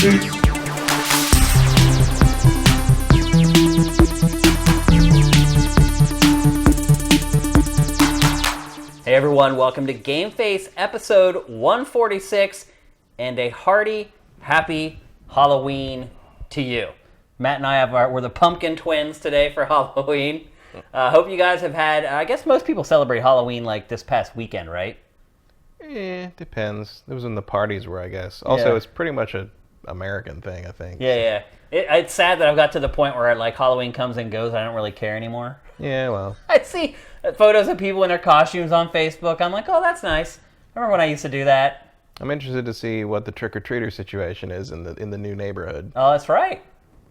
Hey everyone, welcome to GameFace episode 146, and a hearty, happy Halloween to you. Matt and I we're the pumpkin twins today for Halloween. Hope you guys have had, I guess most people celebrate Halloween like this past weekend, right? Depends. It was when the parties were, I guess. Also, It's pretty much an American thing, I think. Yeah. It's sad that I've got to the point where like Halloween comes and goes, I don't really care anymore. Yeah, well. I see photos of people in their costumes on Facebook. I'm like, oh, that's nice. Remember when I used to do that? I'm interested to see what the trick-or-treater situation is in the new neighborhood. Oh, that's right.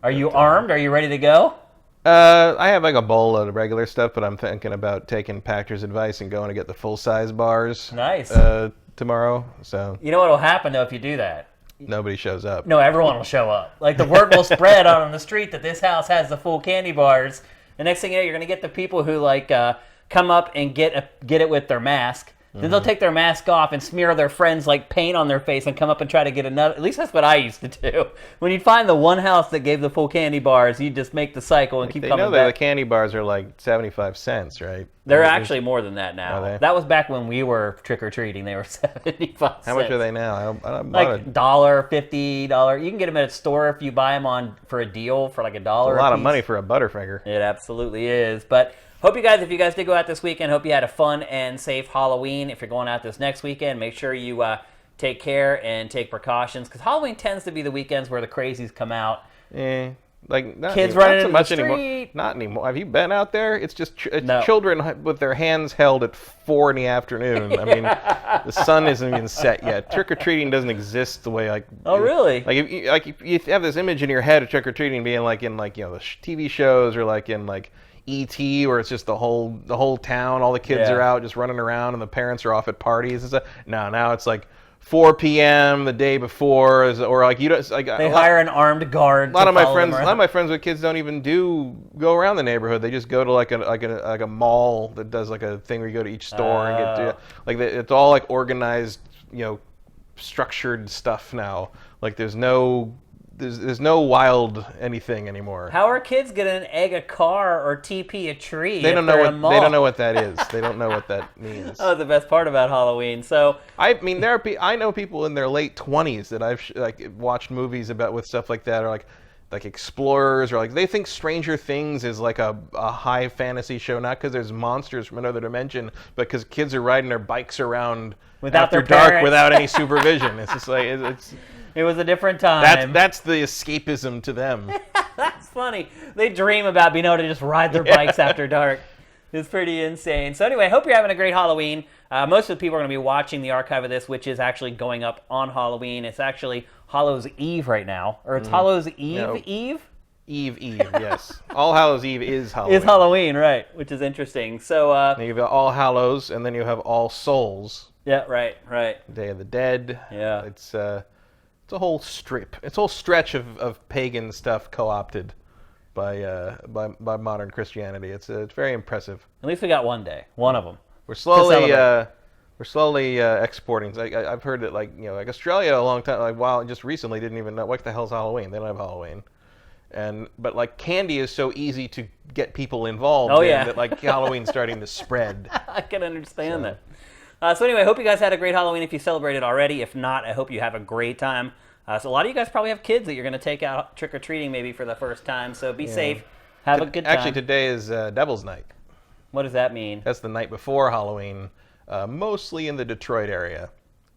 Are you armed? Are you ready to go? I have like a bowl of regular stuff, but I'm thinking about taking Pactor's advice and going to get the full-size bars. Nice. Tomorrow. So. You know what will happen though if you do that? Nobody shows up. No, everyone will show up. Like the word will spread out on the street that this house has the full candy bars. The next thing you know, you're gonna get the people who like come up and get it with their mask. Then they'll take their mask off and smear their friends like paint on their face and come up and try to get another. At least that's what I used to do. When you'd find the one house that gave the full candy bars, you'd just make the cycle and keep coming back. They know that the candy bars are like 75 cents, right? They're actually more than that now. Are they? That was back when we were trick-or-treating. They were 75 cents. How much are they now? Like $1, $50. You can get them at a store if you buy them for a deal for like $1. It's a lot of money for a Butterfinger. It absolutely is. But hope if you guys did go out this weekend, hope you had a fun and safe Halloween. If you're going out this next weekend, make sure you take care and take precautions, because Halloween tends to be the weekends where the crazies come out. Like kids running so in much the street. Anymore. Not anymore. Have you been out there? It's just No. Children with their hands held at 4 in the afternoon. I mean, the sun isn't even set yet. Trick or treating doesn't exist the way like. Oh really? Like if you have this image in your head of trick or treating being like in like the TV shows, or like in like E.T., where it's just the whole town, all the kids are out just running around and the parents are off at parties and stuff. No, now it's like 4 p.m. the day before, or like you don't like they hire an armed guard. A lot of my friends with kids don't even go around the neighborhood. They just go to like a mall that does like a thing where you go to each store and get it's all like organized, structured stuff now. Like there's no wild anything anymore. How are kids gonna egg a car or TP a tree? They don't know what that is. They don't know what that means. Oh, the best part about Halloween. So I mean, I know people in their late 20s that I've watched movies about with stuff like that, or like explorers, or like they think Stranger Things is like a high fantasy show, not because there's monsters from another dimension, but because kids are riding their bikes around after dark without any supervision. It's just like it was a different time. That's the escapism to them. That's funny. They dream about being able to just ride their bikes after dark. It's pretty insane. So anyway, hope you're having a great Halloween. Most of the people are going to be watching the archive of this, which is actually going up on Halloween. It's actually Hallows Eve right now. Or it's Hallows Eve? No. Eve, yes. All Hallows Eve is Halloween. Is Halloween, right, which is interesting. So then you've got All Hallows, and then you have All Souls. Yeah, right. Day of the Dead. Yeah. It's a whole strip. It's a whole stretch of pagan stuff co-opted by modern Christianity. It's very impressive. At least we got one day. One of them. We're slowly exporting. I've heard that like Australia a long time, just recently didn't even know what the hell's Halloween. They don't have Halloween. But like candy is so easy to get people involved in that like Halloween's starting to spread. I can understand that. So anyway, I hope you guys had a great Halloween if you celebrated already. If not, I hope you have a great time. So a lot of you guys probably have kids that you're going to take out trick-or-treating maybe for the first time. So be safe. Have a good time. Actually, today is Devil's Night. What does that mean? That's the night before Halloween, mostly in the Detroit area.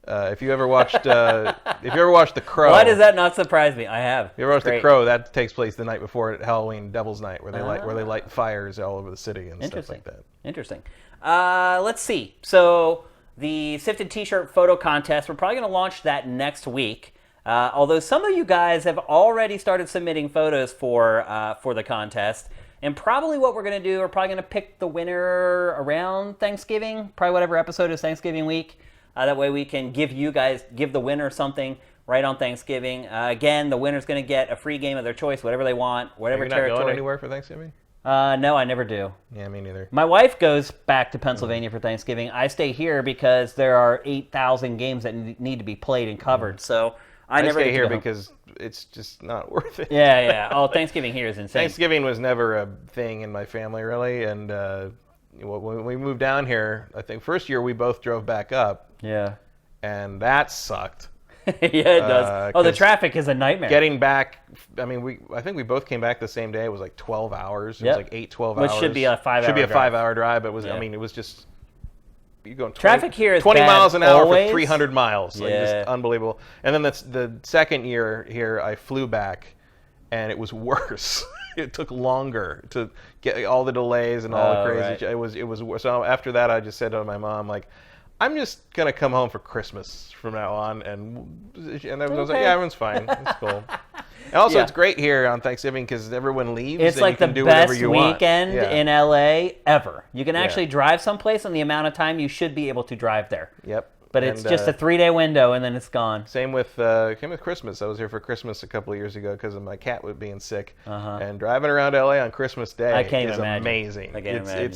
If you ever watched The Crow. Why does that not surprise me? I have. If you ever watched The Crow, that takes place the night before Halloween, Devil's Night, where they light fires all over the city and stuff like that. Interesting. Let's see. So the Sifted T-shirt photo contest, we're probably going to launch that next week. Although some of you guys have already started submitting photos for the contest. And probably what we're going to do, we're probably going to pick the winner around Thanksgiving, probably whatever episode is Thanksgiving week. That way we can give the winner something right on Thanksgiving. Again, the winner's going to get a free game of their choice, whatever they want, whatever territory. You're not going anywhere for Thanksgiving? No, I never do. Yeah, me neither. My wife goes back to Pennsylvania for Thanksgiving. I stay here because there are 8,000 games that need to be played and covered. So I never stay here because it's just not worth it. Yeah. Oh, Thanksgiving here is insane. Thanksgiving was never a thing in my family, really. And when we moved down here, I think first year we both drove back up. Yeah. And that sucked. Yeah, it does. The traffic is a nightmare. Getting back, I mean, I think we both came back the same day. It was like 12 hours. It was like 12 hours. Which should be a 5-hour drive. Should be a 5-hour drive. But I mean, it was just, you're going 20, traffic here is 20 bad miles an hour always. for 300 miles. Like, just unbelievable. And then the second year here, I flew back, and it was worse. It took longer to get all the delays and all the crazy. Right. It was worse. So after that, I just said to my mom, like, I'm just gonna come home for Christmas from now on, and I was like, yeah, everyone's fine, it's cool. And also, it's great here on Thanksgiving because everyone leaves. It's and like you can the do whatever best you want. weekend in LA ever. You can actually drive someplace in the amount of time you should be able to drive there. Yep. But it's just a 3-day window, and then it's gone. Same with Christmas. I was here for Christmas a couple of years ago because of my cat being sick, and driving around LA on Christmas Day is amazing. I can't imagine.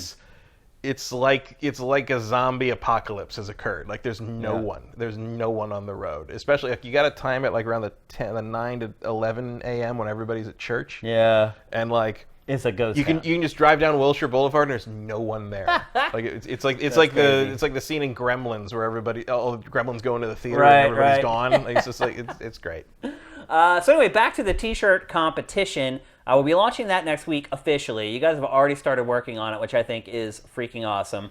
It's like a zombie apocalypse has occurred. Like there's no one. There's no one on the road. Especially like you got to time it like around the 9 to 11 a.m. when everybody's at church. Yeah. And like it's a ghost. You can just drive down Wilshire Boulevard and there's no one there. Like it's like the scene in Gremlins where all the Gremlins go into the theater and everybody's gone. Like, it's just like it's great. So anyway, back to the t-shirt competition. We'll be launching that next week officially. You guys have already started working on it, which I think is freaking awesome.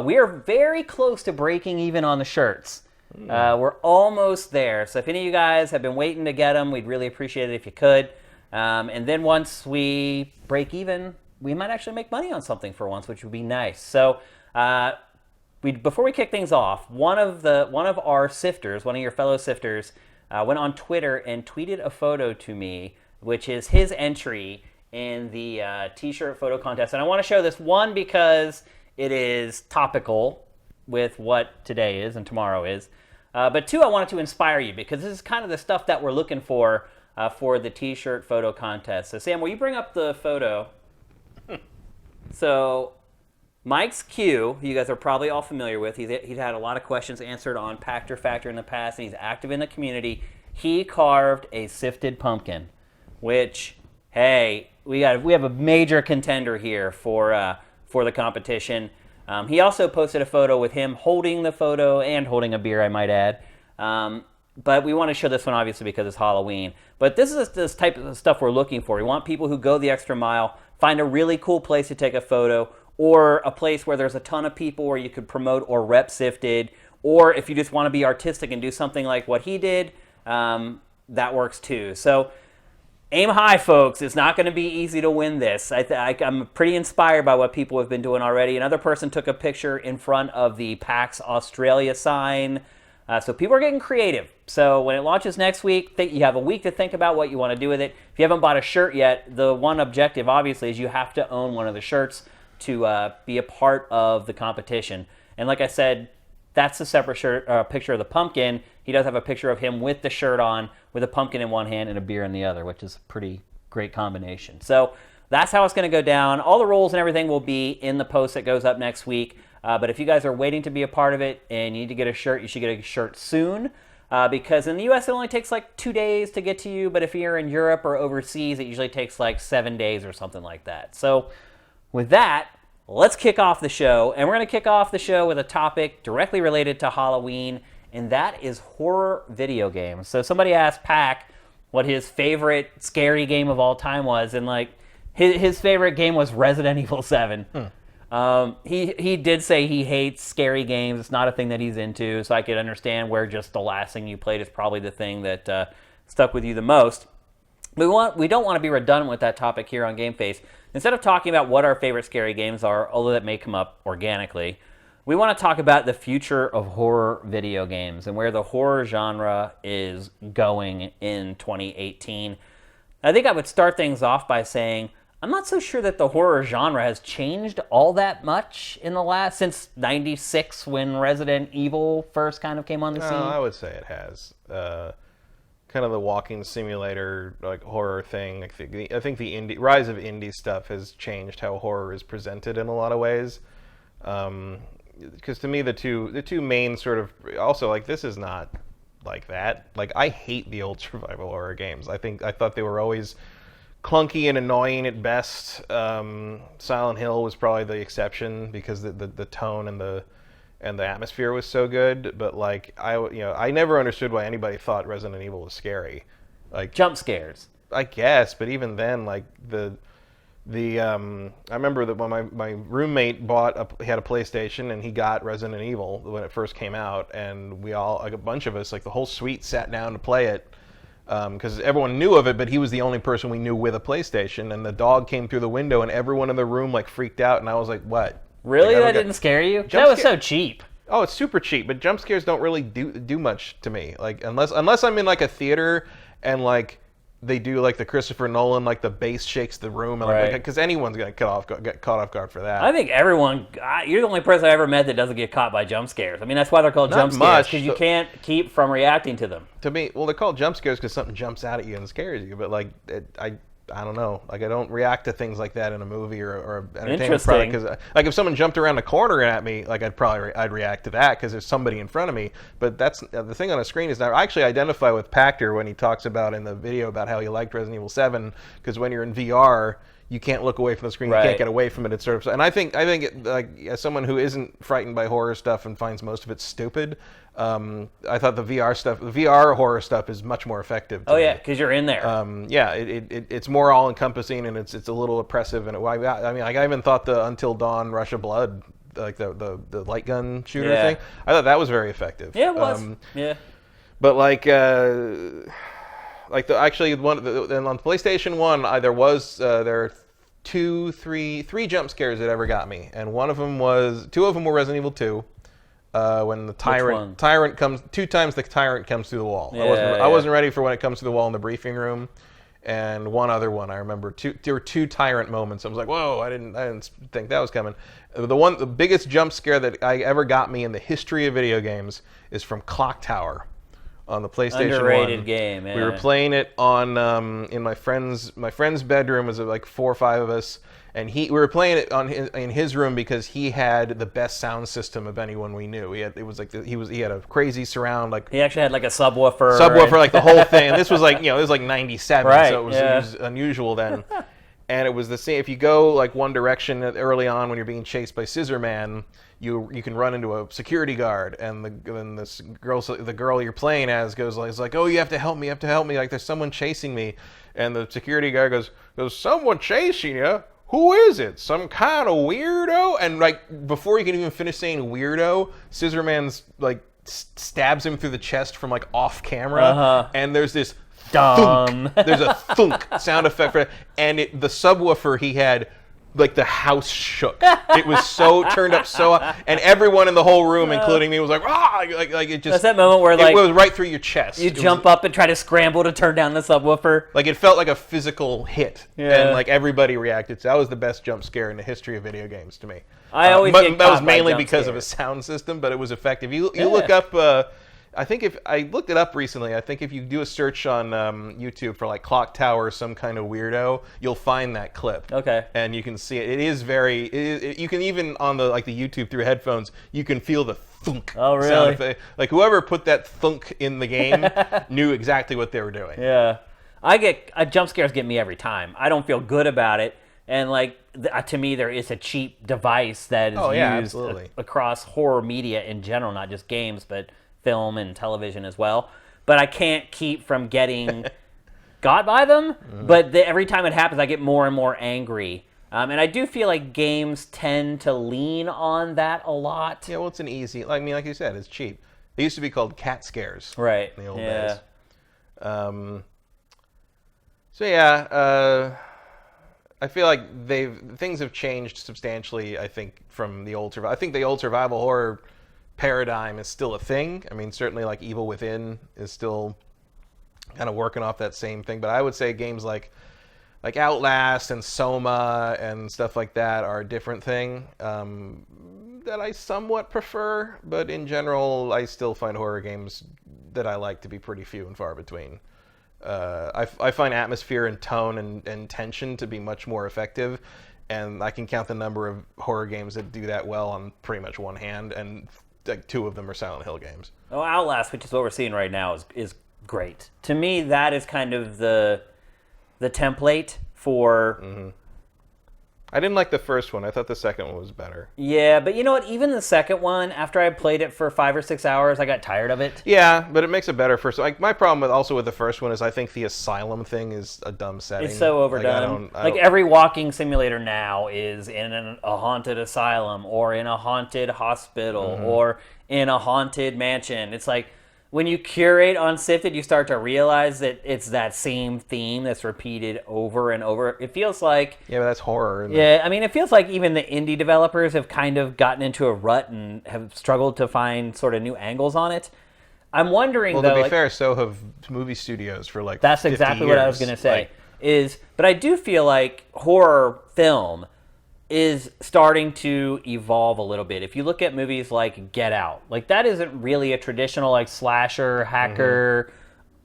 We are very close to breaking even on the shirts. We're almost there. So if any of you guys have been waiting to get them, we'd really appreciate it if you could. And then once we break even, we might actually make money on something for once, which would be nice. So before we kick things off, one of our sifters, one of your fellow sifters, went on Twitter and tweeted a photo to me, which is his entry in the t-shirt photo contest. And I want to show this, one, because it is topical with what today is and tomorrow is. But two, I wanted to inspire you because this is kind of the stuff that we're looking for the t-shirt photo contest. So Sam, will you bring up the photo? So Mike's Q, who you guys are probably all familiar with, he's had a lot of questions answered on Pactor Factor in the past, and he's active in the community. He carved a sifted pumpkin, which, hey, we have a major contender here for the competition. He also posted a photo with him holding the photo and holding a beer, I might add. But we want to show this one, obviously, because it's Halloween. But this is this type of stuff we're looking for. We want people who go the extra mile, find a really cool place to take a photo, or a place where there's a ton of people where you could promote or rep Sifted, or if you just want to be artistic and do something like what he did, that works too. So aim high, folks. It's not going to be easy to win this. I'm pretty inspired by what people have been doing already. Another person took a picture in front of the PAX Australia sign. So people are getting creative. So when it launches next week, you have a week to think about what you want to do with it. If you haven't bought a shirt yet, the one objective, obviously, is you have to own one of the shirts to be a part of the competition. And like I said, that's a separate shirt, picture of the pumpkin. He does have a picture of him with the shirt on, with a pumpkin in one hand and a beer in the other, which is a pretty great combination. So that's how it's going to go down. All the rules and everything will be in the post that goes up next week. But if you guys are waiting to be a part of it and you need to get a shirt, you should get a shirt soon. Because in the US, it only takes like 2 days to get to you. But if you're in Europe or overseas, it usually takes like 7 days or something like that. So with that, let's kick off the show. And we're going to kick off the show with a topic directly related to Halloween, and that is horror video games. So somebody asked Pac what his favorite scary game of all time was, and like his favorite game was Resident Evil 7. He did say he hates scary games. It's not a thing that he's into, so I could understand where just the last thing you played is probably the thing that stuck with you the most. We don't want to be redundant with that topic here on GameFace. Instead of talking about what our favorite scary games are, although that may come up organically, we want to talk about the future of horror video games and where the horror genre is going in 2018. I think I would start things off by saying I'm not so sure that the horror genre has changed all that much since '96 when Resident Evil first kind of came on the scene. I would say it has. Kind of the walking simulator like horror thing. I think the rise of indie stuff has changed how horror is presented in a lot of ways. Because to me, the two main sort of also like this is not like that. Like, I hate the old survival horror games. I thought they were always clunky and annoying at best. Silent Hill was probably the exception because the tone and the atmosphere was so good. But like, I never understood why anybody thought Resident Evil was scary. Like, jump scares, I guess, but even then, like I remember that when my roommate had a PlayStation and he got Resident Evil when it first came out, and we all, like a bunch of us, like the whole suite, sat down to play it because everyone knew of it, but he was the only person we knew with a PlayStation. And the dog came through the window, and everyone in the room like freaked out, and I was like, "What? Really? That didn't scare you? That was so cheap." Oh, it's super cheap, but jump scares don't really do much to me. Like, unless I'm in like a theater and like they do like the Christopher Nolan, like the bass shakes the room, and like, because anyone's gonna get caught off guard for that. I think everyone. You're the only person I ever met that doesn't get caught by jump scares. I mean, that's why they're called jump scares, because you can't keep from reacting to them. To me, well, they're called jump scares because something jumps out at you and scares you. But like, I don't know. Like, I don't react to things like that in a movie or an entertainment product. Because like, if someone jumped around the corner at me, like I'd react to that because there's somebody in front of me. But that's the thing on the screen is now I actually identify with Pachter when he talks about in the video about how he liked Resident Evil 7, because when you're in VR, you can't look away from the screen. You can't get away from it. It's sort of, and I think like, as someone who isn't frightened by horror stuff and finds most of it stupid, I thought the VR horror stuff is much more effective. Oh yeah, because you're in there. It's more all encompassing, and it's a little oppressive. And I mean, like, I even thought the Until Dawn Rush of Blood, like the light gun shooter thing, I thought that was very effective. Yeah, it was. But like actually on PlayStation 1, there are three jump scares that ever got me, and two of them were Resident Evil 2. When the tyrant comes 2 times, the tyrant comes through the wall. I wasn't ready for when it comes through the wall in the briefing room. And one other one, I remember there were 2 tyrant moments. I was like, whoa, I didn't think that was coming. The biggest jump scare that ever got me in the history of video games is from Clock Tower on the PlayStation 1. Underrated game. Yeah. We were playing it on in my friend's bedroom. It was like 4 or 5 of us. And we were playing it in his room because he had the best sound system of anyone we knew. He had a crazy surround, like he actually had like a subwoofer, like the whole thing. And this was like, it was like 97, right, so it was unusual then. And it was the same. If you go like one direction early on when you're being chased by Scissor Man, you can run into a security guard, and the girl you're playing as is like, oh, you have to help me, like there's someone chasing me, and the security guard goes, someone chasing you? Who is it? Some kind of weirdo? And like, before you can even finish saying weirdo, Scissor Man's like stabs him through the chest from like off camera, and there's this thunk. There's a thunk sound effect for it, and the subwoofer he had, like the house shook. It was turned up so, and everyone in the whole room, including me, was like, ah, like it just. That's that moment where like it was right through your chest. You jump up and try to scramble to turn down the subwoofer. Like, it felt like a physical hit, and like everybody reacted. So that was the best jump scare in the history of video games to me. I always get caught that was mainly by because of a sound system, but it was effective. You look up. I think if I looked it up recently, I think if you do a search on YouTube for like Clock Tower, some kind of weirdo, you'll find that clip. Okay. And you can see it. It is very. You can even on the YouTube through headphones, you can feel the thunk. Oh, really? Sound effect. Like, whoever put that thunk in the game knew exactly what they were doing. Yeah. Jump scares get me every time. I don't feel good about it. And like, to me, there is a cheap device that is used across horror media in general, not just games, but film and television as well. But I can't keep from getting got by them. But every time it happens, I get more and more angry. And I do feel like games tend to lean on that a lot. Yeah, well, it's an easy. I mean, like you said, it's cheap. They used to be called cat scares, right? In the old days. So yeah, I feel like things have changed substantially. I think from the old survival. I think the old survival horror paradigm is still a thing. I mean, certainly like Evil Within is still kind of working off that same thing. But I would say games like Outlast and Soma and stuff like that are a different thing that I somewhat prefer. But in general, I still find horror games that I like to be pretty few and far between. I find atmosphere and tone and tension to be much more effective. And I can count the number of horror games that do that well on pretty much one hand. And like 2 of them are Silent Hill games. Oh, Outlast, which is what we're seeing right now, is great. To me, that is kind of the template for. Mm-hmm. I didn't like the first one. I thought the second one was better. Yeah, but you know what? Even the second one, after I played it for 5 or 6 hours, I got tired of it. Yeah, but it makes it better first. Like my problem with the first one is I think the asylum thing is a dumb setting. It's so overdone. Like every walking simulator now is in a haunted asylum or in a haunted hospital or in a haunted mansion. It's like when you curate on Sifted, you start to realize that it's that same theme that's repeated over and over. It feels like... Yeah, but that's horror. Yeah, I mean, it feels like even the indie developers have kind of gotten into a rut and have struggled to find sort of new angles on it. I'm wondering, though... Well, to be fair, so have movie studios for like That's 50 exactly years. what I was going to say. But I do feel like horror film is starting to evolve a little bit. If you look at movies like Get Out, like that isn't really a traditional like slasher, hacker,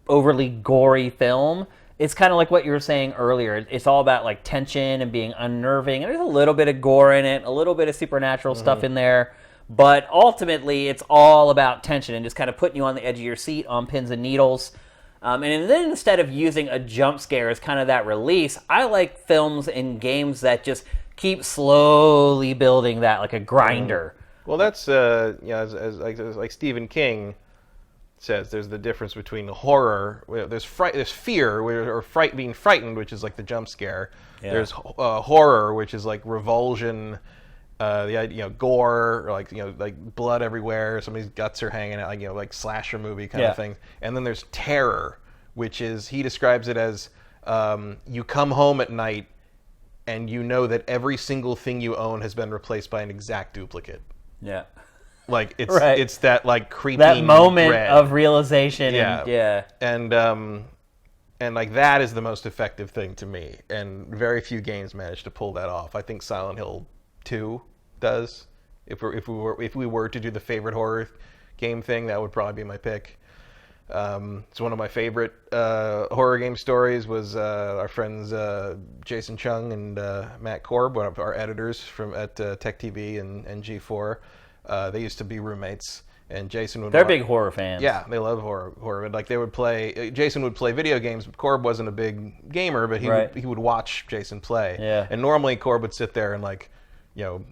overly gory film. It's kind of like what you were saying earlier. It's all about like tension and being unnerving. And there's a little bit of gore in it, a little bit of supernatural stuff in there. But ultimately, it's all about tension and just kind of putting you on the edge of your seat on pins and needles. And then instead of using a jump scare as kind of that release, I like films and games that just keep slowly building that, like a grinder. Well, that's as like Stephen King says, there's the difference between horror. There's fear, or being frightened, which is like the jump scare. Yeah. There's horror, which is like revulsion, gore, or like blood everywhere, somebody's guts are hanging out, like slasher movie kind of thing. And then there's terror, which is, he describes it as you come home at night and you know that every single thing you own has been replaced by an exact duplicate. Yeah. Like it's that like creeping that moment dread. Of realization. Yeah. And like that is the most effective thing to me. And very few games manage to pull that off. I think Silent Hill 2 does. If we were to do the favorite horror game thing, that would probably be my pick. It's one of my favorite horror game stories. Was our friends Jason Chung and Matt Korb, one of our editors at Tech TV and G4. They used to be roommates, and Jason would. They're big horror fans. Yeah, they love horror. Like they would play. Jason would play video games. Korb wasn't a big gamer, but he would watch Jason play. Yeah. And normally Korb would sit there and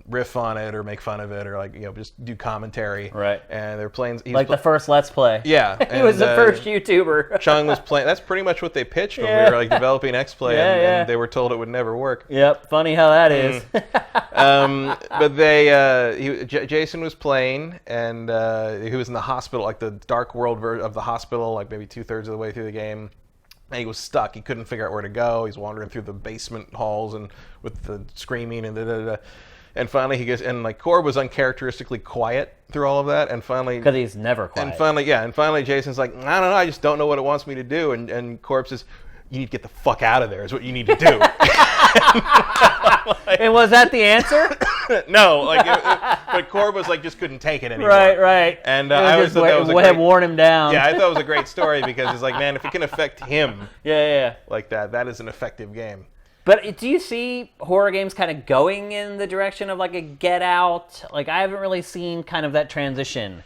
riff on it or make fun of it or just do commentary. Right. And they're playing the first Let's Play. Yeah. He was the first YouTuber. Chung was playing. That's pretty much what they pitched when we were developing XPlay, and they were told it would never work. Yep. Funny how that is. But Jason was playing, and he was in the hospital, like the dark world of the hospital, like maybe 2/3 of the way through the game. And he was stuck. He couldn't figure out where to go. He's wandering through the basement halls and with the screaming and da-da-da. And finally he gets, and Korb was uncharacteristically quiet through all of that. And finally, because he's never quiet. And finally Jason's like, I don't know, I just don't know what it wants me to do. And Korb says, you need to get the fuck out of there is what you need to do. And was that the answer? No, but Korb was just couldn't take it anymore. Right. And I always thought that was have worn him down. Yeah, I thought it was a great story because it's man, if it can affect him, like that is an effective game. But do you see horror games kind of going in the direction of like a Get Out? I haven't really seen kind of that transition.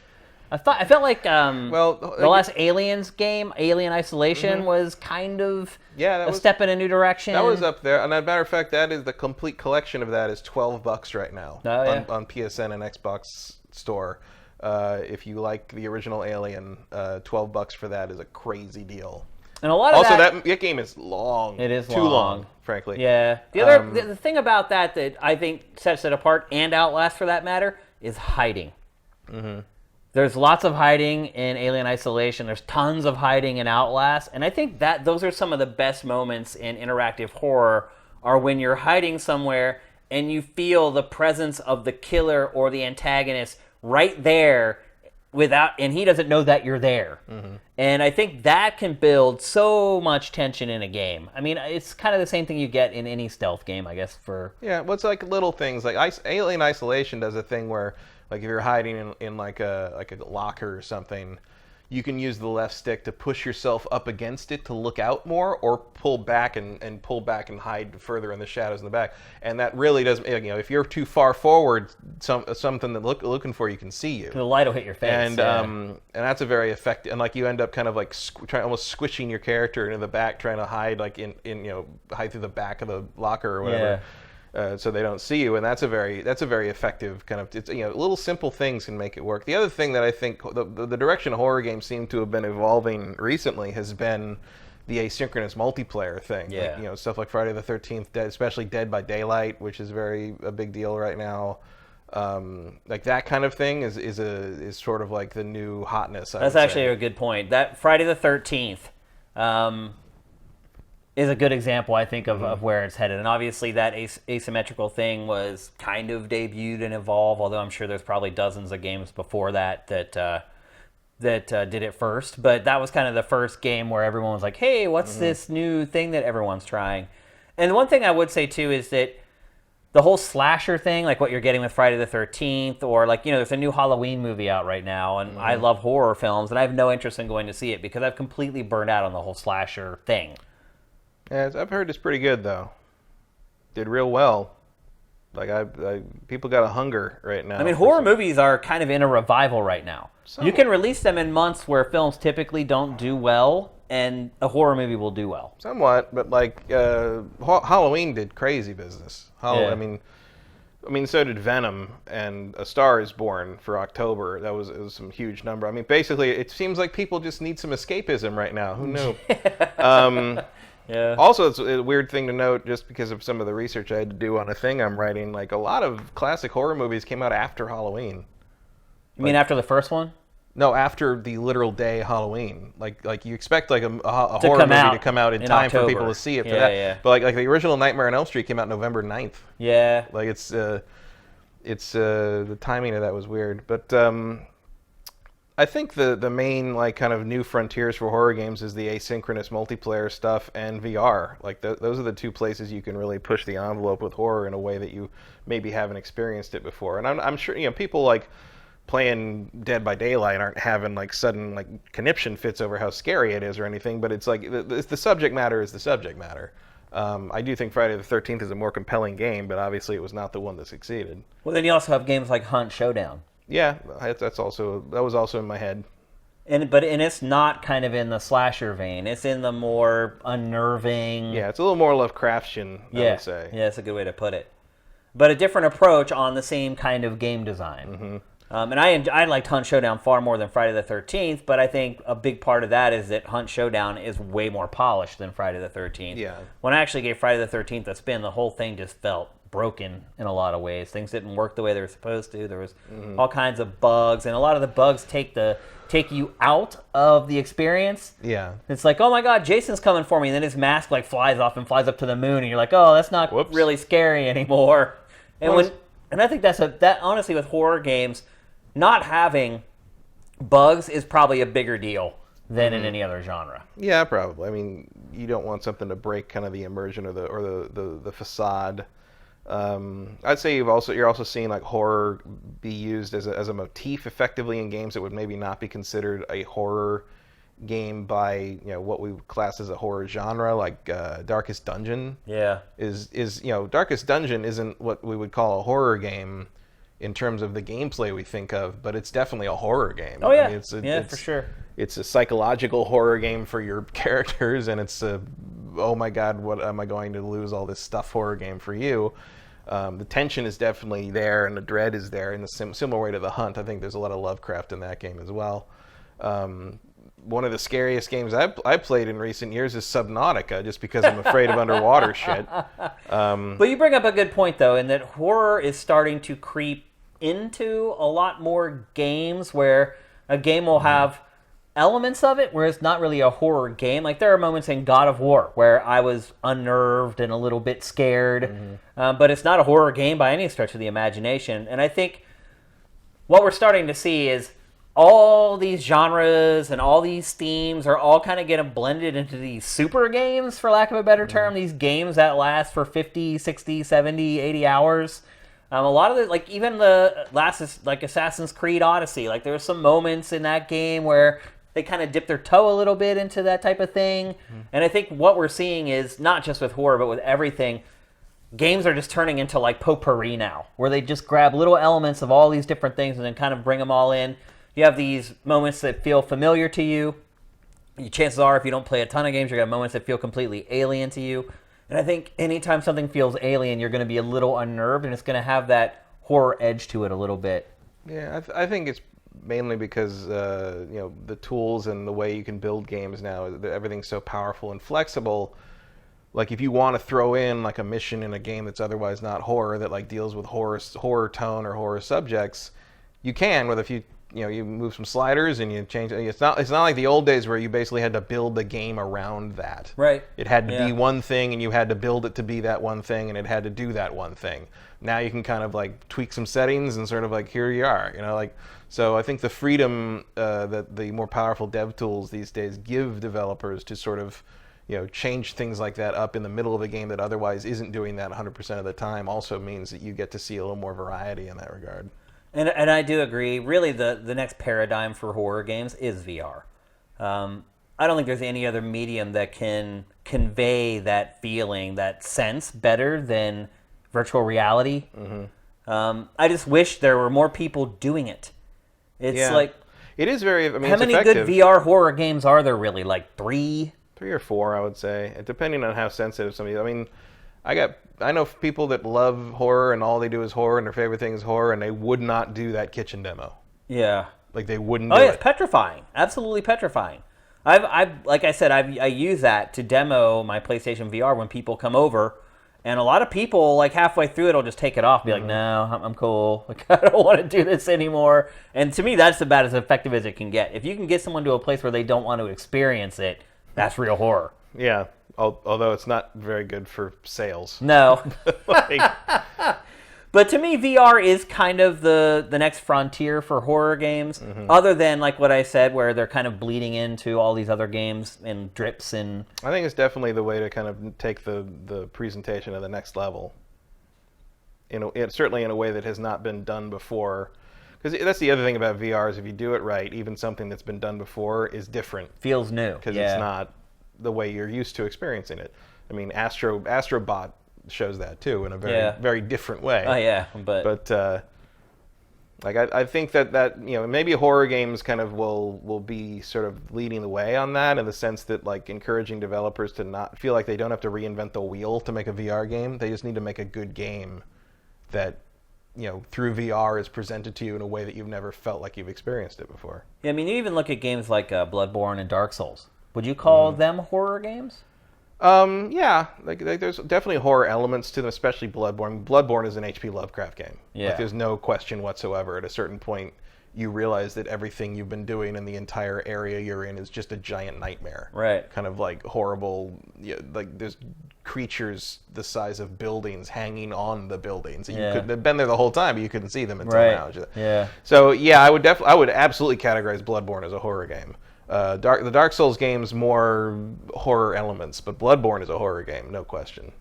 I felt like the last Aliens game, Alien Isolation, was kind of a step in a new direction. That was up there. And as a matter of fact, that is the complete collection of that is $12 right now on PSN and Xbox Store. If you like the original Alien, $12 for that is a crazy deal. And a lot of that game is long. It is too long, frankly. Yeah. The thing about that I think sets it apart, and Outlast for that matter, is hiding. Mm-hmm. There's lots of hiding in Alien Isolation. There's tons of hiding in Outlast. And I think that those are some of the best moments in interactive horror are when you're hiding somewhere and you feel the presence of the killer or the antagonist right there and he doesn't know that you're there. Mm-hmm. And I think that can build so much tension in a game. I mean, it's kind of the same thing you get in any stealth game, I guess, Yeah, well, it's like little things. Alien Isolation does a thing where, if you're hiding in like a locker or something, you can use the left stick to push yourself up against it to look out more, or pull back and pull back and hide further in the shadows in the back. And that really does, if you're too far forward, something that looking for you can see you. The light will hit your face. And that's a very effective. And like you end up kind of like almost squishing your character into the back, trying to hide like hide through the back of the locker or whatever. So they don't see you, and that's a very effective kind of. It's little simple things can make it work. The other thing that I think the direction horror games seem to have been evolving recently has been the asynchronous multiplayer thing. Yeah. Like, stuff like Friday the 13th, especially Dead by Daylight, which is a big deal right now. Like that kind of thing is sort of like the new hotness. That's actually a good point. That Friday the 13th. Is a good example, I think, of where it's headed. And obviously that asymmetrical thing was kind of debuted and evolved, although I'm sure there's probably dozens of games before that did it first. But that was kind of the first game where everyone was like, hey, what's this new thing that everyone's trying? And one thing I would say, too, is that the whole slasher thing, like what you're getting with Friday the 13th, or like, there's a new Halloween movie out right now, and I love horror films, and I have no interest in going to see it because I've completely burned out on the whole slasher thing. Yeah, I've heard it's pretty good though. Did real well. Like people got a hunger right now. I mean, horror movies are kind of in a revival right now. You can release them in months where films typically don't do well, and a horror movie will do well. Somewhat, but like Halloween did crazy business. Yeah. I mean, so did Venom and A Star Is Born for October. It was some huge number. I mean, basically, it seems like people just need some escapism right now. Who knew? Yeah. Also, it's a weird thing to note, just because of some of the research I had to do on a thing I'm writing. Like, a lot of classic horror movies came out after Halloween. You mean after the first one? No, after the literal day Halloween. Like you expect like a horror movie to come out in time October. For people to see it for that. Yeah. But like the original Nightmare on Elm Street came out November 9th. Yeah. Like it's the timing of that was weird. But I think the main like kind of new frontiers for horror games is the asynchronous multiplayer stuff and VR. Like those are the two places you can really push the envelope with horror in a way that you maybe haven't experienced it before. And I'm sure people like playing Dead by Daylight aren't having like sudden like conniption fits over how scary it is or anything. But it's like the subject matter is the subject matter. I do think Friday the 13th is a more compelling game, but obviously it was not the one that succeeded. Well, then you also have games like Hunt Showdown. Yeah, that was also in my head. But it's not kind of in the slasher vein. It's in the more unnerving. Yeah, it's a little more Lovecraftian, I would say. Yeah, that's a good way to put it. But a different approach on the same kind of game design. Mm-hmm. And I liked Hunt Showdown far more than Friday the 13th, but I think a big part of that is that Hunt Showdown is way more polished than Friday the 13th. Yeah. When I actually gave Friday the 13th a spin, the whole thing just felt broken in a lot of ways. Things didn't work the way they were supposed to. There was all kinds of bugs, and a lot of the bugs take you out of the experience. Yeah. It's like, oh my God, Jason's coming for me, and then his mask like flies off and flies up to the moon, and you're like, oh, that's not really scary anymore. And I think that honestly with horror games, not having bugs is probably a bigger deal than in any other genre. Yeah, probably. I mean, you don't want something to break kind of the immersion or the facade. I'd say you're also seeing like horror be used as a motif effectively in games that would maybe not be considered a horror game by what we would class as a horror genre, like Darkest Dungeon. Yeah, is Darkest Dungeon isn't what we would call a horror game in terms of the gameplay we think of, but it's definitely a horror game. Oh yeah, I mean, it's for sure. It's a psychological horror game for your characters, and it's a, oh my God, what am I going to lose all this stuff horror game for you. The tension is definitely there, and the dread is there in the similar way to The Hunt. I think there's a lot of Lovecraft in that game as well. One of the scariest games I played in recent years is Subnautica, just because I'm afraid of underwater shit. But you bring up a good point, though, in that horror is starting to creep into a lot more games where a game will have elements of it where it's not really a horror game. Like there are moments in God of War where I was unnerved and a little bit scared, but it's not a horror game by any stretch of the imagination. And I think what we're starting to see is all these genres and all these themes are all kind of getting blended into these super games, for lack of a better term, these games that last for 50, 60, 70, 80 hours. A lot of the, like even the last, like Assassin's Creed Odyssey, like there were some moments in that game where they kind of dip their toe a little bit into that type of thing. And I think what we're seeing is, not just with horror, but with everything, games are just turning into like potpourri now, where they just grab little elements of all these different things and then kind of bring them all in. You have these moments that feel familiar to you. Chances are, if you don't play a ton of games, you're going to have moments that feel completely alien to you. And I think anytime something feels alien, you're going to be a little unnerved, and it's going to have that horror edge to it a little bit. Yeah, I think it's mainly because the tools and the way you can build games now, everything's so powerful and flexible. Like if you want to throw in like a mission in a game that's otherwise not horror, that like deals with horror tone or horror subjects, you can. With if you move some sliders and you change it. It's not like the old days where you basically had to build the game around that. Right. It had to be one thing, and you had to build it to be that one thing, and it had to do that one thing. Now you can kind of like tweak some settings and sort of like, here you are, like. So I think the freedom that the more powerful dev tools these days give developers to sort of change things like that up in the middle of a game that otherwise isn't doing that 100% of the time also means that you get to see a little more variety in that regard. And I do agree. Really, the next paradigm for horror games is VR. I don't think there's any other medium that can convey that feeling, that sense better than virtual reality. I just wish there were more people doing it. It's like... It is very... I mean, how many effective. good VR horror games are there really? Like 3? 3 or 4, I would say, depending on how sensitive somebody... I mean, I know people that love horror and all they do is horror and their favorite thing is horror, and they would not do that kitchen demo. Yeah. Like they wouldn't do it. it. It's petrifying. Absolutely petrifying. Like I said, I use that to demo my PlayStation VR when people come over, and a lot of people, like halfway through it, will just take it off and be like, no, I'm cool. Like, I don't want to do this anymore. And to me, that's about as effective as it can get. If you can get someone to a place where they don't want to experience it, that's real horror. Yeah. Although it's not very good for sales. No. But to me, VR is kind of the next frontier for horror games, other than like what I said, where they're kind of bleeding into all these other games and drips. And I think it's definitely the way to kind of take the presentation to the next level. Certainly in a way that has not been done before. Because that's the other thing about VR is if you do it right, even something that's been done before is different. Feels new. Because it's not the way you're used to experiencing it. I mean, Astrobot shows that too in a very different way. Oh yeah, but like I think that maybe horror games kind of will be sort of leading the way on that, in the sense that like encouraging developers to not feel like they don't have to reinvent the wheel to make a VR game. They just need to make a good game that through VR is presented to you in a way that you've never felt like you've experienced it before. Yeah, I mean, you even look at games like Bloodborne and Dark Souls. Would you call them horror games? Yeah, like there's definitely horror elements to them, especially Bloodborne. Bloodborne is an H.P. Lovecraft game. Yeah. Like there's no question whatsoever. At a certain point, you realize that everything you've been doing in the entire area you're in is just a giant nightmare. Right. Kind of like horrible, like there's creatures the size of buildings hanging on the buildings. You could have been there the whole time, but you couldn't see them until now. Yeah. So yeah, I would absolutely categorize Bloodborne as a horror game. The Dark Souls game's more horror elements, but Bloodborne is a horror game, no question.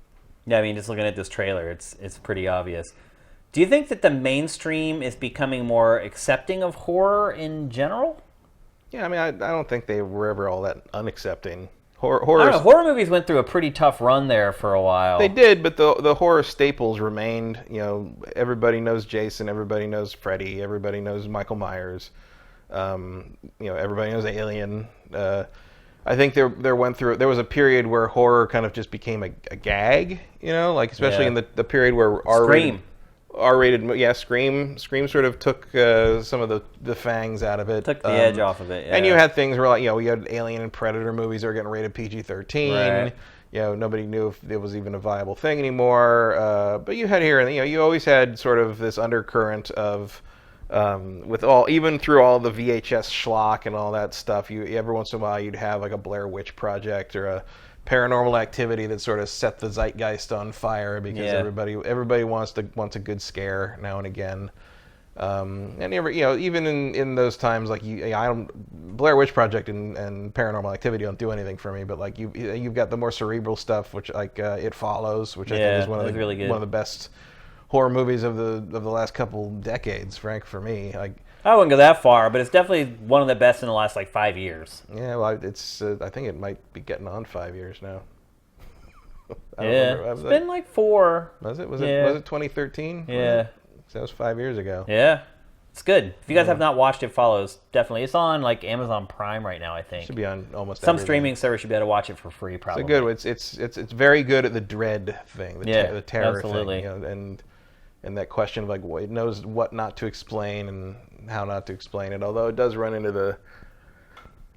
Yeah, I mean, just looking at this trailer, it's pretty obvious. Do you think that the mainstream is becoming more accepting of horror in general? Yeah, I mean, I don't think they were ever all that unaccepting. Horror movies went through a pretty tough run there for a while. They did, but the horror staples remained. Everybody knows Jason, everybody knows Freddy, everybody knows Michael Myers. Everybody knows Alien. I think there was a period where horror kind of just became a gag, like especially in the period where Scream sort of took some of the fangs out of it. Took the edge off of it, yeah. And you had things where we had Alien and Predator movies that were getting rated PG-13. Right. Nobody knew if it was even a viable thing anymore. But you had here, you always had sort of this undercurrent of even through all the VHS schlock and all that stuff, every once in a while you'd have like a Blair Witch Project or a Paranormal Activity that sort of set the zeitgeist on fire because everybody wants a good scare now and again. And even in those times, like Blair Witch Project and Paranormal Activity don't do anything for me, but like you've got the more cerebral stuff, which like It Follows, which I think is one of the best horror movies of the last couple decades, for me. Like I wouldn't go that far, but it's definitely one of the best in the last like 5 years. Yeah, well, it's I think it might be getting on 5 years now. I don't Yeah, remember. it's been like 4. Was it? Was Yeah. it 2013? Yeah. That was 5 years ago. Yeah. It's good. If you guys have not watched it, follows definitely. It's on like Amazon Prime right now, I think. Should be on almost some everything. streaming service. You better watch it for free, probably. It's good. It's very good at the dread thing, the terror absolutely. thing, and that question of like it knows what not to explain and how not to explain it. Although it does run into the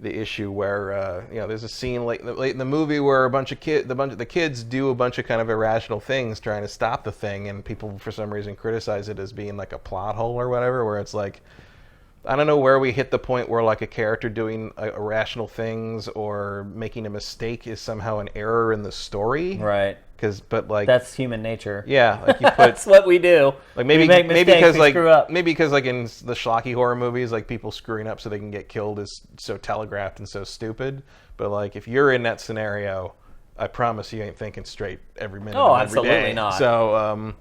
issue where there's a scene late in the movie where the kids do a bunch of kind of irrational things trying to stop the thing, and people for some reason criticize it as being like a plot hole or whatever, where it's like, I don't know where we hit the point where like a character doing irrational things or making a mistake is somehow an error in the story, right? But like that's human nature. Yeah, like you put that's what we do. Like maybe we make mistakes, because we screw up. maybe because like in the schlocky horror movies, like people screwing up so they can get killed is so telegraphed and so stupid. But like if you're in that scenario, I promise you ain't thinking straight every minute. Oh, of every absolutely day. not. So,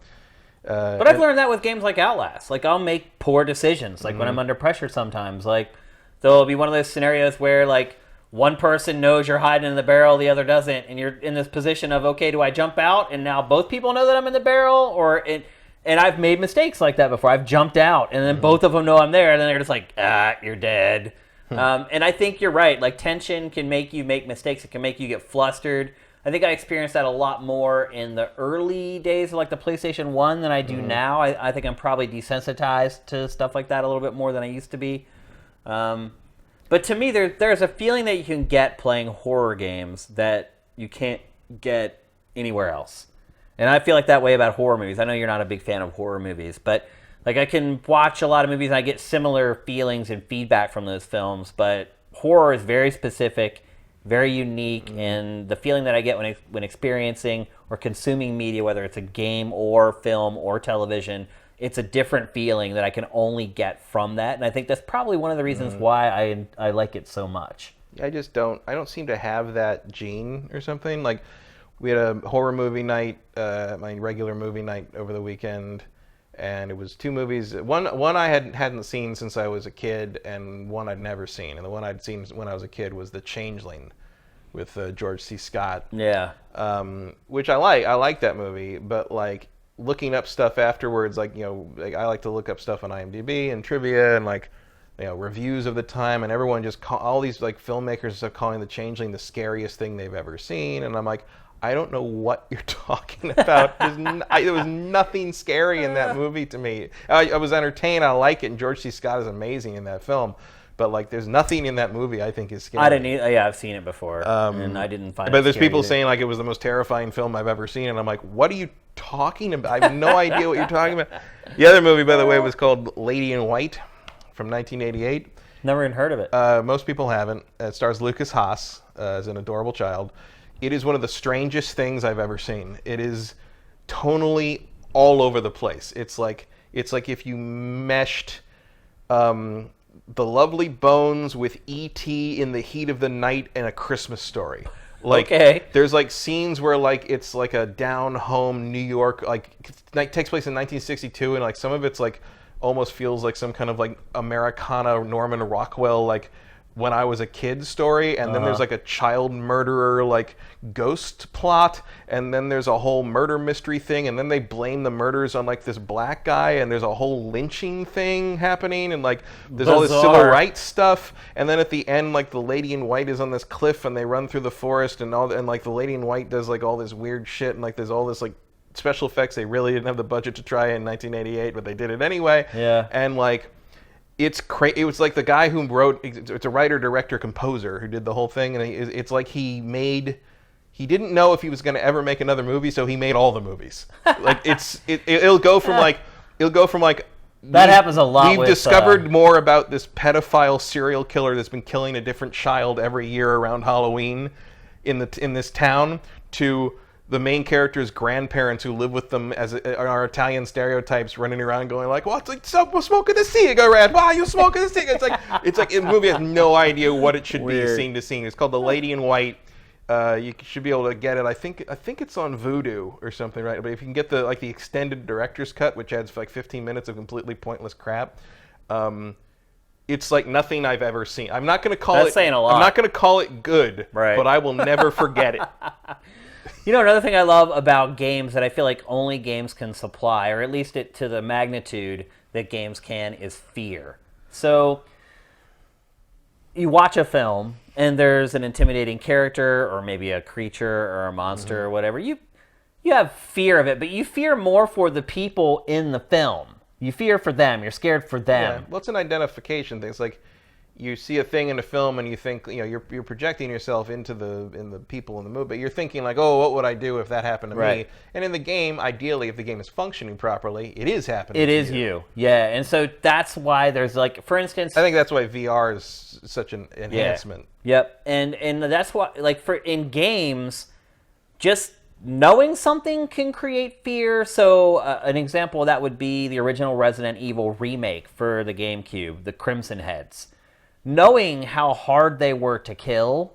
but I've learned that with games like Outlast. Like I'll make poor decisions. Like when I'm under pressure, sometimes like there'll be one of those scenarios where like one person knows you're hiding in the barrel, the other doesn't, and you're in this position of, okay, do I jump out and now both people know that I'm in the barrel, and I've made mistakes like that before. I've jumped out, and then both of them know I'm there, and then they're just like, you're dead. And I think you're right. Like tension can make you make mistakes. It can make you get flustered. I think I experienced that a lot more in the early days of like the PlayStation 1 than I do now. I think I'm probably desensitized to stuff like that a little bit more than I used to be. But to me, there's a feeling that you can get playing horror games that you can't get anywhere else. And I feel like that way about horror movies. I know you're not a big fan of horror movies, but like I can watch a lot of movies and I get similar feelings and feedback from those films. But horror is very specific, very unique, and the feeling that I get when experiencing or consuming media, whether it's a game or film or television, it's a different feeling that I can only get from that, and I think that's probably one of the reasons why I like it so much. I don't seem to have that gene or something. Like we had a horror movie night, my regular movie night over the weekend, and it was 2 movies. One I hadn't seen since I was a kid, and one I'd never seen. And the one I'd seen when I was a kid was The Changeling with George C. Scott. Yeah. Which I like. I like that movie, but like looking up stuff afterwards, like like I like to look up stuff on IMDb and trivia and like reviews of the time, and everyone just all these like filmmakers and stuff calling The Changeling the scariest thing they've ever seen, and I'm like, I don't know what you're talking about. There was nothing scary in that movie to me. I was entertained. I like it, and George C. Scott is amazing in that film. But like, there's nothing in that movie I think is scary. I didn't. Yeah, I've seen it before, and I didn't find. But it there's scary people either. saying like it was the most terrifying film I've ever seen, and I'm like, what are you talking about? I have no idea what you're talking about. The other movie, by the way, was called Lady in White from 1988. Never even heard of it. Most people haven't. It stars Lucas Haas as an adorable child. It is one of the strangest things I've ever seen. It is tonally all over the place. It's like if you meshed The Lovely Bones with E.T. in the heat of the night and A Christmas Story. Like, okay. There's like scenes where like it's like a down home New York, like it takes place in 1962, and like some of it's like almost feels like some kind of like Americana Norman Rockwell like when I was a kid story, and then there's like a child murderer like ghost plot, and then there's a whole murder mystery thing, and then they blame the murders on like this black guy, and there's a whole lynching thing happening, and like there's all this civil rights stuff, and then at the end like the lady in white is on this cliff and they run through the forest and like the lady in white does like all this weird shit, and like there's all this like special effects they really didn't have the budget to try in 1988, but they did it anyway. Yeah. And like it's crazy. It was like the guy who wrote. It's a writer, director, composer who did the whole thing, and it's like he didn't know if he was going to ever make another movie, so he made all the movies. Like it'll go from like that happens a lot. We've discovered more about this pedophile serial killer that's been killing a different child every year around Halloween in this town, to the main character's grandparents who live with them as are Italian stereotypes, running around going like, "Well, it's like someone smoking a cigarette. Why are you smoking a cigarette?" It's like the movie has no idea what it should be scene to scene. It's called The Lady in White. You should be able to get it. I think it's on Vudu or something, right? But if you can get the extended director's cut, which adds like 15 minutes of completely pointless crap, it's like nothing I've ever seen. I'm not going to call That's it. saying a lot. I'm not going to call it good, Right. but I will never forget it. You know, another thing I love about games that I feel like only games can supply, or at least to the magnitude that games can, is fear. So you watch a film and there's an intimidating character or maybe a creature or a monster or whatever. You have fear of it, but you fear more for the people in the film. You fear for them. You're scared for them. Yeah, well, it's an identification thing. It's like you see a thing in a film and you think, you're projecting yourself into the people in the movie, but you're thinking like, oh, what would I do if that happened to me? And in the game, ideally, if the game is functioning properly, it is happening. It is you. Yeah, and so that's why there's like, for instance, I think that's why VR is such an enhancement. Yeah. Yep, and that's why, like, in games, just knowing something can create fear. So an example of that would be the original Resident Evil remake for the GameCube, the Crimson Heads. Knowing how hard they were to kill,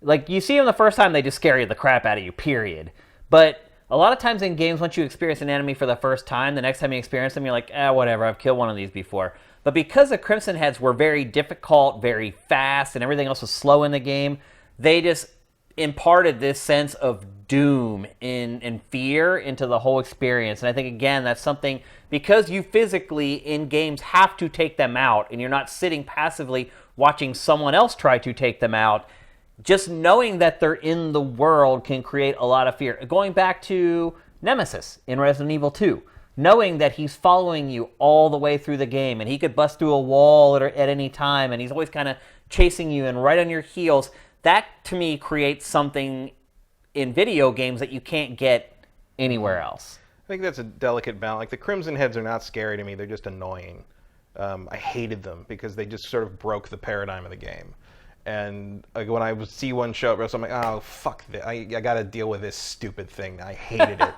like, you see them the first time, they just scare the crap out of you, period. But a lot of times in games, once you experience an enemy for the first time, the next time you experience them, you're like, whatever, I've killed one of these before. But because the Crimson Heads were very difficult, very fast, and everything else was slow in the game, they just imparted this sense of doom and fear into the whole experience. And I think, again, that's something, because you physically in games have to take them out, and you're not sitting passively watching someone else try to take them out, just knowing that they're in the world can create a lot of fear. Going back to Nemesis in Resident Evil 2, knowing that he's following you all the way through the game, and he could bust through a wall at any time, and he's always kind of chasing you and right on your heels, that to me creates something in video games that you can't get anywhere else. I think that's a delicate balance. Like, the Crimson Heads are not scary to me, they're just annoying. I hated them because they just sort of broke the paradigm of the game. And like, when I would see one show up, I'm like, oh, fuck this. I got to deal with this stupid thing. I hated it.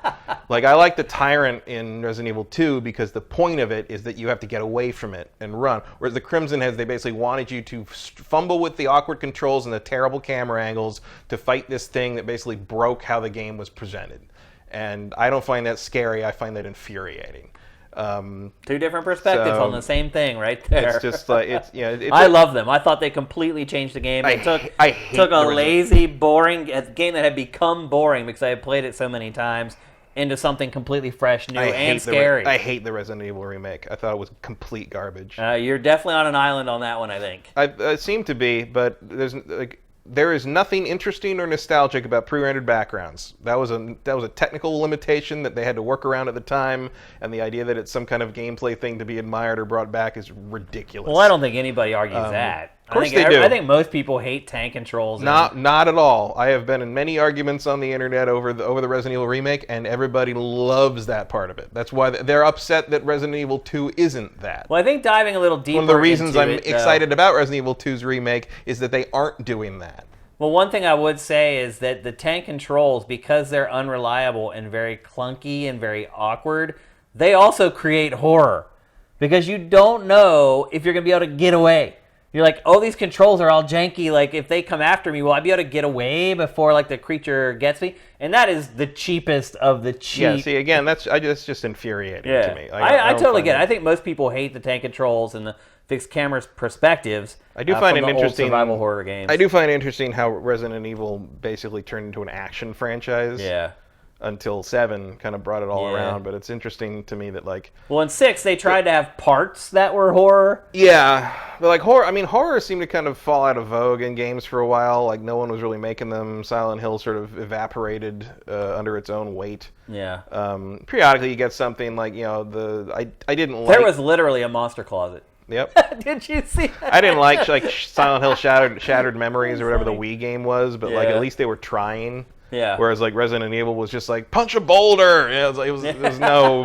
Like, I like the Tyrant in Resident Evil 2 because the point of it is that you have to get away from it and run. Whereas the Crimson Heads, they basically wanted you to fumble with the awkward controls and the terrible camera angles to fight this thing that basically broke how the game was presented. And I don't find that scary. I find that infuriating. Two different perspectives on the same thing, right there. It's just like I love them. I thought they completely changed the game. It took a lazy, boring game that had become boring because I had played it so many times into something completely fresh, new, and scary. I hate the Resident Evil remake. I thought it was complete garbage. You're definitely on an island on that one, I think. I seem to be, but there is nothing interesting or nostalgic about pre-rendered backgrounds. That was a technical limitation that they had to work around at the time, and the idea that it's some kind of gameplay thing to be admired or brought back is ridiculous. Well, I don't think anybody argues that. Of course they do. I think most people hate tank controls. Not at all. I have been in many arguments on the internet over the Resident Evil remake, and everybody loves that part of it. That's why they're upset that Resident Evil 2 isn't that. Well, I think diving a little deeper one of the reasons I'm excited though, about Resident Evil 2's remake is that they aren't doing that. Well, one thing I would say is that the tank controls, because they're unreliable and very clunky and very awkward, they also create horror. Because you don't know if you're going to be able to get away. You're like, oh, these controls are all janky. Like, if they come after me, will I be able to get away before, like, the creature gets me? And that is the cheapest of the cheap. Yeah, see, again, that's just infuriating to me. I totally get it. I think most people hate the tank controls and the fixed camera perspectives. I do find it interesting. Survival horror games. I do find it interesting how Resident Evil basically turned into an action franchise. Yeah. Until 7 kind of brought it all around, but it's interesting to me that, like... Well, in 6, they tried to have parts that were horror. Yeah, but like horror seemed to kind of fall out of vogue in games for a while. Like, no one was really making them. Silent Hill sort of evaporated under its own weight. Yeah. Periodically you get something like, I didn't like... There was literally a monster closet. Yep. Did you see that? I didn't like Silent Hill Shattered Memories or whatever the Wii game was, but like at least they were trying. Yeah. Whereas like Resident Evil was just like punch a boulder. There was no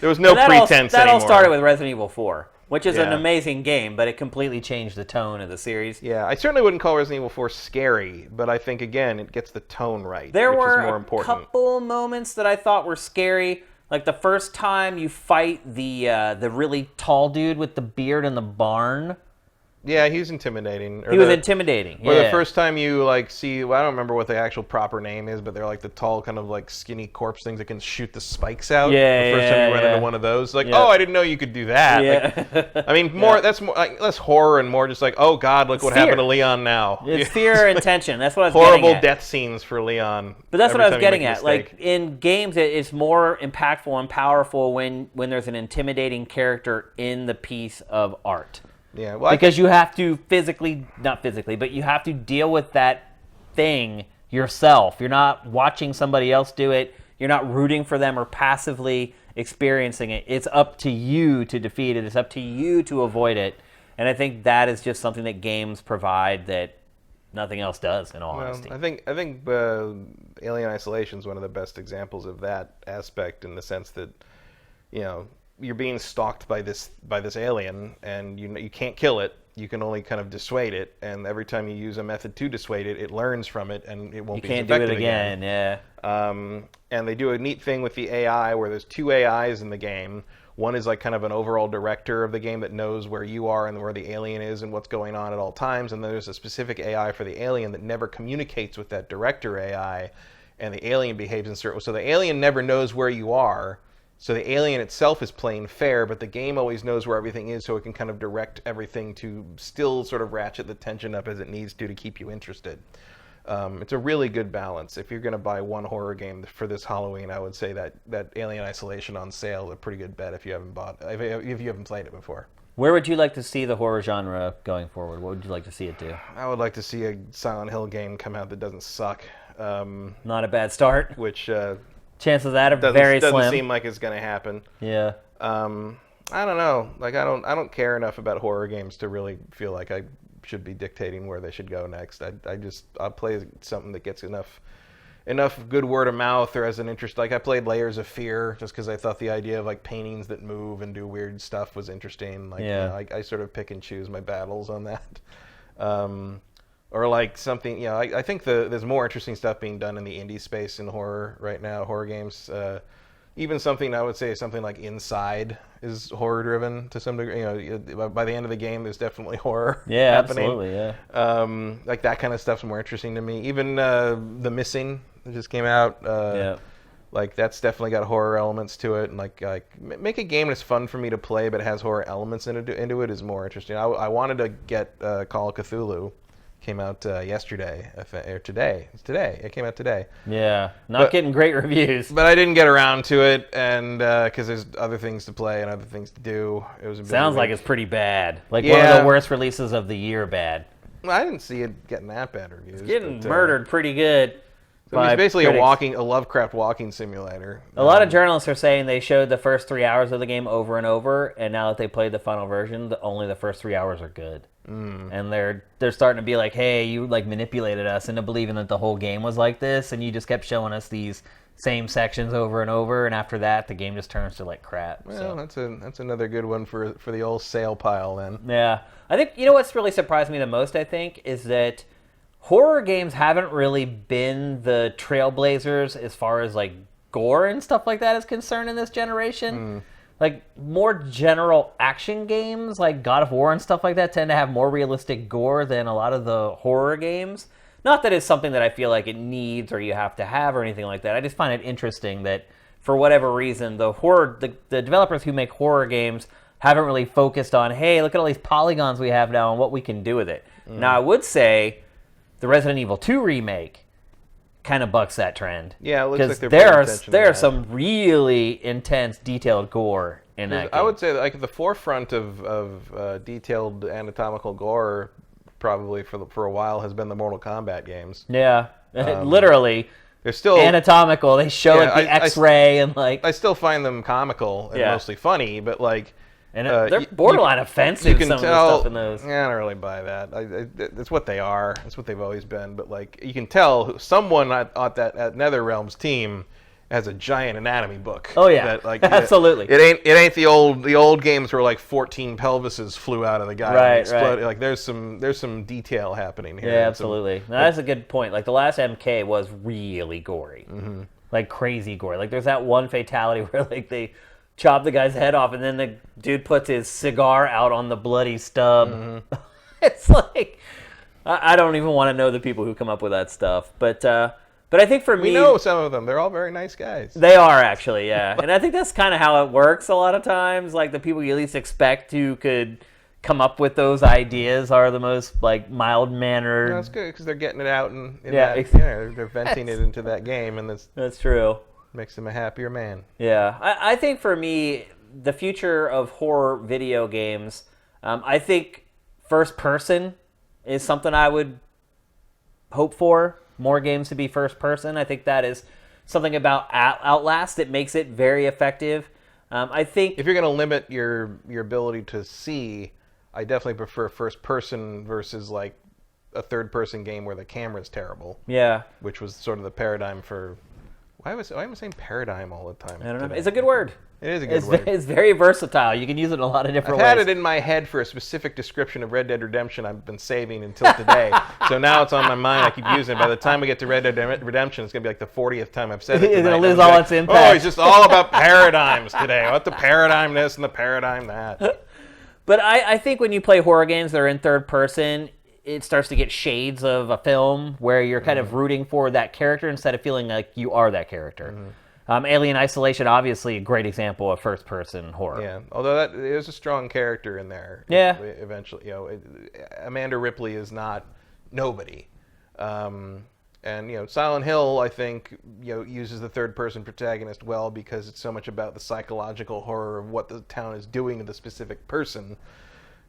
pretense anymore. That all started with Resident Evil 4, which is an amazing game, but it completely changed the tone of the series. Yeah, I certainly wouldn't call Resident Evil 4 scary, but I think again it gets the tone right. There which were is more important. a couple moments that I thought were scary. Like the first time you fight the really tall dude with the beard in the barn. Yeah, he was intimidating. He was intimidating. Or yeah. the first time you like see, well, I don't remember what the actual proper name is, but they're like the tall, kind of like skinny corpse things that can shoot the spikes out. Yeah, the first time you run into one of those, like, oh, I didn't know you could do that. Yeah. Like, I mean, more that's more like less horror and more just like, oh God, look what happened to Leon now. It's fear and tension. That's what I was horrible getting at. death scenes for Leon. But that's what I was getting at. Like in games, it's more impactful and powerful when there's an intimidating character in the piece of art. Yeah, well, because you have to not physically, but you have to deal with that thing yourself. You're not watching somebody else do it. You're not rooting for them or passively experiencing it. It's up to you to defeat it. It's up to you to avoid it. And I think that is just something that games provide that nothing else does, in all honesty. I think Alien Isolation is one of the best examples of that aspect, in the sense that, you know, you're being stalked by this alien, and you can't kill it. You can only kind of dissuade it, and every time you use a method to dissuade it, it learns from it, and it won't be as effective do it again. Yeah. And they do a neat thing with the AI, where there's 2 AIs in the game. One is like kind of an overall director of the game that knows where you are and where the alien is and what's going on at all times. And then there's a specific AI for the alien that never communicates with that director AI, and the alien behaves in certain. So the alien never knows where you are. So the alien itself is playing fair, but the game always knows where everything is, so it can kind of direct everything to still sort of ratchet the tension up as it needs to keep you interested. It's a really good balance. If you're going to buy one horror game for this Halloween, I would say that Alien Isolation on sale is a pretty good bet if you haven't played it before. Where would you like to see the horror genre going forward? What would you like to see it do? I would like to see a Silent Hill game come out that doesn't suck. Not a bad start. Which chances of that are very slim. Doesn't seem like it's going to happen. Yeah. I don't know. Like I don't care enough about horror games to really feel like I should be dictating where they should go next. I'll play something that gets enough good word of mouth or as an interest. Like I played Layers of Fear just because I thought the idea of like paintings that move and do weird stuff was interesting. Like yeah. I sort of pick and choose my battles on that. Or like something, you know, I think there's more interesting stuff being done in the indie space in horror right now, horror games. Even something, I would say, something like Inside is horror-driven to some degree. You know, by the end of the game, there's definitely horror happening. Absolutely, yeah. Like that kind of stuff's more interesting to me. Even The Missing that just came out. Yeah. Like that's definitely got horror elements to it, and like make a game that's fun for me to play but has horror elements into it is more interesting. I wanted to get Call of Cthulhu. Came out yesterday, or today. It's today. It came out today. Yeah, not getting great reviews. But I didn't get around to it, and because there's other things to play and other things to do. It was sounds like it's pretty bad. Like one of the worst releases of the year. Bad. Well, I didn't see it getting that bad reviews. It's getting murdered pretty good. So it's basically a Lovecraft walking simulator. A lot of journalists are saying they showed the first 3 hours of the game over and over, and now that they played the final version, only the first 3 hours are good. And they're starting to be like, hey, you like manipulated us into believing that the whole game was like this, and you just kept showing us these same sections over and over, and after that, the game just turns to like crap. Well, so. that's another good one for the old sale pile then. Yeah, I think you know what's really surprised me the most. I think is that horror games haven't really been the trailblazers as far as like gore and stuff like that is concerned in this generation. Like more general action games like God of War and stuff like that tend to have more realistic gore than a lot of the horror games. Not that it's something that I feel like it needs or you have to have or anything like that. I just find it interesting that for whatever reason the developers who make horror games haven't really focused on, hey, look at all these polygons we have now and what we can do with it. Now I would say the Resident Evil 2 remake kind of bucks that trend. Yeah, it looks like there are some really intense, detailed gore in that game. I would say that, like the forefront of detailed anatomical gore, probably for a while, has been the Mortal Kombat games. Yeah, literally. They're still anatomical. They show like the X-ray and like. I still find them comical and mostly funny, but like. And they're borderline offensive. You can some tell. Of the stuff in those. Yeah, I don't really buy that. That's what they are. That's what they've always been. But like, you can tell someone at NetherRealm's team has a giant anatomy book. Oh yeah, that, like, absolutely. It ain't the old games where like 14 pelvises flew out of the guy. Right, and exploded. right. Like there's some detail happening here. Yeah, absolutely. No, that's a good point. Like the last MK was really gory, like crazy gory. Like there's that one fatality where like they chop the guy's head off, and then the dude puts his cigar out on the bloody stub. It's like I don't even want to know the people who come up with that stuff. But I think for me, we know some of them. They're all very nice guys. They are actually, yeah. And I think that's kind of how it works a lot of times. Like the people you least expect who could come up with those ideas are the most like mild-mannered. No, that's good because they're getting it out and they're venting it into that game, and that's true. Makes them a happier man. Yeah, I think for me, the future of horror video games, I think first person is something I would hope for. More games to be first person. I think that is something about Outlast that makes it very effective. I think if you're going to limit your ability to see, I definitely prefer first person versus like a third person game where the camera's terrible. Yeah, which was sort of the paradigm for. Why am I saying paradigm all the time? I don't know. It's a good word. It is a good word. It's very versatile. You can use it in a lot of different ways. I've had it in my head for a specific description of Red Dead Redemption I've been saving until today. So now it's on my mind. I keep using it. By the time we get to Red Dead Redemption, it's going to be like the 40th time I've said it. It's going to lose all its impact. Oh, it's just all about paradigms today. What the paradigm this and the paradigm that. But I think when you play horror games that are in third person, it starts to get shades of a film where you're kind of rooting for that character instead of feeling like you are that character. Alien Isolation, obviously, a great example of first-person horror. Yeah, although there's a strong character in there. Yeah. Eventually, Amanda Ripley is not nobody, and Silent Hill, I think, uses the third-person protagonist well because it's so much about the psychological horror of what the town is doing to the specific person,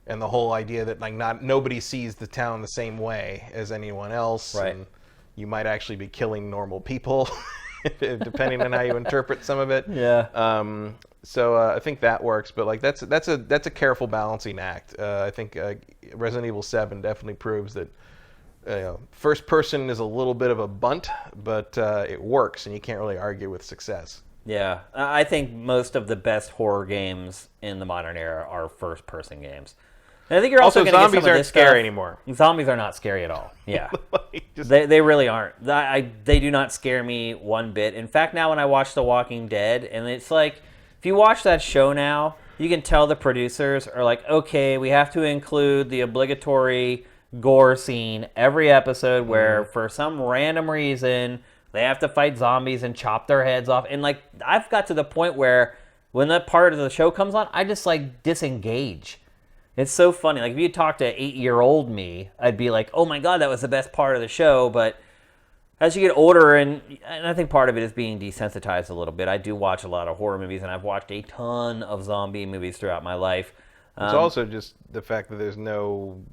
and the whole idea that like nobody sees the town the same way as anyone else, right? And you might actually be killing normal people. Depending on how you interpret some of it. Yeah. So I think that works, but like that's a careful balancing act. I think Resident Evil 7 definitely proves that first person is a little bit of a bunt, but it works, and you can't really argue with success. Yeah, I think most of the best horror games in the modern era are first person games. And I think you're also going to get some of this zombies aren't scary anymore. Zombies are not scary at all. Yeah, Just... they really aren't. They do not scare me one bit. In fact, now when I watch The Walking Dead, and it's like, if you watch that show now, you can tell the producers are like, okay, we have to include the obligatory gore scene every episode where, for some random reason, they have to fight zombies and chop their heads off. And like, I've got to the point where when that part of the show comes on, I just like disengage. It's so funny. Like, if you talk to 8-year-old me, I'd be like, oh my God, that was the best part of the show. But as you get older, and I think part of it is being desensitized a little bit. I do watch a lot of horror movies, and I've watched a ton of zombie movies throughout my life. It's also just the fact that there's no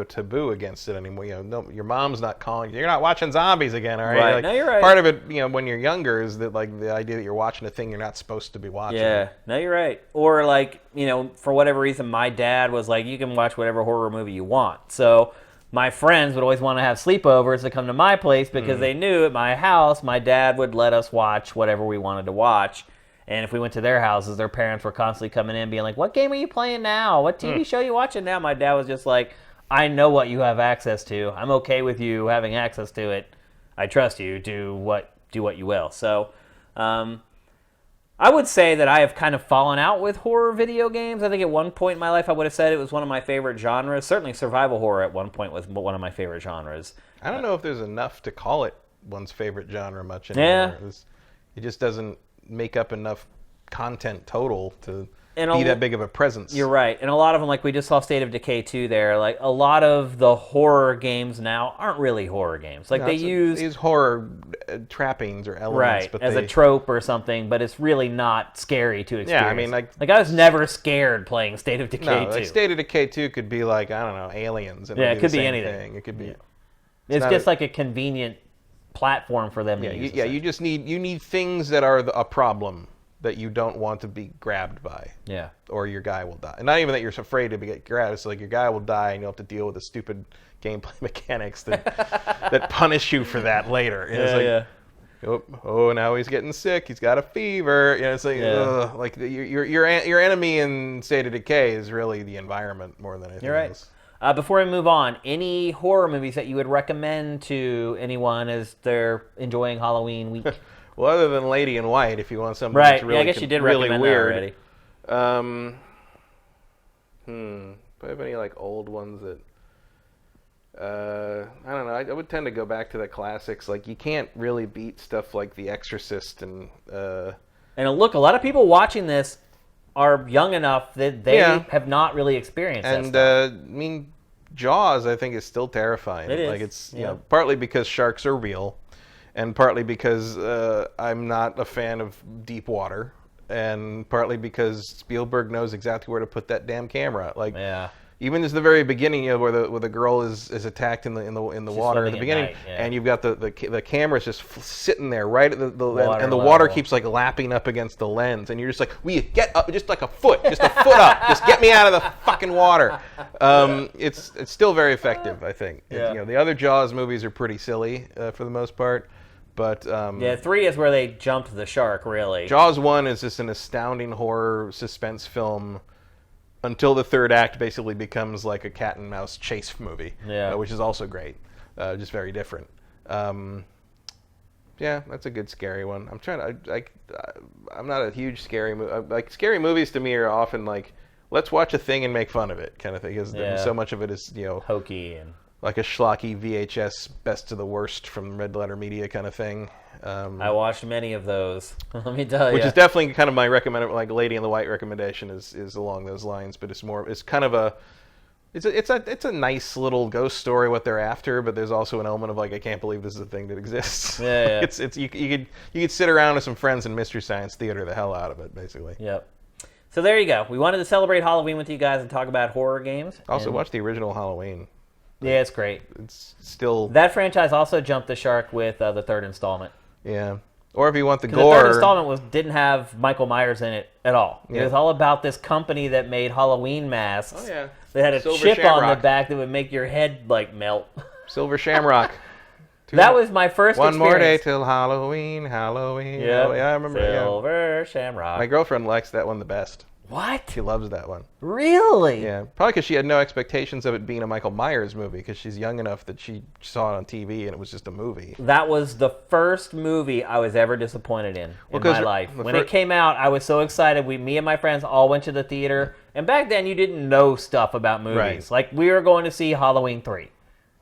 taboo against it anymore. Your mom's not calling you. You're not watching zombies again, all right? Right. Like, No, you're right. Part of it, when you're younger, is that like the idea that you're watching a thing you're not supposed to be watching. Yeah. No, you're right. Or like, for whatever reason, my dad was like, you can watch whatever horror movie you want. So my friends would always want to have sleepovers to come to my place because they knew at my house, my dad would let us watch whatever we wanted to watch. And if we went to their houses, their parents were constantly coming in being like, what game are you playing now? What TV show are you watching now? My dad was just like, I know what you have access to. I'm okay with you having access to it. I trust you. Do what you will. So I would say that I have kind of fallen out with horror video games. I think at one point in my life I would have said it was one of my favorite genres. Certainly survival horror at one point was one of my favorite genres. I don't know if there's enough to call it one's favorite genre much anymore. Yeah. It just doesn't make up enough content total to be that big of a presence. You're right. And a lot of them, like we just saw State of Decay 2 there, like a lot of the horror games now aren't really horror games. Like use horror trappings or elements. Right, but as a trope or something, but it's really not scary to experience. Yeah, I mean, like I was never scared playing State of Decay 2. Like State of Decay 2 could be like, I don't know, Aliens. And it could be anything. anything. It could be. Yeah. It's just like a convenient platform for them to use. Yeah, you just need things that are a problem that you don't want to be grabbed by. Yeah. Or your guy will die. And not even that you're afraid to get grabbed. It's like your guy will die and you'll have to deal with the stupid gameplay mechanics that punish you for that later. It's like, oh, now he's getting sick. He's got a fever. It's like, ugh. Like your enemy in State of Decay is really the environment more than anything else. Before we move on, any horror movies that you would recommend to anyone as they're enjoying Halloween week? Well, other than Lady in White, if you want something right. that's really, I guess you did really recommend weird. That already. Do I have any like old ones that I don't know. I would tend to go back to the classics. Like, you can't really beat stuff like The Exorcist and. And look, a lot of people watching this are young enough that they have not really experienced that stuff. I mean, Jaws, I think, is still terrifying. It is. Like, it's partly because sharks are real, and partly because I'm not a fan of deep water, and partly because Spielberg knows exactly where to put that damn camera. Like, even as the very beginning, where the girl is attacked in the water at the beginning, night, and you've got the camera's just sitting there right at the water and the level. water keeps like lapping up against the lens, and you're just like, will you get up just like a foot up, just get me out of the fucking water. It's still very effective, I think. Yeah. The other Jaws movies are pretty silly for the most part, but 3 is where they jumped the shark, really. Jaws 1 is just an astounding horror suspense film. Until the third act basically becomes like a cat and mouse chase movie, which is also great, just very different. That's a good scary one. I'm not a huge scary movie. Like, scary movies to me are often like, let's watch a thing and make fun of it kind of thing, because so much of it is hokey and like a schlocky VHS best of the worst from Red Letter Media kind of thing. I watched many of those. Let me tell you. Which is definitely kind of my like Lady in the White recommendation is along those lines, but it's kind of it's a nice little ghost story what they're after, but there's also an element of like, I can't believe this is a thing that exists. Yeah. It's you could sit around with some friends and Mystery Science Theater the hell out of it, basically. Yep. So there you go. We wanted to celebrate Halloween with you guys and talk about horror games. Also, watch the original Halloween. Yeah, it's great. It's still... That franchise also jumped the shark with the third installment. Yeah. Or if you want the gore... The third installment didn't have Michael Myers in it at all. Yeah. It was all about this company that made Halloween masks. Oh, yeah. They had a Silver chip Shamrock. on the back that would make your head, like, melt. Silver Shamrock. That was my first One experience. more day till Halloween. Yep. Yeah, I remember. Silver Shamrock. My girlfriend likes that one the best. What? She loves that one. Really? Yeah, probably because she had no expectations of it being a Michael Myers movie, because she's young enough that she saw it on TV and it was just a movie. That was the first movie I was ever disappointed in my life. When it came out, I was so excited. Me and my friends all went to the theater. And back then, you didn't know stuff about movies. Right. Like, we were going to see Halloween 3.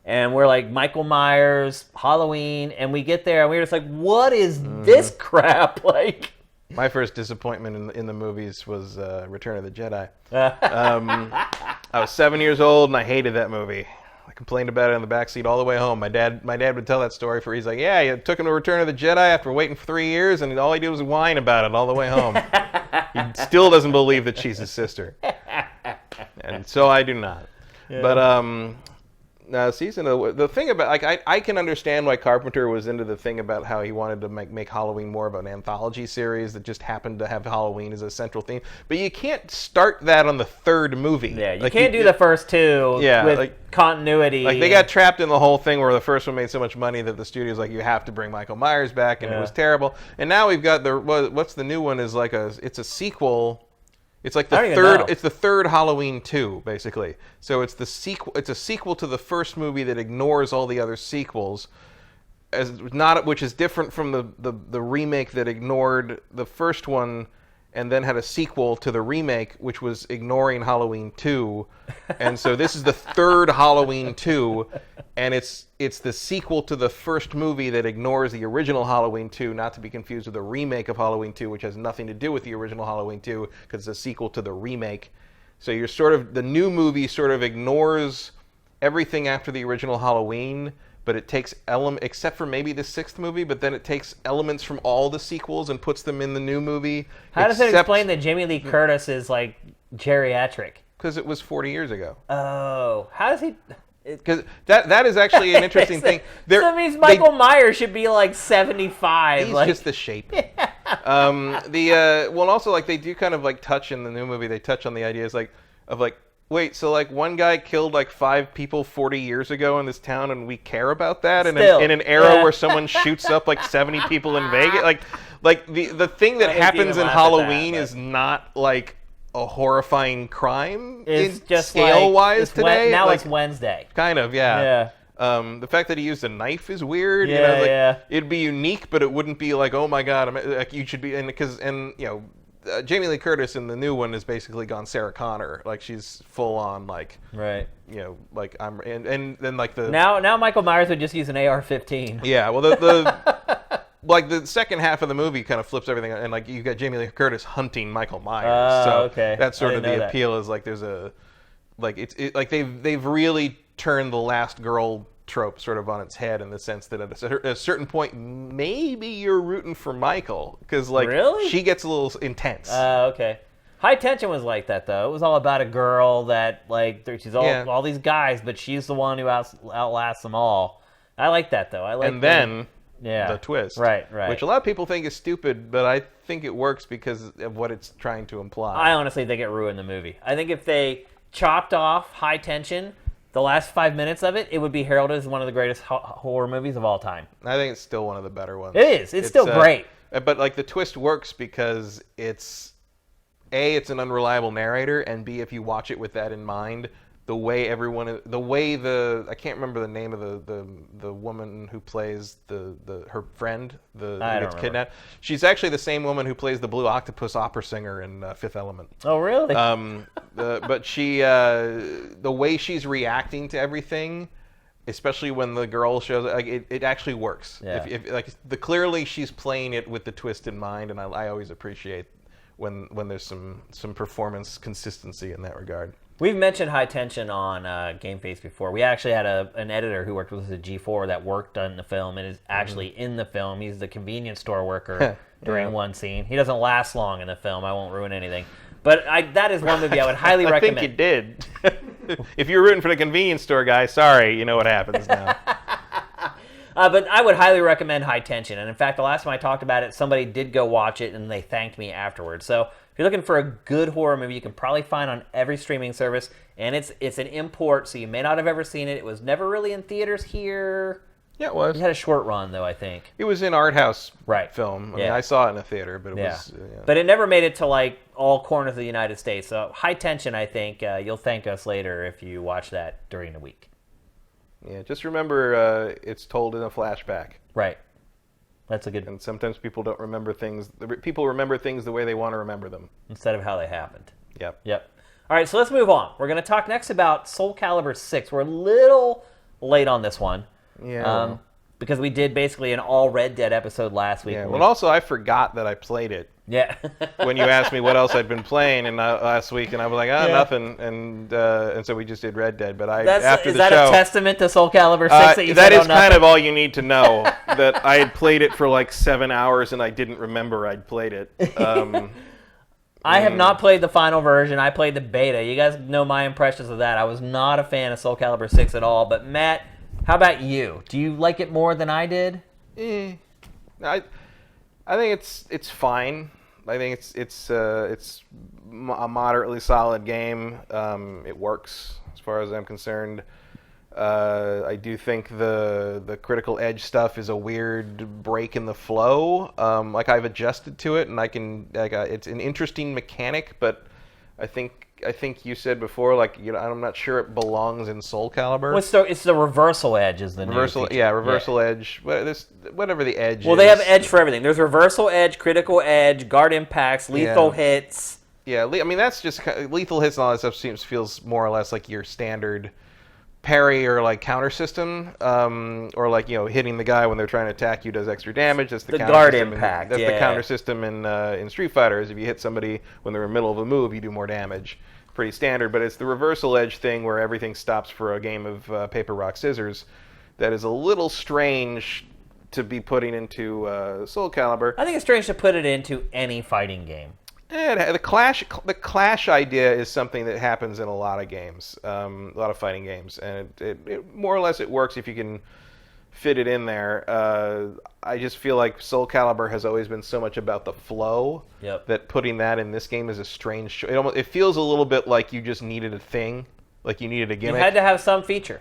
And we're like, Michael Myers, Halloween. And we get there, and we're just like, what is this crap? Like... My first disappointment in the movies was Return of the Jedi. I was 7 years old and I hated that movie. I complained about it in the backseat all the way home. My dad would tell that story he's like, yeah, you took him to Return of the Jedi after waiting for 3 years, and all he did was whine about it all the way home. He still doesn't believe that she's his sister, and so I do not. Yeah. But the thing about, like, I can understand why Carpenter was into the thing about how he wanted to make Halloween more of an anthology series that just happened to have Halloween as a central theme. But you can't start that on the third movie. Yeah, you can't do the first two with continuity. Like, they got trapped in the whole thing where the first one made so much money that the studio's like, you have to bring Michael Myers back, and it was terrible. And now we've got what's the new one is like it's a sequel. It's like the third. It's the third Halloween 2, basically. So it's the sequel. It's a sequel to the first movie that ignores all the other sequels, which is different from the remake that ignored the first one, and then had a sequel to the remake, which was ignoring Halloween 2. And so this is the third Halloween 2, and it's the sequel to the first movie that ignores the original Halloween 2, not to be confused with the remake of Halloween 2, which has nothing to do with the original Halloween 2, because it's a sequel to the remake. So the new movie sort of ignores everything after the original Halloween, but it takes except for maybe the sixth movie, but then it takes elements from all the sequels and puts them in the new movie. How does it explain that Jamie Lee Curtis is, like, geriatric? Because it was 40 years ago. Oh. How does he... Because that is actually an interesting thing. So that means Michael Myers should be like 75. He's just the shape. Well, also, like, they do kind of like touch in the new movie. They touch on the ideas of wait, so like one guy killed like 5 people 40 years ago in this town, and we care about that? And in an era where someone shoots up like 70 people in Vegas, like the thing that happens in Halloween is not like a horrifying crime. It's just scale-wise today. Now it's Wednesday. Kind of, yeah. The fact that he used a knife is weird. Yeah. It'd be unique, but it wouldn't be like, oh my god, like, you should be. And Jamie Lee Curtis in the new one has basically gone Sarah Connor. Like she's full on like Right. Like I'm and then like the now Michael Myers would just use an AR-15. Yeah, well the like the second half of the movie kind of flips everything, and like you got Jamie Lee Curtis hunting Michael Myers. So okay. That's sort of the that. appeal is like there's a like like they've really turned the last girl trope sort of on its head in the sense that at a certain point maybe you're rooting for Michael because like really? she gets a little intense. Okay. High Tension was like that though. It was all about a girl that like she's all these guys, but she's the one who outlasts them all. I like that though. I like. And then the twist, right, which a lot of people think is stupid, but I think it works because of what it's trying to imply. I honestly think it ruined the movie. I think if they chopped off High Tension, the last 5 minutes of it, it would be heralded as one of the greatest horror movies of all time. I think it's still one of the better ones. It is. It's still great. But like the twist works because it's A, it's an unreliable narrator, and B, if you watch it with that in mind, I can't remember the name of the woman who plays her friend who gets kidnapped. She's actually the same woman who plays the Blue Octopus opera singer in Fifth Element. Oh, really? But she, the way she's reacting to everything, especially when the girl shows, like it actually works. Yeah. Clearly she's playing it with the twist in mind, and I always appreciate when there's some performance consistency in that regard. We've mentioned High Tension on GameFace before. We actually had an editor who worked with us at G4 that worked on the film and is actually in the film. He's the convenience store worker during one scene. He doesn't last long in the film. I won't ruin anything. But that is one movie I would highly recommend. I think you did. If you're rooting for the convenience store guy, sorry, you know what happens now. But I would highly recommend High Tension. And in fact, the last time I talked about it, somebody did go watch it and they thanked me afterwards. So if you're looking for a good horror movie, you can probably find on every streaming service. And it's an import, so you may not have ever seen it. It was never really in theaters here. Yeah, it was. It had a short run, though, I think. It was in art house I film. Mean, I saw it in a theater, but it was... But it never made it to, like, all corners of the United States. So High Tension, I think, you'll thank us later if you watch that during the week. Yeah, just remember it's told in a flashback. Right. That's a good... And sometimes people don't remember things... People remember things the way they want to remember them. Instead of how they happened. Yep. All right, so let's move on. We're going to talk next about Soulcalibur VI. We're a little late on this one. Yeah. Because we did basically an all Red Dead episode last week. Yeah. Well, also I forgot that I played it. Yeah. When you asked me what else I'd been playing last week, and I was like, nothing, and so we just did Red Dead. But after is the show, that a testament to Soulcalibur VI? That is kind of all you need to know. That I had played it for like 7 hours, and I didn't remember I'd played it. I have not played the final version. I played the beta. You guys know my impressions of that. I was not a fan of Soulcalibur VI at all. But Matt, how about you? Do you like it more than I did? I think it's fine. I think it's a moderately solid game. It works as far as I'm concerned. I do think the critical edge stuff is a weird break in the flow. Like I've adjusted to it, and it's an interesting mechanic, but I think you said before, I'm not sure it belongs in Soulcalibur. Well, it's the reversal edge is the reversal. New feature. Yeah, reversal edge. Whatever the edge. Well, is. they have edge for everything. There's reversal edge, critical edge, guard impacts, lethal hits. Yeah, I mean that's just lethal hits and all that stuff feels more or less like your standard parry or like counter system, or like hitting the guy when they're trying to attack you does extra damage. That's the counter guard system impact. That's the counter system in Street Fighter. Is if you hit somebody when they're in the middle of a move, you do more damage. Pretty standard, but it's the reversal edge thing where everything stops for a game of paper rock scissors. That is a little strange to be putting into Soulcalibur. I think it's strange to put it into any fighting game. The clash idea is something that happens in a lot of games, a lot of fighting games, and it more or less it works if you can fit it in there. I just feel like Soulcalibur has always been so much about the flow that putting that in this game is a strange. It feels a little bit like you just needed a thing, like you needed a gimmick. You had to have some feature.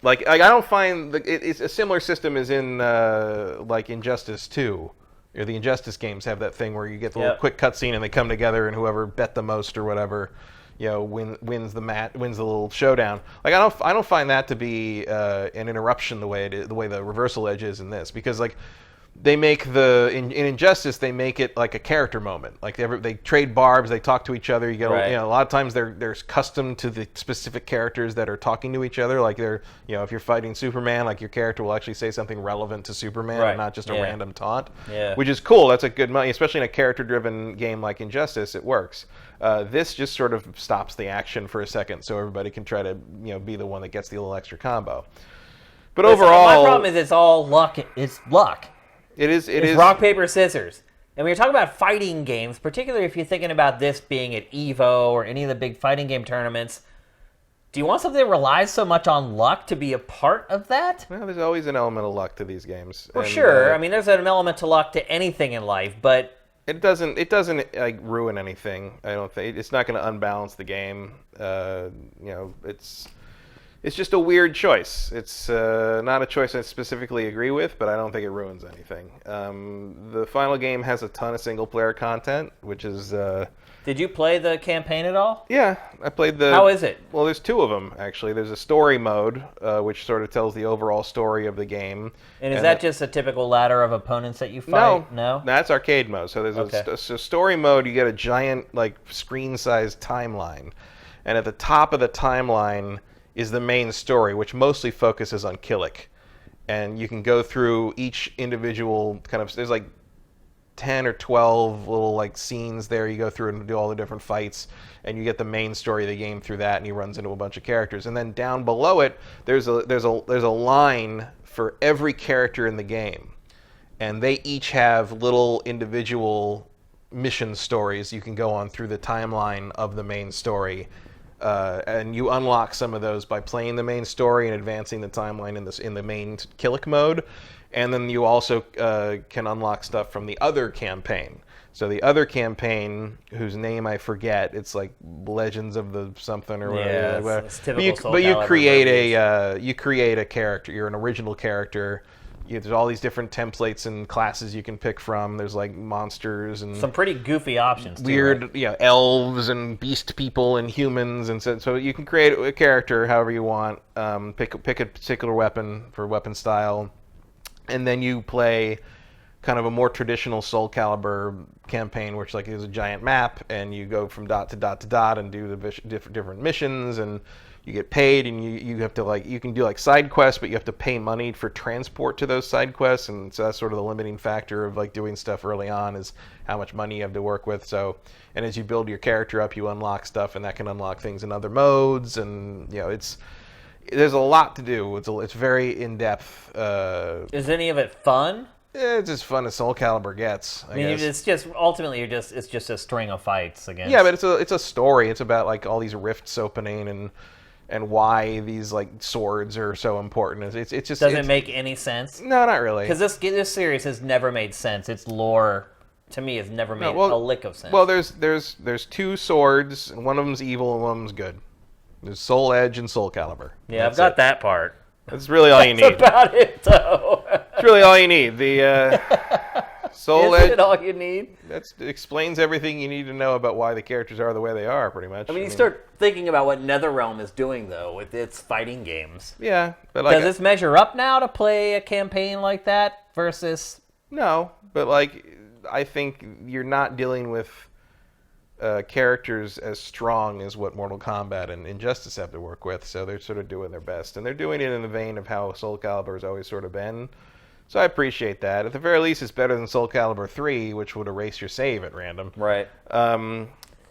Like I don't find it's a similar system as in like Injustice 2. The Injustice games have that thing where you get the little quick cutscene and they come together and whoever bet the most or whatever, wins the little showdown. Like I don't find that to be an interruption the way the reversal edge is in this, because like they make in Injustice, they make it like a character moment. Like they trade barbs, they talk to each other. You get a lot of times they're custom to the specific characters that are talking to each other. Like if you're fighting Superman, like your character will actually say something relevant to Superman and not just a random taunt. Yeah. Which is cool. That's a good money, especially in a character-driven game like Injustice. It works. This just sort of stops the action for a second, so everybody can try to be the one that gets the little extra combo. But overall, my problem is it's all luck. It's luck. It is rock, paper, scissors. And when you're talking about fighting games, particularly if you're thinking about this being at EVO or any of the big fighting game tournaments, do you want something that relies so much on luck to be a part of that? Well, there's always an element of luck to these games. For sure. I mean, there's an element to luck to anything in life, but it doesn't like ruin anything. I don't think it's not going to unbalance the game. It's just a weird choice. It's not a choice I specifically agree with, but I don't think it ruins anything. The final game has a ton of single-player content, which is... Did you play the campaign at all? Yeah, I played the... How is it? Well, there's two of them, actually. There's a story mode, which sort of tells the overall story of the game. And is that just a typical ladder of opponents that you fight? No? That's arcade mode. So there's a story mode, you get a giant, like, screen-sized timeline. And at the top of the timeline is the main story, which mostly focuses on Killick. And you can go through each individual kind of... There's like 10 or 12 little like scenes there. You go through and do all the different fights, and you get the main story of the game through that, and he runs into a bunch of characters. And then down below it, there's a line for every character in the game. And they each have little individual mission stories you can go on through the timeline of the main story. And you unlock some of those by playing the main story and advancing the timeline in the main Killick mode, and then you also can unlock stuff from the other campaign. So the other campaign, whose name I forget, it's like Legends of the something or whatever. Yeah, it's typical but you create a character. You're an original character. There's all these different templates and classes you can pick from. There's like monsters and some pretty goofy options. Weird, right? Elves and beast people and humans, and so you can create a character however you want. Pick a particular weapon for weapon style, and then you play kind of a more traditional Soulcalibur campaign, which like is a giant map, and you go from dot to dot to dot and do the different missions, and you get paid, and you have to you can do side quests, but you have to pay money for transport to those side quests, and so that's sort of the limiting factor of doing stuff early on is how much money you have to work with. So, and as you build your character up, you unlock stuff, and that can unlock things in other modes, and there's a lot to do. It's very in depth. Is any of it fun? It's as fun as Soulcalibur gets. I guess. It's just ultimately it's just a string of fights against. Yeah, but it's a story. It's about all these rifts opening and why these swords are so important. It's just doesn't make any sense. No, not really. Because this series has never made sense. Its lore, to me, has never made a lick of sense. Well, there's two swords, and one of them's evil and one of them's good. There's Soul Edge and Soulcalibur. Yeah, I've got that part. That's really all you need. That's about it, though. That's really all you need. The Soul Edge. Is it all you need? That explains everything you need to know about why the characters are the way they are, pretty much. I mean, you start thinking about what NetherRealm is doing, though, with its fighting games. Yeah, but does this measure up now to play a campaign like that versus? No, but I think you're not dealing with characters as strong as what Mortal Kombat and Injustice have to work with, so they're sort of doing their best, and they're doing it in the vein of how Soulcalibur has always sort of been. So I appreciate that. At the very least, it's better than Soulcalibur 3, which would erase your save at random. Right. And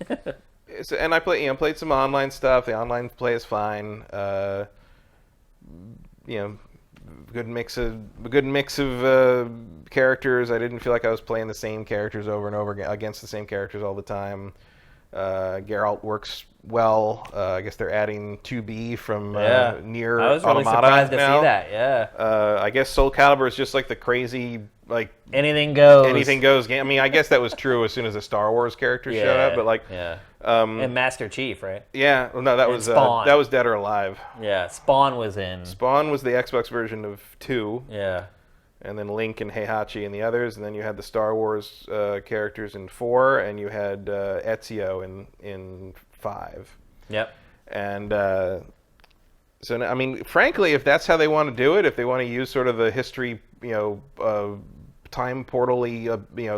I played some online stuff. The online play is fine. Good mix of characters. I didn't feel like I was playing the same characters over and over again against the same characters all the time. Geralt works well. I guess they're adding 2B from Nier Automata. I was really surprised to see that. Yeah. I guess Soulcalibur is just the crazy anything goes. Anything goes game. I mean, I guess that was true as soon as the Star Wars characters showed up, but and Master Chief, right? Yeah. Well, no, that was Dead or Alive. Yeah. Spawn was in. Spawn was the Xbox version of 2. Yeah. And then Link and Heihachi and the others, and then you had the Star Wars characters in 4, and you had Ezio in 5. Yep. And so, I mean, frankly, if that's how they want to do it, if they want to use sort of the history, time portal-y, To make it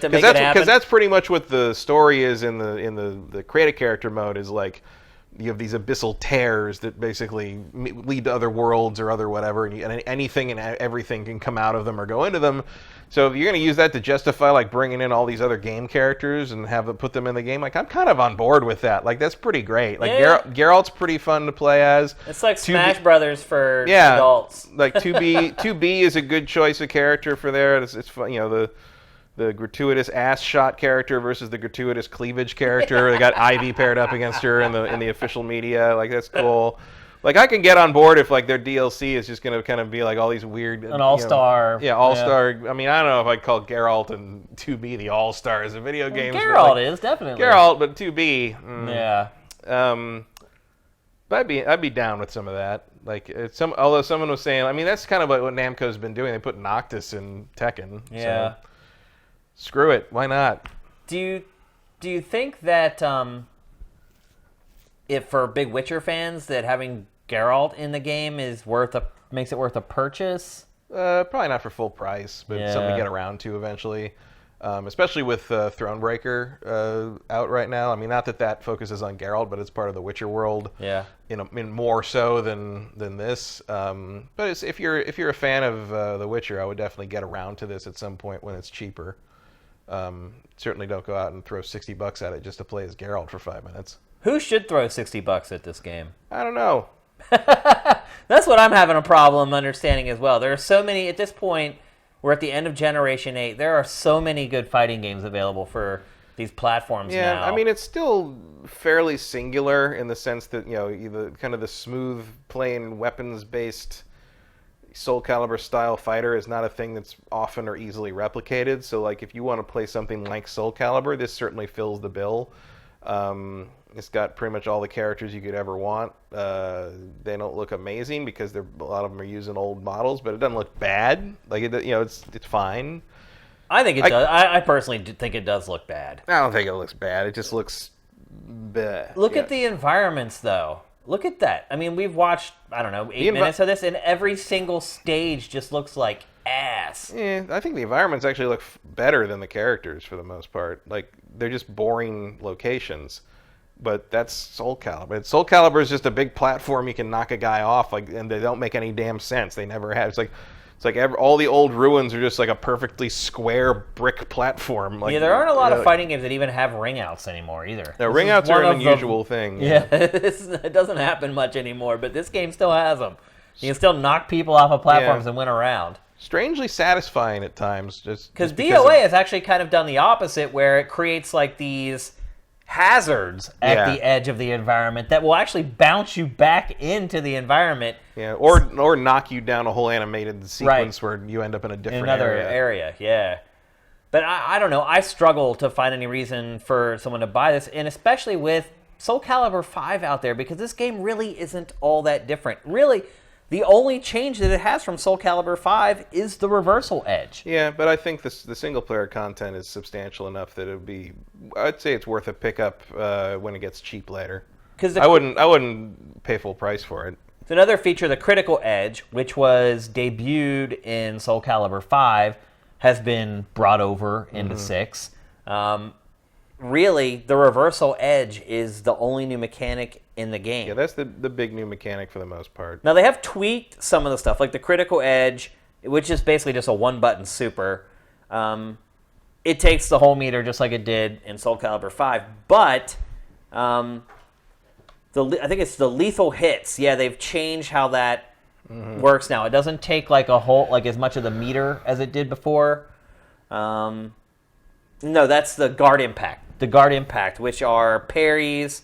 happen. because that's pretty much what the story is in the create a character mode. Is like you have these abyssal tears that basically lead to other worlds or other whatever, and anything and everything can come out of them or go into them. So if you're going to use that to justify like bringing in all these other game characters and have them put them in the game, like I'm kind of on board with that. Like that's pretty great. Like Geralt's pretty fun to play as. It's like Smash Brothers for adults. Like 2B is a good choice of character for there. It's fun, the gratuitous ass shot character versus the gratuitous cleavage character. They got Ivy paired up against her in the official media. Like that's cool. Like I can get on board if like their DLC is just gonna kind of be like all these weird all-star. All-star. I mean, I don't know if I'd call Geralt and 2B the all-stars of video games. Geralt is definitely Geralt, but 2B. Yeah. But I'd be down with some of that. Like although someone was saying, I mean, that's kind of like what Namco's been doing. They put Noctis in Tekken. Yeah. So screw it. Why not? Do you think that if for big Witcher fans that having Geralt in the game is makes it worth a purchase? Probably not for full price, but something to get around to eventually. Especially with Thronebreaker out right now. I mean, not that focuses on Geralt, but it's part of the Witcher world. Yeah. More so than this. But if you're a fan of The Witcher, I would definitely get around to this at some point when it's cheaper. Certainly don't go out and throw $60 at it just to play as Geralt for 5 minutes. Who should throw $60 at this game? I don't know. That's what I'm having a problem understanding as well. There are so many, at this point, we're at the end of Generation 8. There are so many good fighting games available for these platforms now. Yeah, I mean, it's still fairly singular in the sense that, either kind of the smooth playing weapons-based Soulcalibur style fighter is not a thing that's often or easily replicated. So, like, if you want to play something like Soulcalibur, this certainly fills the bill. It's got pretty much all the characters you could ever want. They don't look amazing because a lot of them are using old models, but it doesn't look bad. Like it's fine. I think it does. I personally think it does look bad. I don't think it looks bad. It just looks bleh. Look at the environments, though. Look at that. I mean, we've watched, I don't know, 8 minutes of this, and every single stage just looks like ass. Yeah, I think the environments actually look better than the characters for the most part. Like, they're just boring locations. But that's Soulcalibur. Soulcalibur is just a big platform you can knock a guy off, and they don't make any damn sense. They never have. It's like all the old ruins are just like a perfectly square brick platform. Like, there aren't a lot of fighting games that even have ring outs anymore either. No, ring outs are an unusual thing. Yeah, it doesn't happen much anymore, but this game still has them. You can still knock people off of platforms and win around. Strangely satisfying at times. Because DOA has actually kind of done the opposite, where it creates like these hazards at the edge of the environment that will actually bounce you back into the environment. Yeah, or knock you down a whole animated sequence where you end up in a different area. Yeah. But I don't know. I struggle to find any reason for someone to buy this, and especially with Soulcalibur V out there, because this game really isn't all that different. Really, the only change that it has from Soulcalibur V is the reversal edge. Yeah, but I think the single-player content is substantial enough that I'd say it's worth a pickup when it gets cheap later. I wouldn't pay full price for it. So another feature, the critical edge, which was debuted in Soulcalibur V, has been brought over into 6. Really, the reversal edge is the only new mechanic in the game. Yeah, that's the big new mechanic for the most part. Now, they have tweaked some of the stuff, like the critical edge, which is basically just a one-button super. It takes the whole meter just like it did in Soulcalibur V, but I think it's the lethal hits. Yeah, they've changed how that works now. It doesn't take like as much of the meter as it did before. No, that's the guard impact. The guard impact, which are parries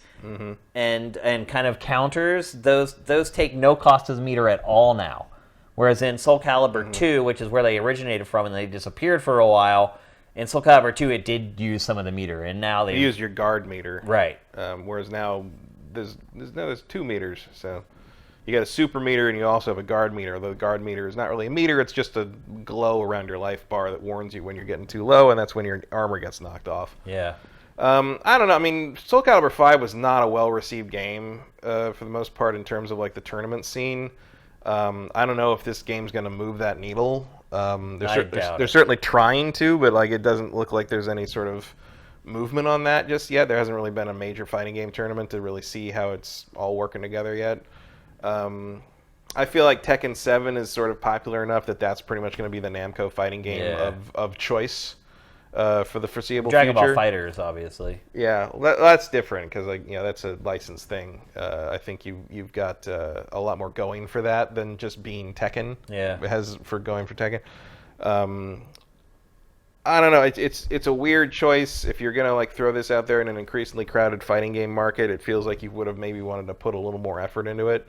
and kind of counters. Those take no cost to the meter at all now. Whereas in Soulcalibur 2, which is where they originated from and they disappeared for a while, in Soulcalibur 2 it did use some of the meter, and now they use your guard meter. Right. Whereas now there's 2 meters, so you got a super meter and you also have a guard meter. The guard meter is not really a meter, it's just a glow around your life bar that warns you when you're getting too low, and that's when your armor gets knocked off. Yeah. I don't know. I mean, Soulcalibur V was not a well-received game for the most part in terms of like the tournament scene. I don't know if this game's going to move that needle. They're doubt certainly trying to, but like it doesn't look like there's any sort of movement on that just yet. There hasn't really been a major fighting game tournament to really see how it's all working together yet. I feel like Tekken 7 is sort of popular enough that that's pretty much going to be the Namco fighting game of choice for the foreseeable Dragon future. Ball Fighters, obviously. Yeah, that's different because like that's a licensed thing. I think you've got a lot more going for that than just being Tekken. Yeah, has for going for Tekken. I don't know. It's a weird choice. If you're gonna like throw this out there in an increasingly crowded fighting game market, it feels like you would have maybe wanted to put a little more effort into it.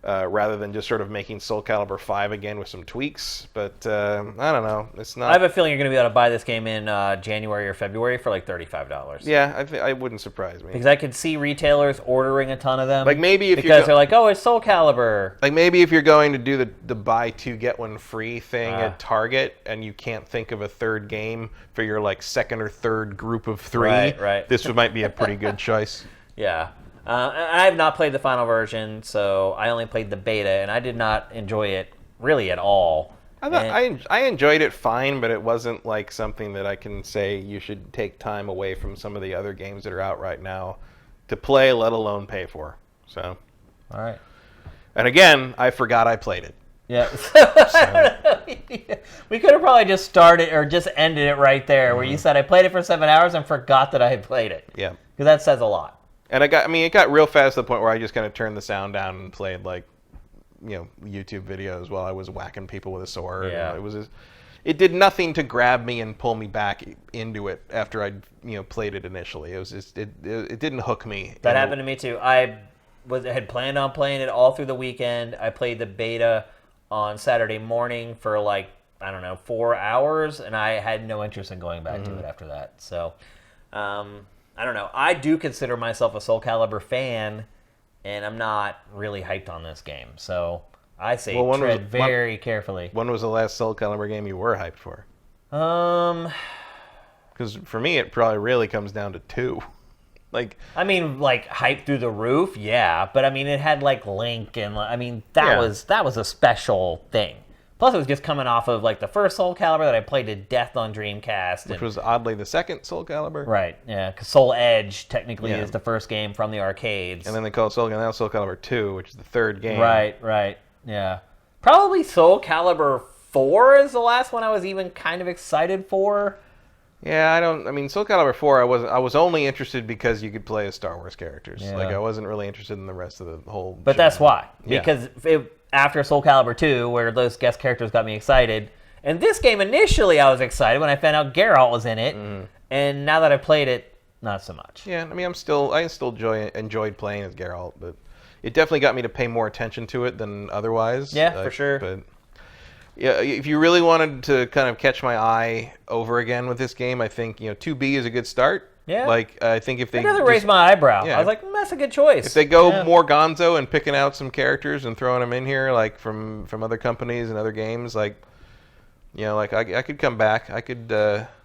Rather than just sort of making Soulcalibur V again with some tweaks. But I don't know. It's not. I have a feeling you're going to be able to buy this game in January or February for like $35. Yeah, I wouldn't surprise me. Because I could see retailers ordering a ton of them. Like maybe if because they're like, oh, it's Soulcalibur. Like maybe if you're going to do the buy two get one free thing at Target and you can't think of a third game for your like second or third group of three, right. This might be a pretty good choice. Yeah. I have not played the final version, so I only played the beta, and I did not enjoy it really at all. I enjoyed it fine, but it wasn't like something that I can say you should take time away from some of the other games that are out right now to play, let alone pay for. So, all right. And again, I forgot I played it. Yeah. We could have probably just started or just ended it right there, where you said I played it for 7 hours and forgot that I had played it. Yeah. Because that says a lot. And it got real fast to the point where I just kind of turned the sound down and played like, YouTube videos while I was whacking people with a sword. Yeah. And it did nothing to grab me and pull me back into it after I'd played it initially. It was just it didn't hook me. That happened to me too. I had planned on playing it all through the weekend. I played the beta on Saturday morning for like, I don't know, 4 hours, and I had no interest in going back to it after that. So, I don't know. I do consider myself a Soulcalibur fan, and I'm not really hyped on this game. So I say tread very carefully. When was the last Soulcalibur game you were hyped for? Because for me, it probably really comes down to 2. Like hype through the roof, yeah. But I mean, it had like Link, and that was a special thing. Plus, it was just coming off of like the first Soulcalibur that I played to death on Dreamcast, which was oddly the second Soulcalibur. Right, yeah, because Soul Edge technically is the first game from the arcades, and then they call it Soulcalibur 2, which is the third game. Right, yeah. Probably Soulcalibur 4 is the last one I was even kind of excited for. Yeah, Soulcalibur 4, I was only interested because you could play as Star Wars characters. Yeah. Like I wasn't really interested in the rest of the whole. But that's why, because Yeah. After Soulcalibur 2, where those guest characters got me excited, and this game initially I was excited when I found out Geralt was in it, and now that I played it, not so much. Yeah, I still enjoyed playing as Geralt, but it definitely got me to pay more attention to it than otherwise. Yeah, for sure. But yeah, if you really wanted to kind of catch my eye over again with this game, I think 2B is a good start. Yeah. Like I think if they It doesn't raise my eyebrow. Yeah. I was like, that's a good choice. If they go more gonzo and picking out some characters and throwing them in here, like from other companies and other games, like I could come back. I could.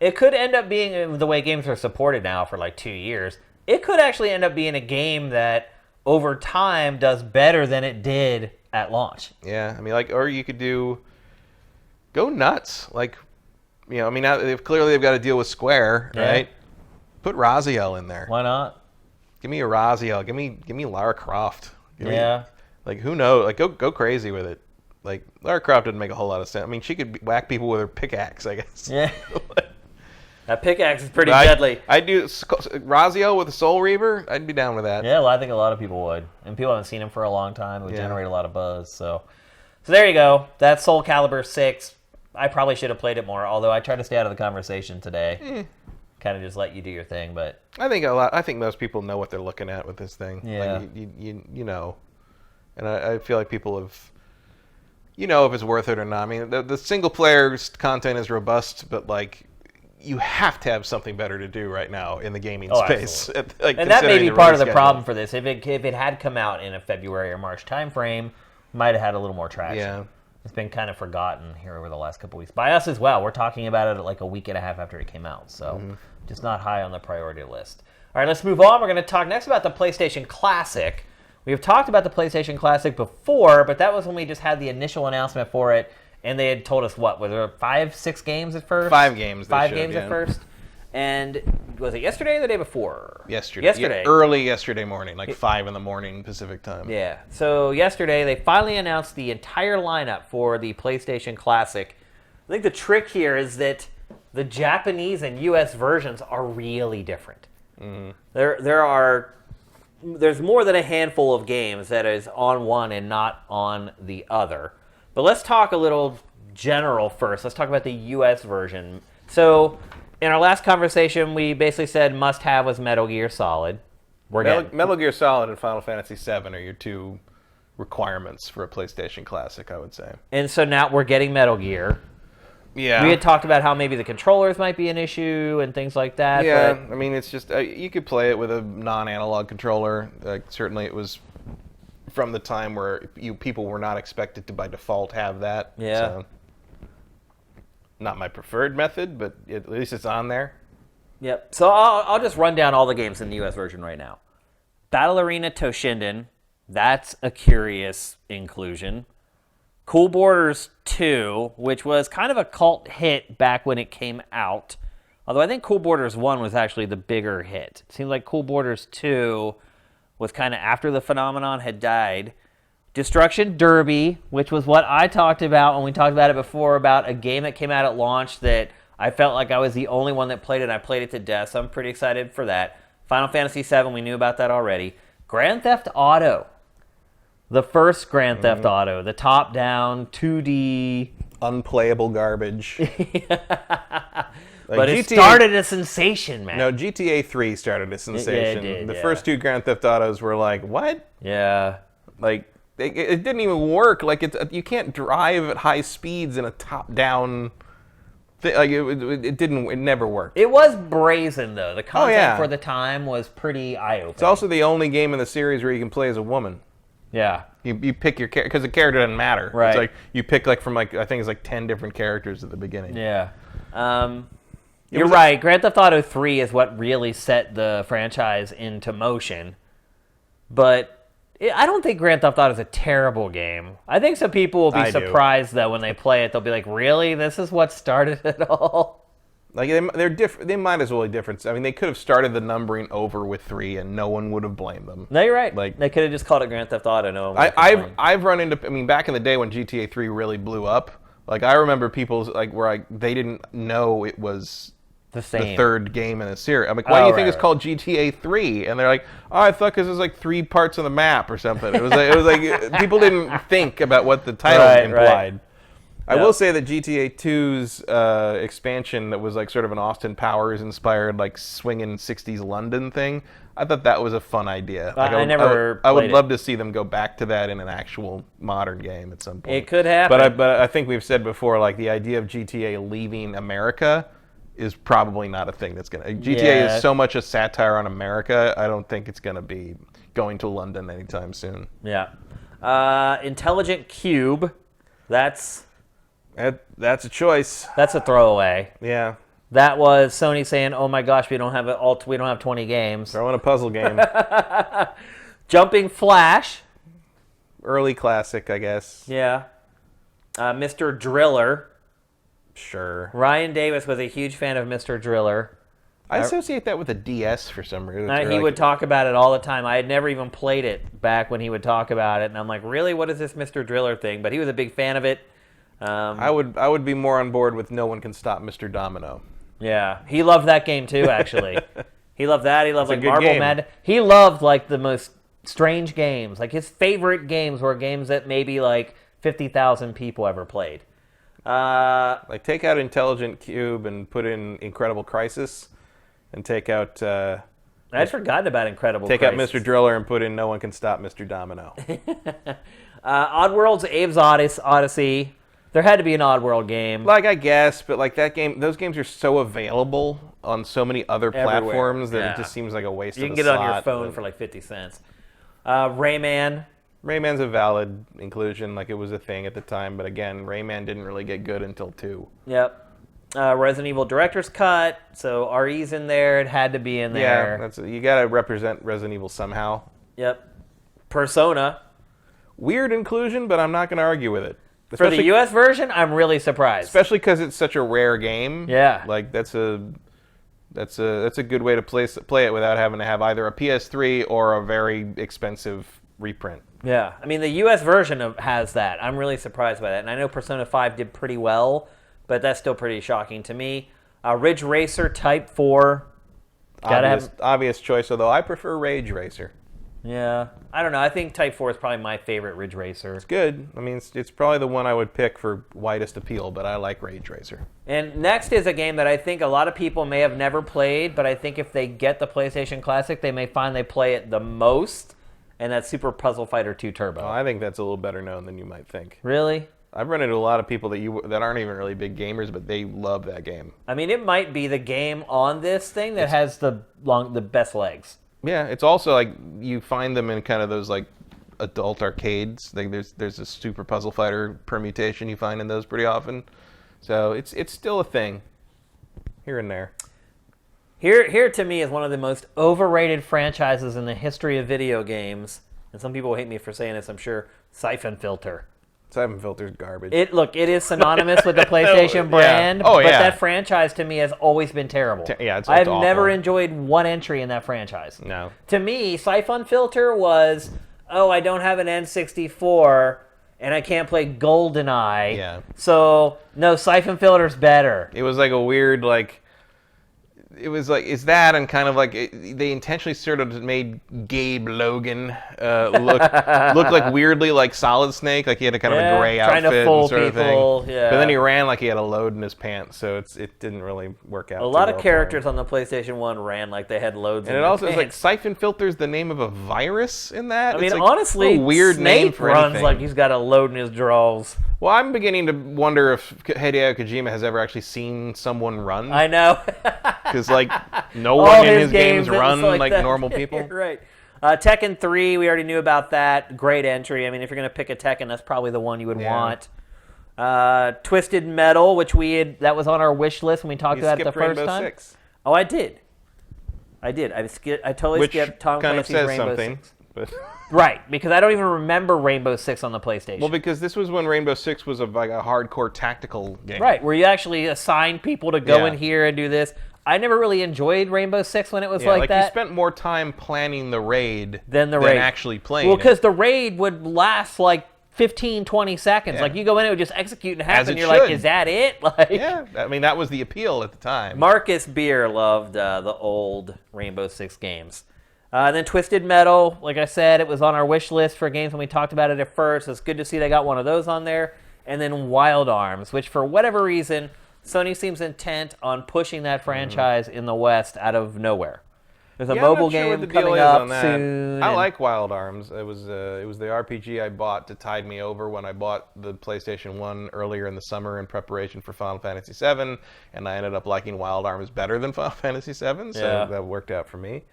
It could end up being the way games are supported now for like 2 years. It could actually end up being a game that over time does better than it did at launch. Yeah, or you could go nuts. Like, now they've got to deal with Square, right? Put Raziel in there. Why not? Give me a Raziel. Give me Lara Croft. Who knows? Like, go crazy with it. Like, Lara Croft didn't make a whole lot of sense. She could whack people with her pickaxe, I guess. Yeah. That pickaxe is pretty deadly. I'd do Raziel with a Soul Reaver. I'd be down with that. Yeah, well, I think a lot of people would. And people haven't seen him for a long time. It would generate a lot of buzz. So there you go. That's Soulcalibur VI. I probably should have played it more, although I tried to stay out of the conversation today. Kind of just let you do your thing, but I think most people know what they're looking at with this thing. Yeah, like, you know, and I feel like people have, if it's worth it or not. The single player content is robust, but like you have to have something better to do right now in the gaming space. And that may be part of the problem for this. If it had come out in a February or March timeframe, might have had a little more traction. Yeah. It's been kind of forgotten here over the last couple weeks. By us as well. We're talking about it like a week and a half after it came out. So just not high on the priority list. All right, let's move on. We're going to talk next about the PlayStation Classic. We've talked about the PlayStation Classic before, but that was when we just had the initial announcement for it, and they had told us what? Was there 5, 6 games at first? 5 games. At first. And was it yesterday or the day before? Yesterday. Yesterday. Early yesterday morning, like 5 in the morning Pacific time. Yeah. So yesterday they finally announced the entire lineup for the PlayStation Classic. I think the trick here is that the Japanese and U.S. versions are really different. Mm-hmm. There's more than a handful of games that is on one and not on the other. But let's talk a little general first. Let's talk about the U.S. version. So in our last conversation, we basically said must-have was Metal Gear Solid. Metal Gear Solid and Final Fantasy VII are your 2 requirements for a PlayStation Classic, I would say. And so now we're getting Metal Gear. Yeah. We had talked about how maybe the controllers might be an issue and things like that. Yeah, but I mean, it's just, you could play it with a non-analog controller. Certainly it was from the time where people were not expected to, by default, have that. Yeah. So. Not my preferred method, but at least it's on there. Yep. So I'll just run down all the games in the U.S. version right now. Battle Arena Toshinden. That's a curious inclusion. Cool Borders 2, which was kind of a cult hit back when it came out. Although I think Cool Borders 1 was actually the bigger hit. It seems like Cool Borders 2 was kind of after the phenomenon had died. Destruction Derby, which was what I talked about when we talked about it before, about a game that came out at launch that I felt like I was the only one that played it, and I played it to death, so I'm pretty excited for that. Final Fantasy VII, we knew about that already. Grand Theft Auto. The first Grand Theft Auto, the top-down, 2D... Unplayable garbage. But it started a sensation, man. No, GTA 3 started a sensation. It did, the first 2 Grand Theft Autos were like, what? Yeah. Like, it didn't even work. Like, you can't drive at high speeds in a top-down... Like, it never worked. It was brazen, though. The content for the time was pretty eye-opening. It's also the only game in the series where you can play as a woman. Yeah. You pick your character, because the character doesn't matter. Right. It's like, you pick, like, from, like, I think it's like 10 different characters at the beginning. Yeah. You're right. Grand Theft Auto 3 is what really set the franchise into motion. But I don't think Grand Theft Auto is a terrible game. I think some people will be surprised, though, when they play it. They'll be like, really? This is what started it all? Like, they're different. They might as well be different. I mean, they could have started the numbering over with 3, and no one would have blamed them. No, you're right. Like, they could have just called it Grand Theft Auto. No one would have I've run into... I mean, back in the day when GTA 3 really blew up, like, I remember people, like, where they didn't know it was... the same. The third game in a series. I'm like, why do you think it's called GTA 3? And they're like, oh, I thought because it was like 3 parts of the map or something. It was like people didn't think about what the title implied. Right. I will say that GTA 2's expansion that was like sort of an Austin Powers inspired like swinging 60s London thing, I thought that was a fun idea. Like, I would love to see them go back to that in an actual modern game at some point. It could happen. But I think we've said before, like the idea of GTA leaving America is probably not a thing that's going to... GTA is so much a satire on America, I don't think it's going to be going to London anytime soon. Yeah. Intelligent Cube, that's a choice. That's a throwaway. Yeah. That was Sony saying, oh my gosh, we don't have 20 games. Throw in a puzzle game. Jumping Flash. Early classic, I guess. Yeah. Mr. Driller. Sure. Ryan Davis was a huge fan of Mr. Driller. I associate that with a DS for some reason. He would talk about it all the time. I had never even played it back when he would talk about it, and I'm like, really? What is this Mr. Driller thing? But he was a big fan of it. I would be more on board with No One Can Stop Mr. Domino. Yeah. He loved that game, too, actually. He loved that. He loved like Marble Madness. He loved like the most strange games. Like his favorite games were games that maybe like 50,000 people ever played. Like take out Intelligent Cube and put in Incredible Crisis, and take out. I'd forgotten about Incredible Crisis. Take out Mr. Driller and put in No One Can Stop Mr. Domino. Oddworld's Abe's Odyssey. There had to be an Oddworld game. Like I guess, but like that game, those games are so available on so many other platforms that it just seems like a waste of a slot. You can get it on your phone for like 50 cents. Rayman. Rayman's a valid inclusion, like it was a thing at the time, but again, Rayman didn't really get good until 2. Yep. Resident Evil Director's Cut, so RE's in there, it had to be in there. Yeah, you gotta represent Resident Evil somehow. Yep. Persona. Weird inclusion, but I'm not going to argue with it. For the U.S. version, I'm really surprised. Especially because it's such a rare game. Yeah. Like, that's a good way to play it without having to have either a PS3 or a very expensive reprint. Yeah. I mean, the U.S. version has that. I'm really surprised by that. And I know Persona 5 did pretty well, but that's still pretty shocking to me. Ridge Racer Type 4. Obvious choice, although I prefer Rage Racer. Yeah. I don't know. I think Type 4 is probably my favorite Ridge Racer. It's good. I mean, it's probably the one I would pick for widest appeal, but I like Rage Racer. And next is a game that I think a lot of people may have never played, but I think if they get the PlayStation Classic, they may find they play it the most, and that's Super Puzzle Fighter 2 Turbo. Oh, I think that's a little better known than you might think. Really? I've run into a lot of people that aren't even really big gamers, but they love that game. I mean, it might be the game on this thing that has the best legs. Yeah, it's also like you find them in kind of those like adult arcades. Like there's a Super Puzzle Fighter permutation you find in those pretty often. So it's still a thing here and there. Here to me is one of the most overrated franchises in the history of video games, and some people hate me for saying this, I'm sure. Siphon Filter. Siphon Filter's garbage. It is synonymous with the PlayStation brand, but that franchise to me has always been terrible. It's I've awful. never enjoyed one entry in that franchise. No. To me, Siphon Filter was, I don't have an N64 and I can't play GoldenEye. Yeah. So, no, Siphon Filter's better. It was like a weird it was like, is that, and kind of like, they intentionally sort of made Gabe Logan look like weirdly like Solid Snake, like he had a kind of a gray trying outfit to fool and sort people, of thing. yeah. But then he ran like he had a load in his pants, so it didn't really work out. A lot of characters on the PlayStation 1 ran like they had loads in and it their also is like pants. Siphon Filter's the name of a virus in that. I mean, like honestly, a weird Snape name for runs anything. like he's got a load in his drawers. Well, I'm beginning to wonder if Hideo Kojima has ever actually seen someone run. I know. Because, like, no one in his games run like that. normal people. Right. Tekken 3, we already knew about that. Great entry. I mean, if you're going to pick a Tekken, that's probably the one you would want. Twisted Metal, which that was on our wish list when we talked about it the first Rainbow time. Six. Oh, I did. I totally skipped Tom kind of Clancy's says Rainbow something. Six. But Right, because I don't even remember Rainbow Six on the PlayStation. well, because this was when Rainbow Six was like a hardcore tactical game. Right, where you actually assign people to go Yeah. in here and do this. I never really enjoyed Rainbow Six when it was like that. You spent more time planning the raid than actually playing. Well, it. because the raid would last like 15, 20 seconds. Yeah. Like you go in, it would just execute and As happen. it You're like, should. is that it? Like, yeah, I mean that was the appeal at the time. Marcus Beer loved the old Rainbow Six games. Then Twisted Metal, like I said, it was on our wish list for games when we talked about it at first. It's good to see they got one of those on there. And then Wild Arms, which for whatever reason, Sony seems intent on pushing that franchise in the West out of nowhere. There's a mobile I'm not sure game what the deal coming is up on that. soon. I like Wild Arms. It was the RPG I bought to tide me over when I bought the PlayStation 1 earlier in the summer in preparation for Final Fantasy VII, and I ended up liking Wild Arms better than Final Fantasy VII, so that worked out for me.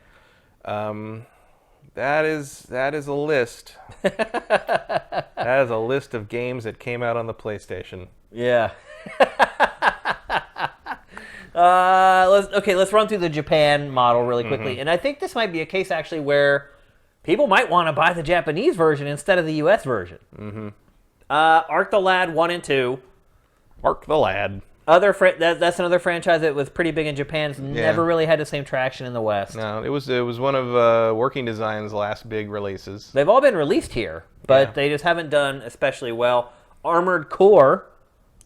That is a list. That is a list of games that came out on the PlayStation. Yeah. Let's run through the Japan model really quickly. And I think this might be a case actually where people might want to buy the Japanese version instead of the US version. Arc the Lad 1 and 2. Arc the Lad. That's another franchise that was pretty big in Japan. It's never really had the same traction in the West. No, it was one of Working Design's last big releases. They've all been released here, but they just haven't done especially well. Armored Core.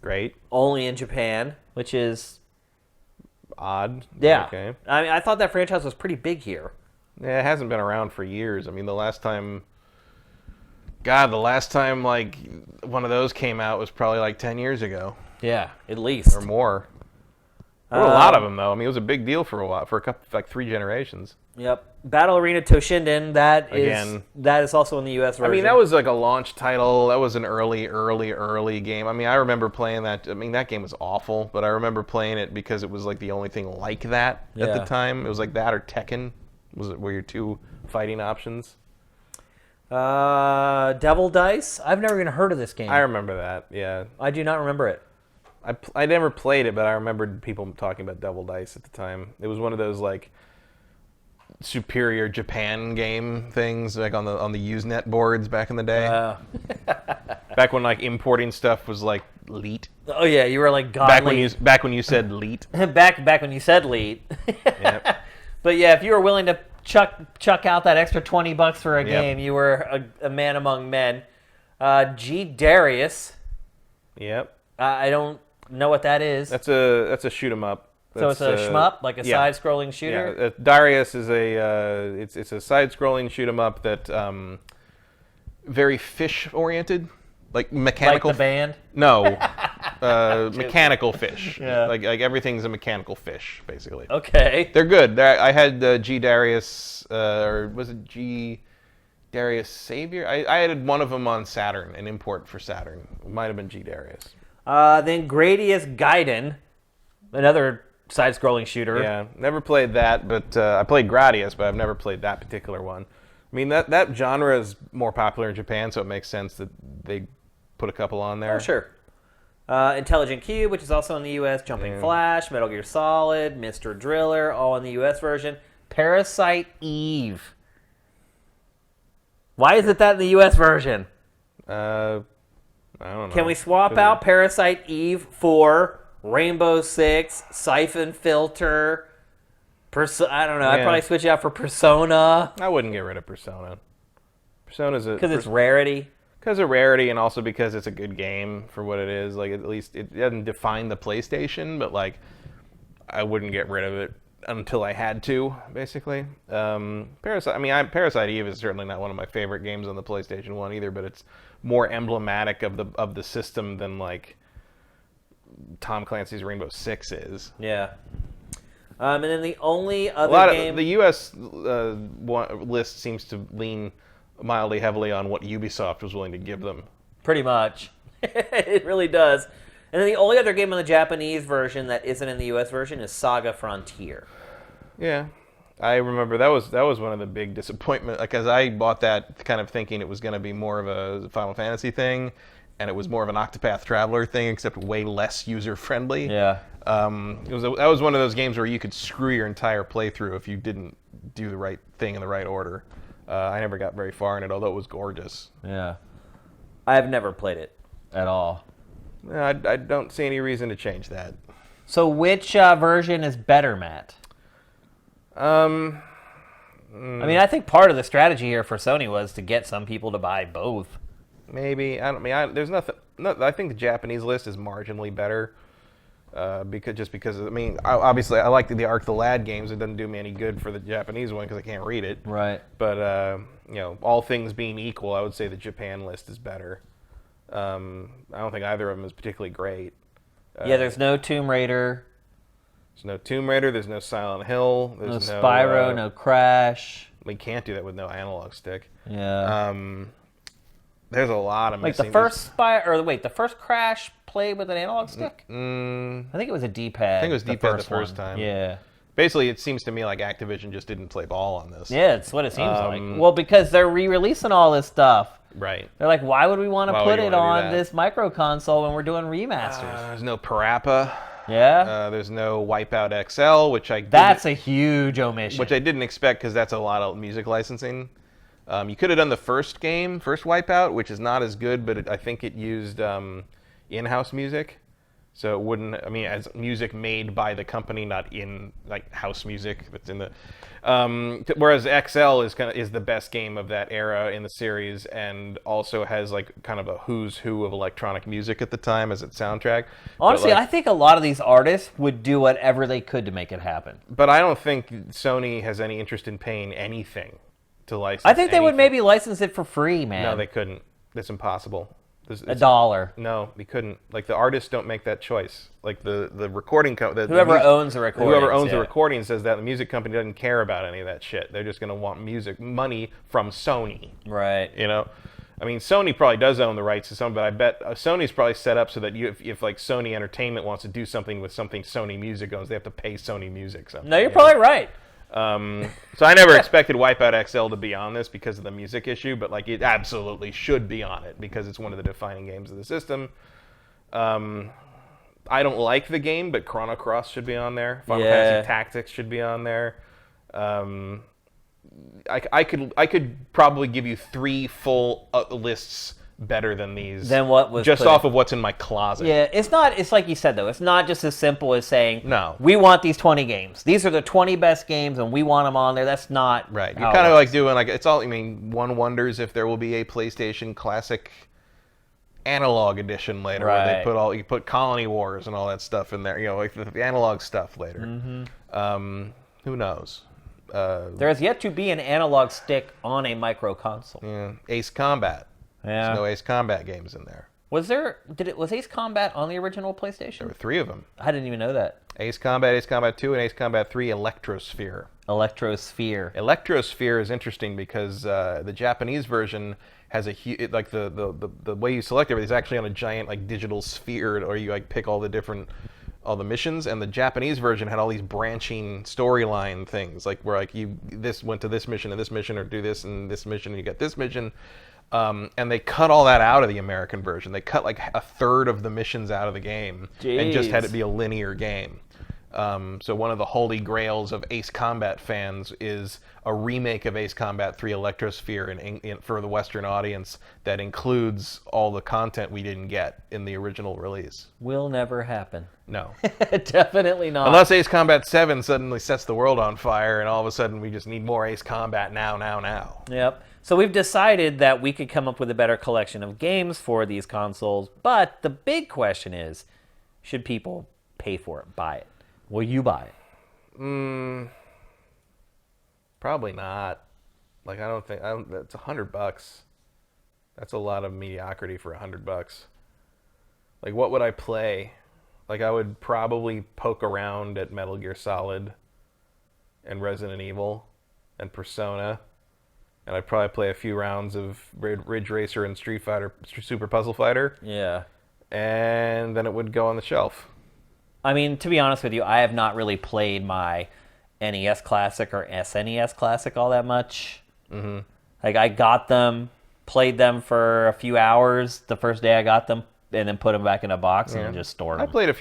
Great. Only in Japan, which is odd. Yeah. Okay. I mean, I thought that franchise was pretty big here. Yeah, it hasn't been around for years. I mean, the last time like one of those came out was probably like 10 years ago. Yeah, at least. Or more. There were a lot of them, though. I mean, it was a big deal for a while, for a couple, like 3 generations. Yep. Battle Arena Toshinden, that is also in the US version. I mean, that was like a launch title. That was an early game. I mean, I remember playing that. I mean, that game was awful, but I remember playing it because it was like the only thing like that at the time. It was like that or Tekken were your 2 fighting options. Devil Dice? I've never even heard of this game. I remember that, yeah. I do not remember it. I never played it, but I remembered people talking about Devil Dice at the time. It was one of those, like, superior Japan game things, like on the Usenet boards back in the day. Back when like importing stuff was like leet. Oh yeah, you were like godly. Back when you said leet. back when you said leet. Yep. But yeah, if you were willing to chuck out that extra $20 for a game, you were a man among men. G Darius. Yep. I don't know what that is. That's a shoot 'em up. So it's a shmup, like a side-scrolling shooter. Yeah, Darius is it's a side-scrolling shoot 'em up that very fish-oriented, like mechanical. Like the band? No, mechanical fish. Yeah. Like everything's a mechanical fish, basically. Okay. They're good. I had G Darius, or was it G Darius Savior? I had one of them on Saturn, an import for Saturn. It might have been G Darius. Then Gradius Gaiden, another side-scrolling shooter. Yeah, never played that, but I played Gradius, but I've never played that particular one. I mean, that genre is more popular in Japan, so it makes sense that they put a couple on there. Oh, sure. Intelligent Cube, which is also in the U.S. Jumping Flash, Metal Gear Solid, Mr. Driller, all in the U.S. version. Parasite Eve. Why is it that in the U.S. version? I don't know. Can we swap out Parasite Eve for Rainbow Six, Siphon Filter, I don't know. I'd probably switch it out for Persona. I wouldn't get rid of Persona. Persona's because it's rarity. Because of rarity, and also because it's a good game for what it is. Like, at least it doesn't define the PlayStation, but like, I wouldn't get rid of it until I had to, basically. Parasite Eve is certainly not one of my favorite games on the PlayStation 1 either, but it's more emblematic of the system than like Tom Clancy's Rainbow Six is. Yeah. And then the only other game... The U.S. List seems to lean mildly heavily on what Ubisoft was willing to give them. Pretty much. It really does. And then the only other game on the Japanese version that isn't in the U.S. version is Saga Frontier. Yeah. I remember that was one of the big disappointments, because I bought that kind of thinking it was going to be more of a Final Fantasy thing, and it was more of an Octopath Traveler thing, except way less user-friendly. Yeah. That was one of those games where you could screw your entire playthrough if you didn't do the right thing in the right order. I never got very far in it, although it was gorgeous. Yeah. I've never played it at all. I don't see any reason to change that. So which version is better, Matt? I mean, I think part of the strategy here for Sony was to get some people to buy both. Maybe. There's nothing. No, I think the Japanese list is marginally better. Because obviously I like the Ark the Lad games. It doesn't do me any good for the Japanese one because I can't read it. Right. But all things being equal, I would say the Japan list is better. I don't think either of them is particularly great. There's no Tomb Raider. There's no Tomb Raider. There's no Silent Hill. There's no Spyro. No Crash. We can't do that with no analog stick. Yeah. There's a lot of missing. The first Crash played with an analog stick? I think it was a D-pad. I think it was D-pad the first time. Yeah. Basically, it seems to me like Activision just didn't play ball on this. Yeah, it's what it seems like. Well, because they're re-releasing all this stuff. Right. They're like, why would we want to put it on this micro console when we're doing remasters? There's no Parappa. Yeah. There's no Wipeout XL, That's a huge omission. Which I didn't expect because that's a lot of music licensing. You could have done the first Wipeout, which is not as good, but I think it used in-house music. So it wouldn't, as music made by the company, not in like house music that's in the. Whereas XL is the best game of that era in the series, and also has like kind of a who's who of electronic music at the time as its soundtrack. Honestly, I think a lot of these artists would do whatever they could to make it happen. But I don't think Sony has any interest in paying anything to license. I think they would maybe license it for free, man. No, they couldn't. That's impossible. $1. No, we couldn't. Like, the artists don't make that choice. Like, the recording company... Whoever owns the recording says that the music company doesn't care about any of that shit. They're just going to want money from Sony. Right. Sony probably does own the rights to some, but I bet Sony's probably set up so that if like Sony Entertainment wants to do something with something Sony Music owns, they have to pay Sony Music something. No, you're probably right. So I never expected Wipeout XL to be on this because of the music issue, but like it absolutely should be on it because it's one of the defining games of the system. I don't like the game, but Chrono Cross should be on there. Final Fantasy Tactics should be on there. I could probably give you 3 full lists better than these. Than what was just off of what's in my closet. Yeah, it's not. It's like you said though. It's not just as simple as saying, No, we want these 20 games. These are the 20 best games, and we want them on there. That's not right. You're kind of like doing like it's all. I mean, one wonders if there will be a PlayStation Classic Analog Edition later, right. where you put Colony Wars and all that stuff in there. You know, like the analog stuff later. Who knows? There has yet to be an analog stick on a micro console. Yeah, Ace Combat. Yeah. There's no Ace Combat games in there. Was Ace Combat on the original PlayStation? There were 3 of them. I didn't even know that. Ace Combat 2, and Ace Combat 3 Electrosphere. Electrosphere is interesting because the Japanese version has a huge, like the way you select everything is actually on a giant like digital sphere, or you like pick all the missions, and the Japanese version had all these branching storyline things, like where like this went to this mission and this mission, or do this and this mission and you get this mission. And they cut all that out of the American version. They cut like a third of the missions out of the game. Jeez. And just had it be a linear game. So one of the holy grails of Ace Combat fans is a remake of Ace Combat 3 Electrosphere for the Western audience that includes all the content we didn't get in the original release. Will never happen. No. Definitely not. Unless Ace Combat 7 suddenly sets the world on fire and all of a sudden we just need more Ace Combat now. Yep. So we've decided that we could come up with a better collection of games for these consoles, but the big question is, should people pay for it, buy it? Will you buy it? Probably not. Like, it's $100. That's a lot of mediocrity for $100. Like, what would I play? Like, I would probably poke around at Metal Gear Solid and Resident Evil and Persona. And I'd probably play a few rounds of Ridge Racer and Street Fighter, Super Puzzle Fighter. Yeah. And then it would go on the shelf. I mean, to be honest with you, I have not really played my NES Classic or SNES Classic all that much. Mm-hmm. Like, I got them, played them for a few hours the first day I got them, and then put them back in a box and just stored them. I played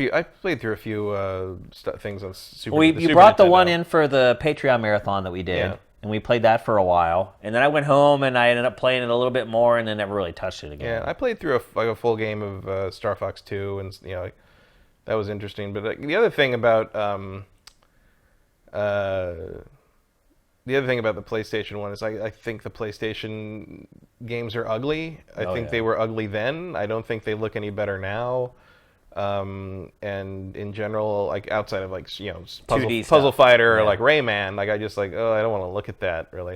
through a few things on Super. Well, you Super brought the Nintendo. one in for the Patreon marathon that we did. Yeah. And we played that for a while. And then I went home and I ended up playing it a little bit more and then never really touched it again. Yeah, I played through a full game of Star Fox 2, and that was interesting. But the other thing about the PlayStation 1 is I think the PlayStation games are ugly. I think they were ugly then. I don't think they look any better now. And in general, like outside of Puzzle Fighter or like Rayman, like I just I don't want to look at that really.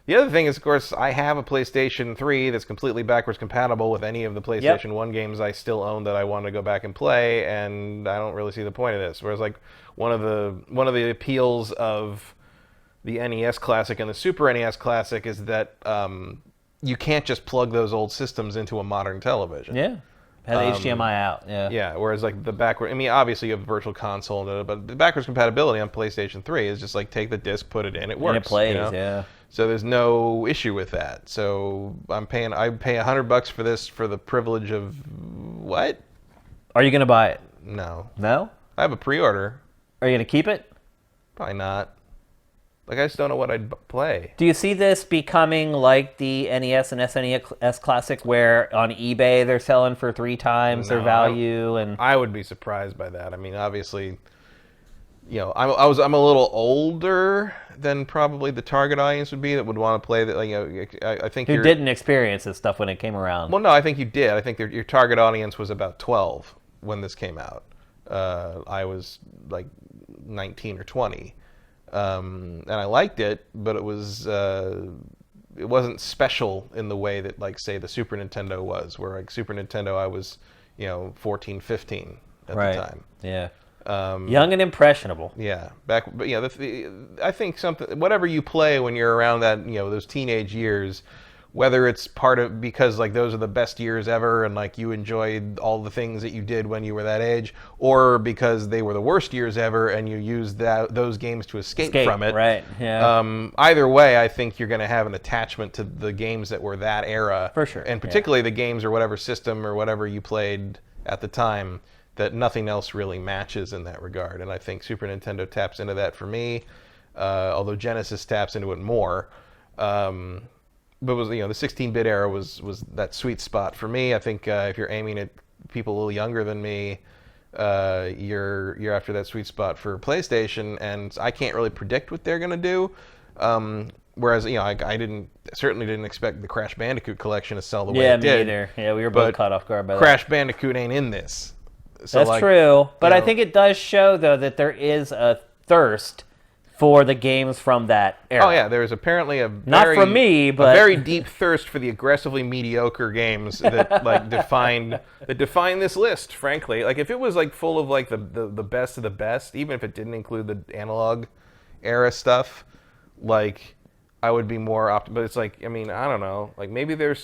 The other thing is, of course, I have a PlayStation 3 that's completely backwards compatible with any of the PlayStation 1 games I still own that I want to go back and play, and I don't really see the point of this. Whereas like one of the appeals of the NES Classic and the Super NES Classic is that you can't just plug those old systems into a modern television. Yeah. Had HDMI out, yeah. Yeah, whereas like the backward, I mean, obviously you have Virtual Console, but the backwards compatibility on PlayStation 3 is just like take the disc, put it in, it works. And it plays, yeah. So there's no issue with that. So I pay $100 for this for the privilege of what? Are you gonna buy it? No. No? I have a pre-order. Are you gonna keep it? Probably not. Like, I just don't know what I'd play. Do you see this becoming like the NES and SNES Classic, where on eBay they're selling for 3 times their value? And I would be surprised by that. I mean, obviously, I'm a little older than probably the target audience would be that would want to play that. I think who didn't experience this stuff when it came around. Well, no, I think you did. I think your target audience was about 12 when this came out. I was like 19 or 20. And I liked it, but it wasn't special in the way that, like, say, the Super Nintendo was, where, like, Super Nintendo I was, 14, 15 at the time. Yeah. Young and impressionable. Yeah. But I think whatever you play when you're around that, those teenage years, whether it's because like those are the best years ever and like you enjoyed all the things that you did when you were that age, or because they were the worst years ever and you used those games to escape from it. Right. Yeah. Either way, I think you're going to have an attachment to the games that were that era. For sure. And particularly the games or whatever system or whatever you played at the time that nothing else really matches in that regard. And I think Super Nintendo taps into that for me. although Genesis taps into it more. But was the 16-bit era was that sweet spot for me. I think if you're aiming at people a little younger than me, you're after that sweet spot for PlayStation, and I can't really predict what they're gonna do. Whereas I certainly didn't expect the Crash Bandicoot collection to sell the way it did. Yeah, me either. Yeah, we were both caught off guard by that. Crash Bandicoot ain't in this. So That's true, but I think it does show though that there is a thirst for the games from that era. Oh yeah, there is apparently not from me, but a very deep thirst for the aggressively mediocre games that define this list. Frankly, like if it was like full of like the best of the best, even if it didn't include the analog era stuff, like I would be more but it's like, I mean, I don't know. Like maybe there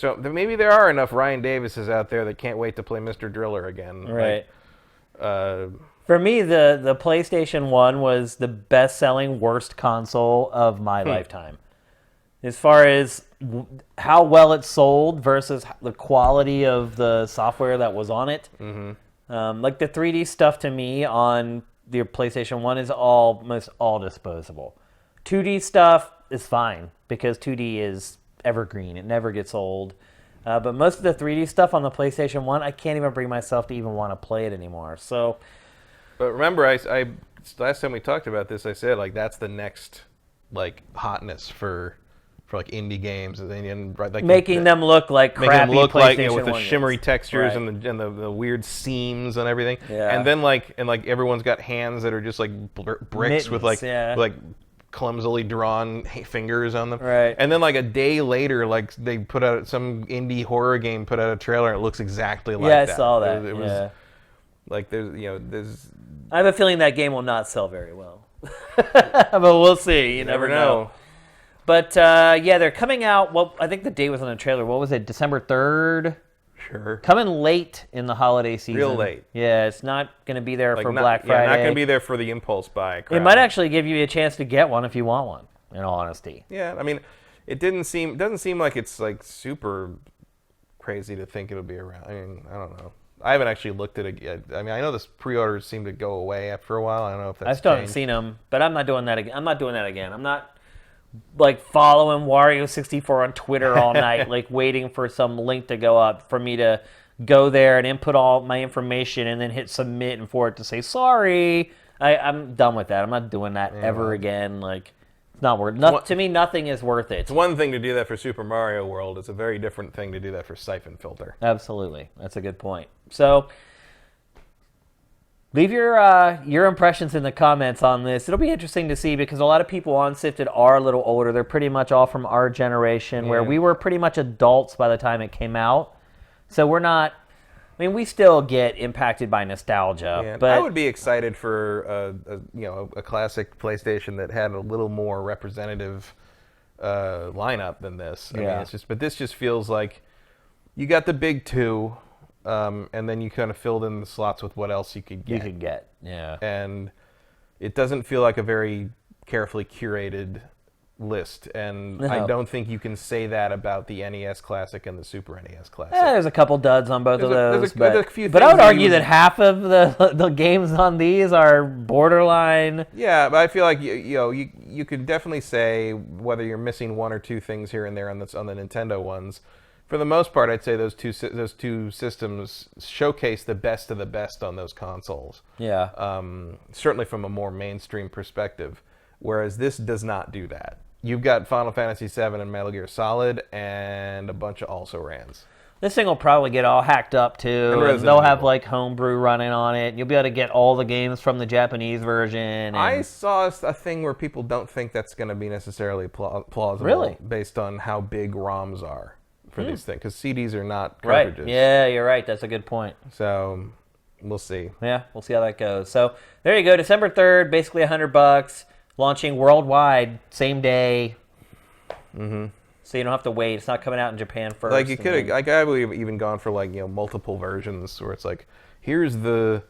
are enough Ryan Davises out there that can't wait to play Mr. Driller again. Right. For me, the PlayStation 1 was the best-selling worst console of my lifetime. As far as how well it sold versus the quality of the software that was on it. Mm-hmm. Like the 3D stuff to me on the PlayStation 1 is almost all disposable. 2D stuff is fine because 2D is evergreen. It never gets old. But most of the 3D stuff on the PlayStation 1, I can't even bring myself to even want to play it anymore. So, but remember, I last time we talked about this, I said like that's the next like hotness for like indie games, and like making them look like crappy making them look PlayStation like with the 1 shimmery games. textures Right. and the weird seams and everything. Yeah. And then like everyone's got hands that are just like bricks with like clumsily drawn fingers on them. Right. And then like a day later, like they put out some indie horror game, put out a trailer, and it looks exactly like that. Yeah, I saw that. It was like there's. I have a feeling that game will not sell very well, but we'll see. You never know. But they're coming out. Well, I think the date was on the trailer. What was it? December 3rd. Sure. Coming late in the holiday season. Real late. Yeah, it's not going to be there for Black Friday. Yeah, not going to be there for the impulse buy crowd. It might actually give you a chance to get one if you want one, in all honesty. Yeah, I mean, it doesn't seem like it's like super crazy to think it'll be around. I mean, I don't know. I haven't actually looked at it yet. I mean, I know this pre-orders seem to go away after a while. I don't know if that's I still haven't seen them, but I'm not doing that again. I'm not like following Wario64 on Twitter all night, like waiting for some link to go up for me to go there and input all my information and then hit submit and for it to say sorry. I'm done with that. I'm not doing that ever again. Like, it's not worth. To me, nothing is worth it. It's one thing to do that for Super Mario World. It's a very different thing to do that for Siphon Filter. Absolutely, that's a good point. So, leave your impressions in the comments on this. It'll be interesting to see because a lot of people on Sifted are a little older. They're pretty much all from our generation, where we were pretty much adults by the time it came out. So we're not. I mean, we still get impacted by nostalgia. Yeah, but I would be excited for a classic PlayStation that had a little more representative lineup than this. I mean, it's just, but this just feels like you got the big two. And then you kind of filled in the slots with what else you could get. Yeah. And it doesn't feel like a very carefully curated list. And I don't think you can say that about the NES Classic and the Super NES Classic. Yeah, there's a couple duds on both of those. There's a few but I things would argue that half of the games on these are borderline. Yeah, but I feel like you could definitely say whether you're missing one or two things here and there on the Nintendo ones. For the most part, I'd say those two systems showcase the best of the best on those consoles. Yeah. Certainly from a more mainstream perspective, whereas this does not do that. You've got Final Fantasy VII and Metal Gear Solid and a bunch of also-rans. This thing will probably get all hacked up too. And they'll have like homebrew running on it. You'll be able to get all the games from the Japanese version. And I saw a thing where people don't think that's going to be necessarily plausible. Really? Based on how big ROMs are. For these things, because CDs are not cartridges. Right. Yeah, you're right. That's a good point. So, we'll see. Yeah, we'll see how that goes. So, there you go. December 3rd, basically $100, launching worldwide, same day. Mm-hmm. So you don't have to wait. It's not coming out in Japan first. Like you could have, like I would have even gone for like multiple versions where it's like, here's the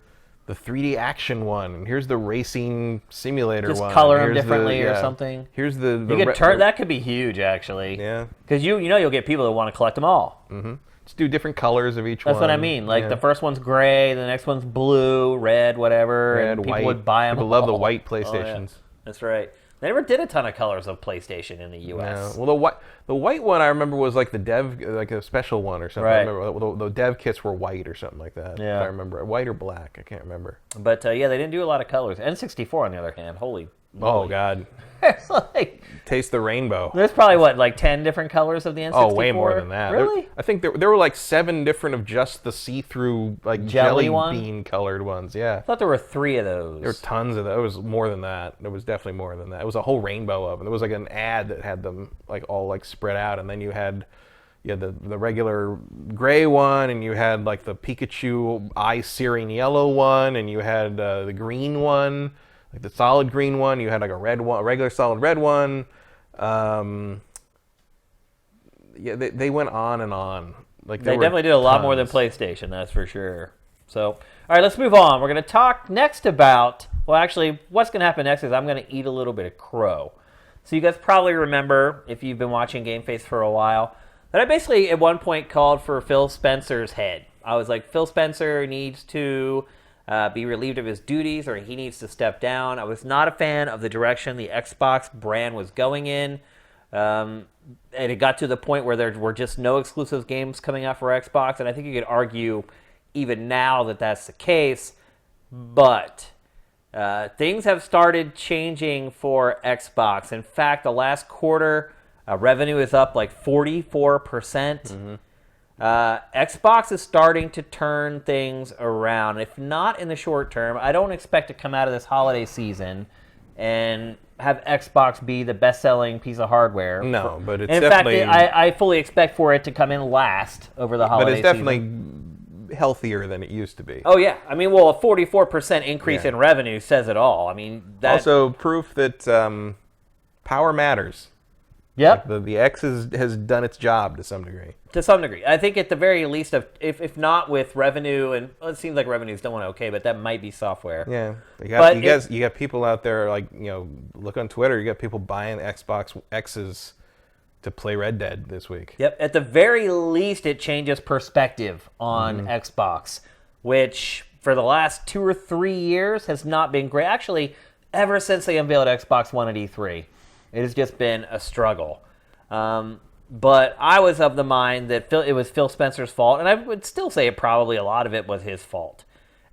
3D action one, and here's the racing simulator one. Just color them differently or something. Here's the you could turn that could be huge actually. Yeah. Because you'll get people that want to collect them all. Mm-hmm. Just do different colors of each one. That's what I mean. Like the first one's gray, the next one's blue, red, whatever. Red, and people white. would buy them. People love the white PlayStations. Oh, yeah. That's right. They never did a ton of colors of PlayStation in the U.S. No. Well, the white one I remember was like the dev, like a special one or something. Right. I remember the dev kits were white or something like that. Yeah. I remember white or black. I can't remember. But yeah, they didn't do a lot of colors. N64, on the other hand, holy moly. Oh God. It's like, Taste the rainbow. there's probably like 10 different colors of the N64. Oh, way more than that. Really? I think there were like 7 different of just the see-through, like jelly bean colored ones. Yeah. I thought there were 3 of those. There were tons of those. It was more than that. There was definitely more than that. It was a whole rainbow of them. There was like an ad that had them like all like spread out, and then you had the regular gray one, and you had like the Pikachu eye-searing yellow one, and you had the green one, like the solid green one. You had like a red one, a regular solid red one. Yeah, they went on and on. Like they definitely did a lot more than PlayStation, that's for sure. So, all right, let's move on. We're going to talk next about, well, actually, what's going to happen next is I'm going to eat a little bit of crow. So you guys probably remember, if you've been watching GameFace for a while, that I basically at one point called for Phil Spencer's head. I was like, Phil Spencer needs to be relieved of his duties, or he needs to step down. I was not a fan of the direction the Xbox brand was going in. And it got to the point where there were just no exclusive games coming out for Xbox, and I think you could argue even now that that's the case. But things have started changing for Xbox. In fact, the last quarter, revenue is up like 44%. Mm-hmm. Xbox is starting to turn things around. If not in the short term, I don't expect to come out of this holiday season and have Xbox be the best-selling piece of hardware. No, but it's definitely... In fact, I fully expect for it to come in last over the holiday season. But it's definitely healthier than it used to be. Oh, yeah. I mean, well, a 44% increase in revenue says it all. I mean, that... Also, proof that power matters. Yep. Like the X has done its job to some degree. To some degree. I think at the very least, if not with revenue, and well, it seems like revenue's doing okay, but that might be software. Yeah. You got people out there, like, look on Twitter, you got people buying Xbox X's to play Red Dead this week. Yep. At the very least, it changes perspective on Xbox, which for the last 2 or 3 years has not been great. Actually, ever since they unveiled Xbox One at E3. It has just been a struggle. But I was of the mind that it was Phil Spencer's fault, and I would still say probably a lot of it was his fault,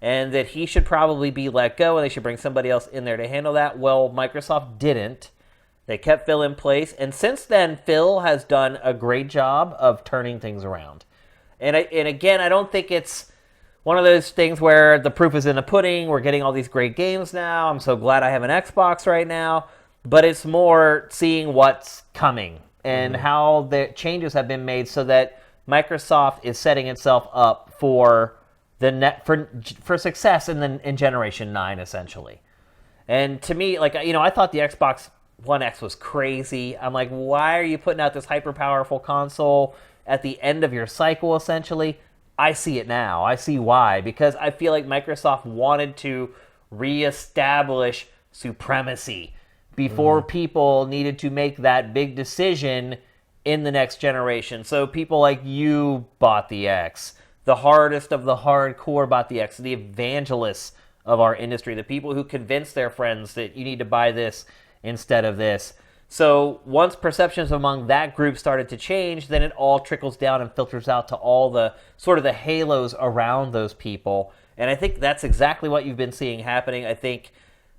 and that he should probably be let go, and they should bring somebody else in there to handle that. Well, Microsoft didn't. They kept Phil in place, and since then, Phil has done a great job of turning things around. And again, I don't think it's one of those things where the proof is in the pudding. We're getting all these great games now. I'm so glad I have an Xbox right now. But it's more seeing what's coming and how the changes have been made so that Microsoft is setting itself up for for success in Generation 9, essentially. And to me, like, I thought the Xbox One X was crazy. I'm like, why are you putting out this hyper-powerful console at the end of your cycle, essentially? I see it now. I see why. Because I feel like Microsoft wanted to reestablish supremacy before people needed to make that big decision in the next generation. So people like you bought the X. The hardest of the hardcore bought the X. The evangelists of our industry. The people who convince their friends that you need to buy this instead of this. So once perceptions among that group started to change, then it all trickles down and filters out to all the sort of the halos around those people. And I think that's exactly what you've been seeing happening. I think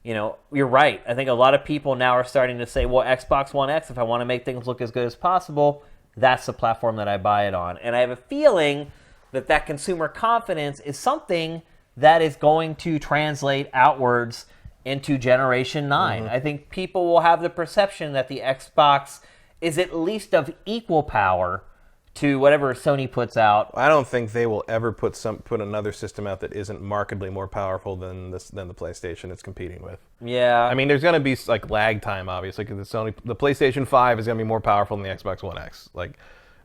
you're right. I think a lot of people now are starting to say, well, Xbox One X, if I want to make things look as good as possible, that's the platform that I buy it on. And I have a feeling that consumer confidence is something that is going to translate outwards into Generation 9. I think people will have the perception that the Xbox is at least of equal power to whatever Sony puts out. I don't think they will ever put another system out that isn't markedly more powerful than the PlayStation it's competing with. Yeah. I mean, there's going to be like lag time, obviously, because the PlayStation 5 is going to be more powerful than the Xbox One X.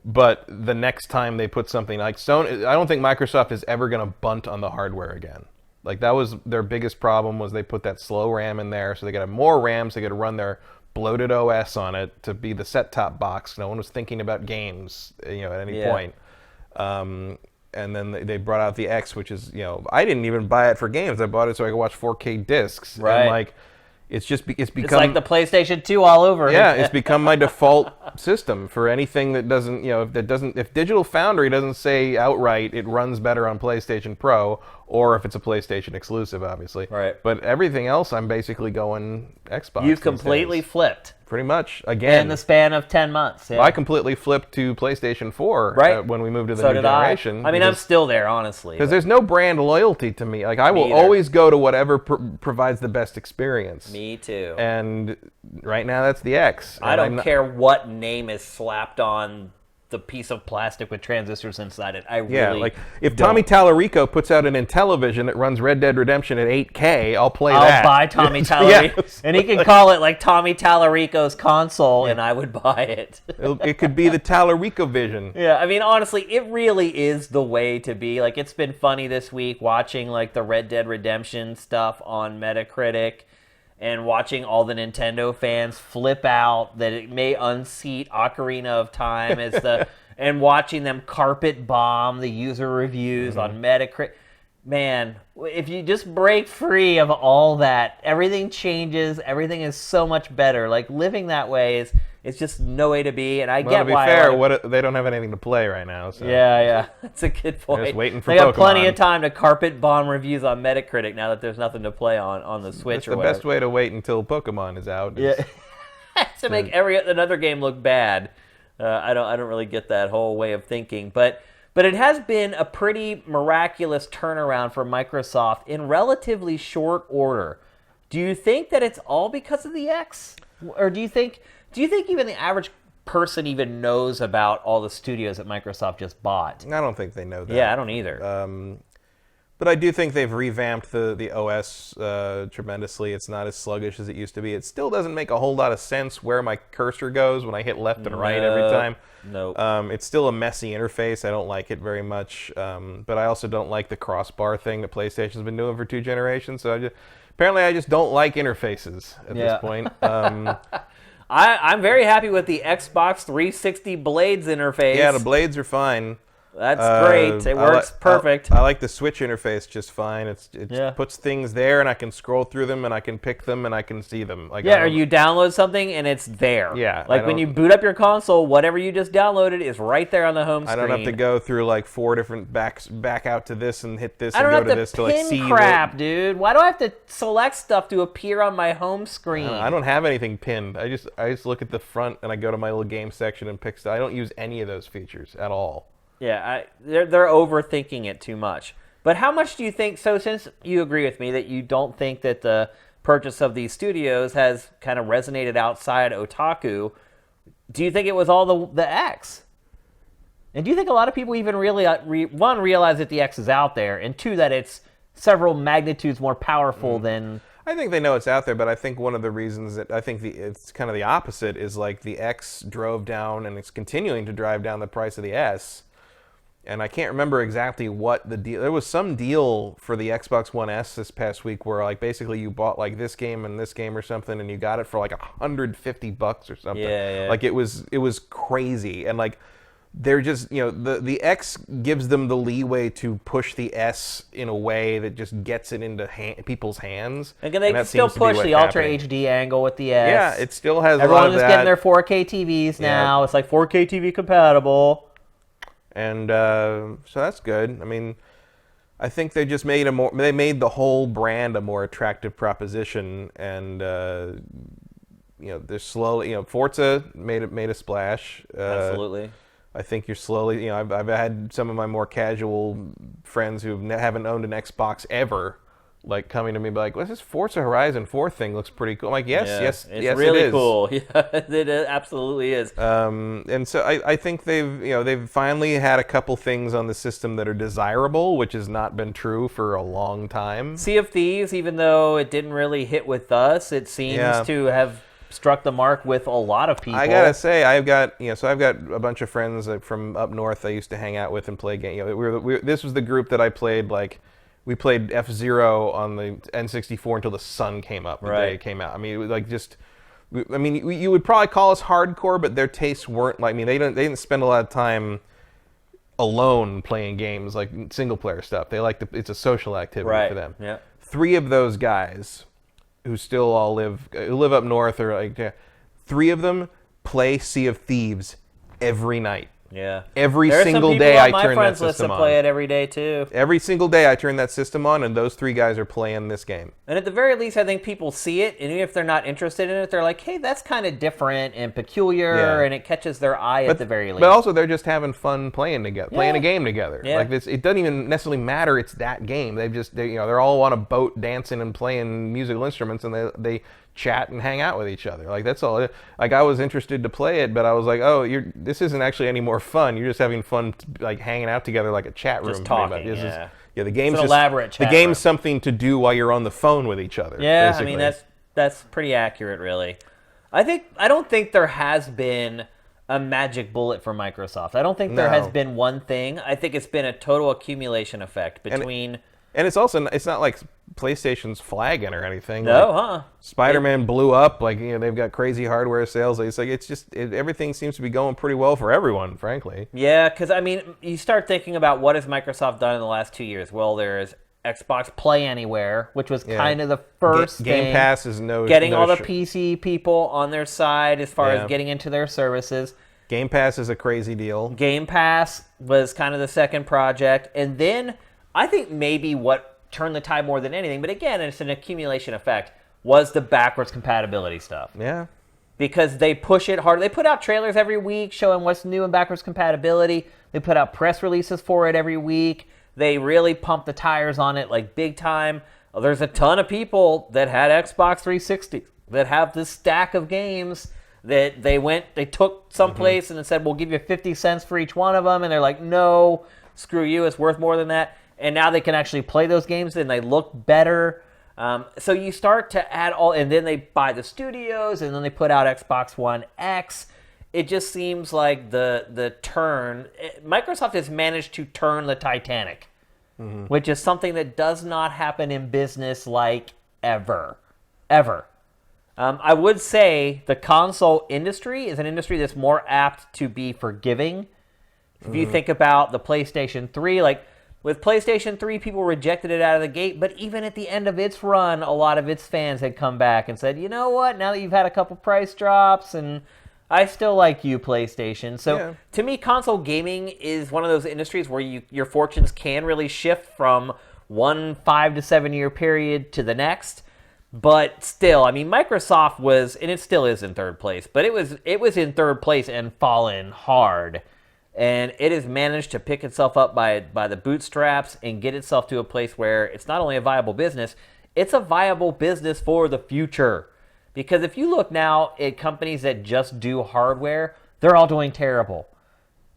But the next time they put something like Sony, I don't think Microsoft is ever going to bunt on the hardware again. Like, that was their biggest problem, was they put that slow RAM in there, so they got to have more RAM, so they got to run their bloated OS on it to be the set-top box. No one was thinking about games, at any point. And then they brought out the X, which is, I didn't even buy it for games. I bought it so I could watch 4K discs. Right. And it's It's become like the PlayStation 2 all over. Yeah, it's become my default system for anything that doesn't, if Digital Foundry doesn't say outright it runs better on PlayStation Pro, or if it's a PlayStation exclusive, obviously. Right. But everything else, I'm basically going Xbox. You've completely flipped. Pretty much. Again. In the span of 10 months. Yeah. I completely flipped to PlayStation 4 when we moved to the new generation. I mean, I'm still there, honestly. Because there's no brand loyalty to me. Like, I will always go to whatever provides the best experience. Me too. And right now, that's the X. I don't care what name is slapped on the piece of plastic with transistors inside it. I really like if Tommy Tallarico puts out an Intellivision that runs Red Dead Redemption at 8K, I'll play that. I'll buy Tommy Tallarico. Yes. And he can call it like Tommy Tallarico's console, and I would buy it. It could be the Tallarico Vision. Yeah, I mean, honestly, it really is the way to be. Like, it's been funny this week watching like the Red Dead Redemption stuff on Metacritic, and watching all the Nintendo fans flip out that it may unseat Ocarina of Time and watching them carpet bomb the user reviews on Metacritic. Man, if you just break free of all that, everything changes. Everything is so much better. Like, living that way it's just no way to be. And I get why. To be fair, they don't have anything to play right now. So. Yeah, that's a good point. They're just waiting for they Pokemon. got plenty of time to carpet bomb reviews on Metacritic now that there's nothing to play on the Switch. That's the best way to wait until Pokemon is out. Yeah, to make another game look bad. I don't really get that whole way of thinking, but it has been a pretty miraculous turnaround for Microsoft in relatively short order. Do you think that it's all because of the X, or do you think even the average person even knows about all the studios that Microsoft just bought? I don't think they know that. Yeah, I don't either. But I do think they've revamped the OS tremendously. It's not as sluggish as it used to be. It still doesn't make a whole lot of sense where my cursor goes when I hit left and right every time. No. It's still a messy interface. I don't like it very much. But I also don't like the crossbar thing that PlayStation's been doing for 2 generations. So apparently I just don't like interfaces at this point. I'm very happy with the Xbox 360 Blades interface. Yeah, the blades are fine. That's great. It works perfect. I like the Switch interface just fine. It puts things there, and I can scroll through them, and I can pick them, and I can see them. Like, or you download something, and it's there. Yeah. Like when you boot up your console, whatever you just downloaded is right there on the home screen. I don't have to go through like 4 different back out to this and hit this and go to this to like see crap, dude. Why do I have to select stuff to appear on my home screen? I don't have anything pinned. I just look at the front, and I go to my little game section and pick stuff. I don't use any of those features at all. Yeah, they're overthinking it too much. But how much do you think, so since you agree with me that you don't think that the purchase of these studios has kind of resonated outside otaku, do you think it was all the X? And do you think a lot of people even really, one, realize that the X is out there, and 2, that it's several magnitudes more powerful than... I think they know it's out there, but I think one of the reasons that I think it's kind of the opposite is like the X drove down, and it's continuing to drive down the price of the S. And I can't remember exactly what the deal. There was some deal for the Xbox One S this past week where, like, basically you bought like this game and this game or something, and you got it for like $150 or something. Yeah. Like it was crazy, and like they're just the X gives them the leeway to push the S in a way that just gets it into people's hands. And they can still push the Ultra HD angle with the S. Yeah, it still has Everyone a lot of that. Everyone is getting their 4K TVs now. Yeah. It's like 4K TV compatible. And so that's good. I mean, I think they just made they made the whole brand a more attractive proposition, and they're slowly, Forza made a splash. Absolutely. I think you're slowly, I've had some of my more casual friends who haven't owned an Xbox ever, like coming to me like, "What's this Forza Horizon 4 thing? Looks pretty cool." I'm like, yes, it's really it is. Cool. Yeah, it absolutely is. And so I think they've finally had a couple things on the system that are desirable, which has not been true for a long time. Sea of Thieves, even though it didn't really hit with us, it seems to have struck the mark with a lot of people. I gotta say, I've got a bunch of friends from up north I used to hang out with and play games. This was the group that I played like. We played F-Zero on the N64 until the sun came up the day it came out. I mean, it was like you would probably call us hardcore, but their tastes weren't like. I mean, they didn't spend a lot of time alone playing games like single player stuff. They it's a social activity for them. Yeah. 3 of those guys who still all live up north, or like 3 of them play Sea of Thieves every night. Yeah. Every There are single some people day on I my turn that friends list system that on. play it every day too. Every single day I turn that system on, and those 3 guys are playing this game. And at the very least, I think people see it, and even if they're not interested in it, they're like, hey, that's kind of different and peculiar, Yeah. and it catches their eye at the very least. But also, they're just having fun playing together, playing a Yeah. game together. Yeah. Like this, it doesn't even necessarily matter. It's that game. They're all on a boat dancing and playing musical instruments, and they chat and hang out with each other. Like that's all. Like I was interested to play it, but I was like, oh, this isn't actually any more fun. You're just having fun, like hanging out together like a chat room. Just talking. The game's an elaborate chat the game's room. something to do while you're on the phone with each other. Yeah, basically. I mean that's pretty accurate, really. I don't think there has been a magic bullet for Microsoft. I don't think there has been one thing. I think it's been a total accumulation effect between. And it's not like PlayStation's flagging or anything. No, Spider-Man blew up. Like they've got crazy hardware sales. It's like everything seems to be going pretty well for everyone, frankly. Yeah, because I mean, you start thinking about what has Microsoft done in the last 2 years. Well, there's Xbox Play Anywhere, which was kind of the first thing. Game Pass is getting all the PC people on their side as far as getting into their services. Game Pass is a crazy deal. Game Pass was kind of the second project, and then I think maybe what turned the tide more than anything, but again, it's an accumulation effect, was the backwards compatibility stuff. Yeah. Because they push it hard. They put out trailers every week showing what's new in backwards compatibility. They put out press releases for it every week. They really pump the tires on it like big time. There's a ton of people that had Xbox 360 that have this stack of games that they took someplace and said, we'll give you 50 cents for each one of them. And they're like, no, screw you, it's worth more than that. And now they can actually play those games and they look better. So you start to add and then they buy the studios, and then they put out Xbox One X. It just seems like Microsoft has managed to turn the Titanic, which is something that does not happen in business like ever. I would say the console industry is an industry that's more apt to be forgiving. If you think about the PlayStation 3, like with PlayStation 3, people rejected it out of the gate, but even at the end of its run, a lot of its fans had come back and said, you know what, now that you've had a couple price drops, and I still like you, PlayStation. So to me, console gaming is one of those industries where your fortunes can really shift from one 5 to 7 year period to the next. But still, I mean, Microsoft was, and it still is in third place, but it was in third place and fallen hard. And it has managed to pick itself up by the bootstraps and get itself to a place where it's not only a viable business, it's a viable business for the future. Because if you look now at companies that just do hardware, they're all doing terrible.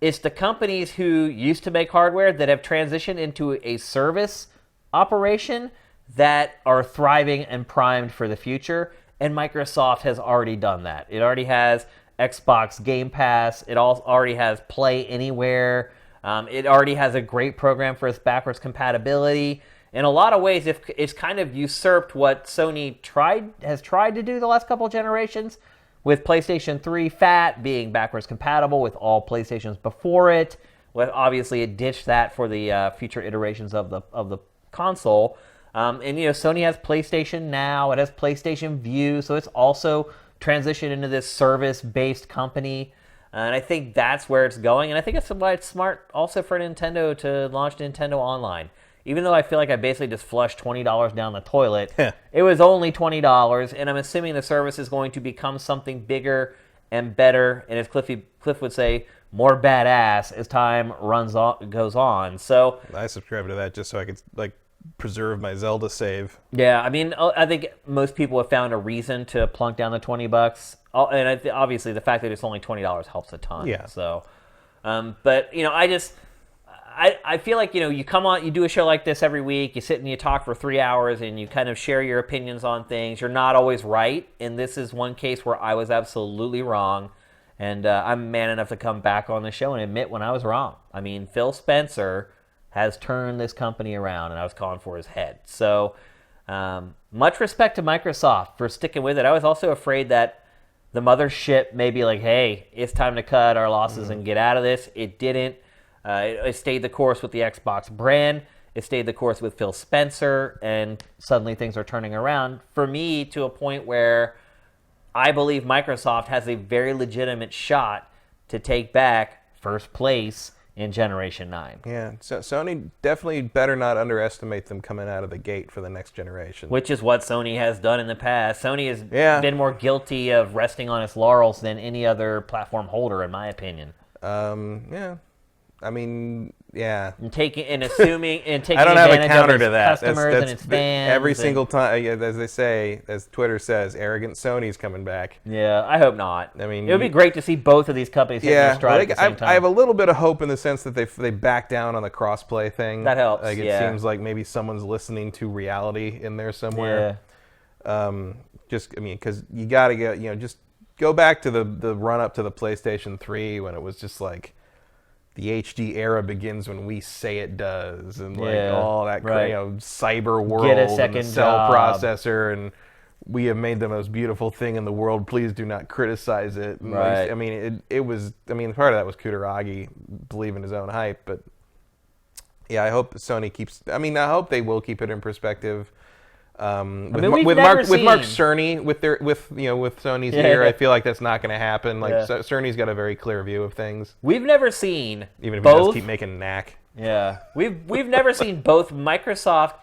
It's the companies who used to make hardware that have transitioned into a service operation that are thriving and primed for the future. And Microsoft has already done that. It already has Xbox Game Pass. It already has Play Anywhere. It already has a great program for its backwards compatibility. In a lot of ways, it's kind of usurped what Sony has tried to do the last couple generations, with PlayStation 3 Fat being backwards compatible with all PlayStations before it. Well, obviously, it ditched that for the future iterations of the console. And Sony has PlayStation Now. It has PlayStation Vue, so it's also transition into this service-based company, and I think that's where it's going, and I think it's why it's smart also for Nintendo to launch Nintendo Online. Even though I feel like I basically just flushed $20 down the toilet, it was only $20, and I'm assuming the service is going to become something bigger and better, and as Cliff would say, more badass as time goes on. So I subscribe to that just so I could preserve my Zelda save. Yeah, I mean, I think most people have found a reason to plunk down the $20, and obviously the fact that it's only $20 helps a ton. Yeah. So, but I feel like you come on, you do a show like this every week, you sit and you talk for 3 hours, and you kind of share your opinions on things. You're not always right, and this is one case where I was absolutely wrong, and I'm man enough to come back on the show and admit when I was wrong. I mean, Phil Spencer has turned this company around, and I was calling for his head. So much respect to Microsoft for sticking with it. I was also afraid that the mothership may be like, hey, it's time to cut our losses and get out of this. It didn't. It stayed the course with the Xbox brand. It stayed the course with Phil Spencer, and suddenly things are turning around. For me, to a point where I believe Microsoft has a very legitimate shot to take back first place in Generation 9. Yeah, so Sony definitely better not underestimate them coming out of the gate for the next generation. Which is what Sony has done in the past. Sony has Yeah. been more guilty of resting on its laurels than any other platform holder, in my opinion. Yeah. I mean, yeah. And taking assuming and taking I don't have a advantage counter of its to that. customers and its fans. Every single time, as they say, as Twitter says, arrogant Sony's coming back. Yeah, I hope not. I mean, it would be great to see both of these companies hitting their stride at the same time. I have a little bit of hope in the sense that they back down on the crossplay thing. That helps. Like it seems like maybe someone's listening to reality in there somewhere. Yeah. Because you got to get, just go back to the run up to the PlayStation 3 when it was just like the HD era begins when we say it does, and like all that cyber world and the cell processor, and we have made the most beautiful thing in the world. Please do not criticize it. And right. it was. I mean, part of that was Kutaragi believing his own hype, but yeah, I hope Sony keeps. I mean, I hope they will keep it in perspective. With Mark Cerny with Sony's ear, I feel like that's not going to happen. Like Cerny's got a very clear view of things. We've never seen even if both, he does keep making knack. Yeah, we've never seen both Microsoft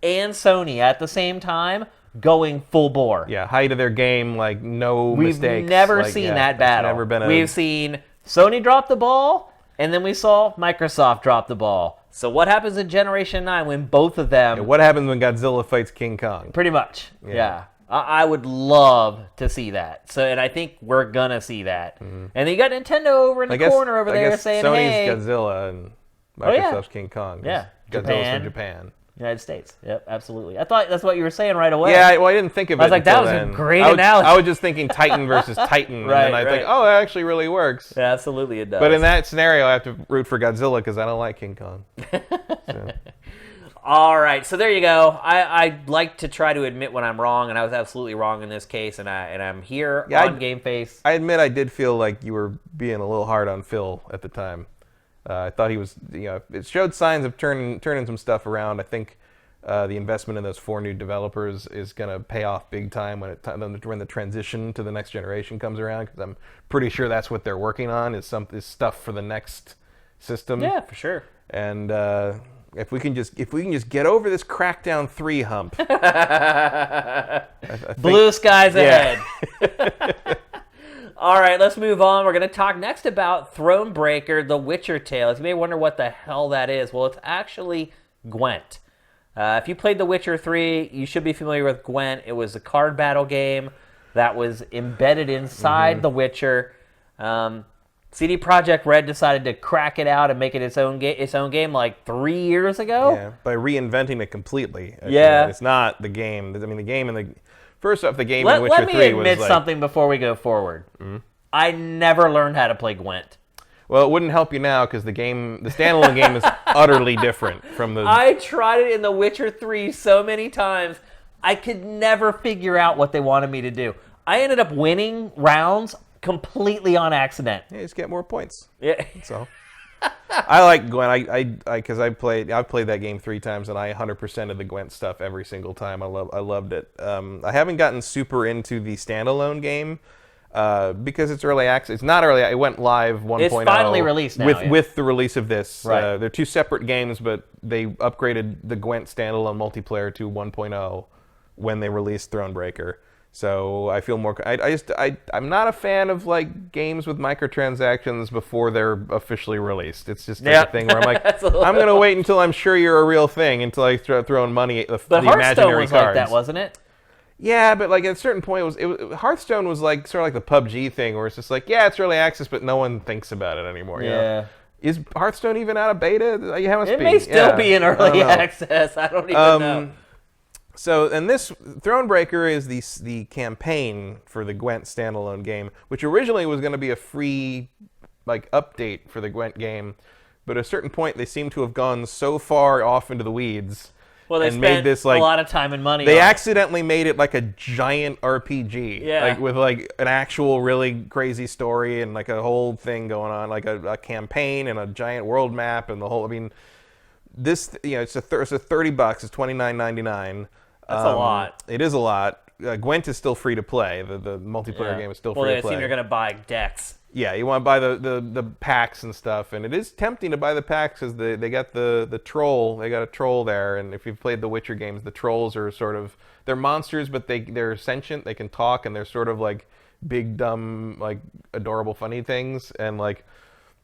and Sony at the same time going full bore. Yeah, height of their game, like no mistakes. We've never seen that battle. Never been We've seen Sony drop the ball, and then we saw Microsoft drop the ball. So what happens in Generation 9 when both of them... Yeah, what happens when Godzilla fights King Kong? Pretty much, yeah. I would love to see that. And I think we're going to see that. Mm-hmm. And then you got Nintendo over in the corner over there saying, Sony's hey... Godzilla and Microsoft's King Kong. Yeah, Godzilla's from Japan. United States. Yep, absolutely. I thought that's what you were saying right away. Yeah, well, I didn't think of it. I was like, that was then. A great analogy. I was just thinking Titan versus Titan, right, and then I think, oh, that actually really works. Yeah, absolutely, it does. But in that scenario, I have to root for Godzilla because I don't like King Kong. So. All right, so there you go. I like to try to admit when I'm wrong, and I was absolutely wrong in this case, and I'm here on GameFace. I admit I did feel like you were being a little hard on Phil at the time. I thought he was, it showed signs of turning some stuff around. I think the investment in those 4 new developers is going to pay off big time when the transition to the next generation comes around, because I'm pretty sure that's what they're working on is stuff for the next system. Yeah, for sure. And if we can just get over this Crackdown 3 hump, I blue skies ahead. All right, let's move on. We're going to talk next about Thronebreaker, The Witcher Tales. You may wonder what the hell that is. Well, it's actually Gwent. If you played The Witcher 3, you should be familiar with Gwent. It was a card battle game that was embedded inside The Witcher. CD Projekt Red decided to crack it out and make it its own game like 3 years ago. Yeah, by reinventing it completely. Yeah. It's not the game. I mean, the game in the... First off, the game in Witcher 3 was like... Let me admit something before we go forward. Mm-hmm. I never learned how to play Gwent. Well, it wouldn't help you now because the standalone game is utterly different from the... I tried it in The Witcher 3 so many times, I could never figure out what they wanted me to do. I ended up winning rounds completely on accident. Yeah, just get more points. Yeah. So I like Gwent. Because I've played that game 3 times and I 100%ed the Gwent stuff every single time. I loved it. I haven't gotten super into the standalone game. Because it's early access. It's not early. It went live 1.0. It's finally released now. With the release of this. Right. They're 2 separate games, but they upgraded the Gwent standalone multiplayer to 1.0 when they released Thronebreaker. So I feel more... I'm not a fan of like games with microtransactions before they're officially released. It's just a thing where I'm like, I'm going to wait until I'm sure you're a real thing until I start throwing money at the imaginary cards. But Hearthstone was like that, wasn't it? Yeah, but like at a certain point, Hearthstone was like sort of like the PUBG thing, where it's just like, yeah, it's early access, but no one thinks about it anymore. Yeah. Is Hearthstone even out of beta? It may still be in early access. I don't even know. So, and this Thronebreaker is the campaign for the Gwent standalone game, which originally was going to be a free like update for the Gwent game, but at a certain point they seem to have gone so far off into the weeds. Well, they spent a lot of time and money. They accidentally made it like a giant RPG, like with like an actual really crazy story and like a whole thing going on, like a campaign and a giant world map and the whole. I mean, this, it's it's a $30. It's $29.99. That's a lot. It is a lot. Gwent is still free to play. The multiplayer game is still free to play. Well, I assume you're going to buy decks. Yeah, you want to buy the packs and stuff, and it is tempting to buy the packs because they got the troll. They got a troll there, and if you've played the Witcher games, the trolls are sort of, they're monsters, but they're sentient. They can talk, and they're sort of like big, dumb, like adorable, funny things, and like.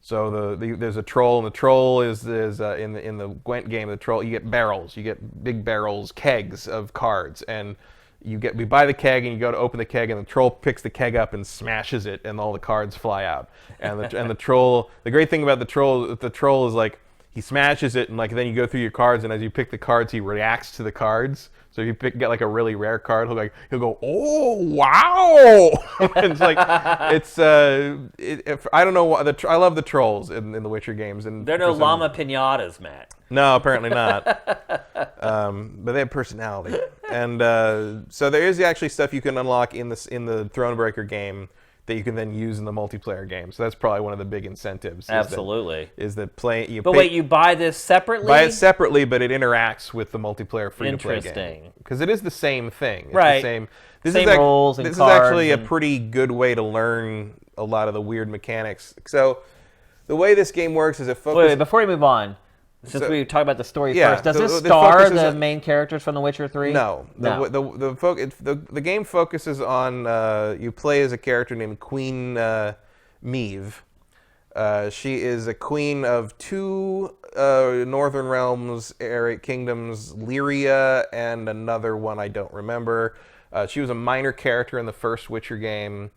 So there's a troll, and the troll is in the Gwent game. The troll, you get barrels, you get big barrels, kegs of cards, and we buy the keg, and you go to open the keg, and the troll picks the keg up and smashes it, and all the cards fly out. And the troll, the great thing about the troll is like he smashes it, and like then you go through your cards, and as you pick the cards, he reacts to the cards. So if you get like a really rare card, he'll go, oh wow! It's like I don't know what I love the trolls in the Witcher games, and they're no llama pinatas, Matt. No, apparently not. But they have personality, and so there is actually stuff you can unlock in the Thronebreaker game that you can then use in the multiplayer game. So that's probably one of the big incentives. Absolutely. Is that playing? Wait, you buy this separately? Buy it separately, but it interacts with the multiplayer free-to-play game. Interesting. Because it is the same thing. It's right. The same. Same roles and cards. This is actually a pretty good way to learn a lot of the weird mechanics. So the way this game works is it focuses. Wait, before we move on. Since we talk about the story first, does this the star the main characters from The Witcher 3? No. The game focuses on you play as a character named Queen Meve. She is a queen of two northern realms, kingdoms, Lyria, and another one I don't remember. She was a minor character in the first Witcher game.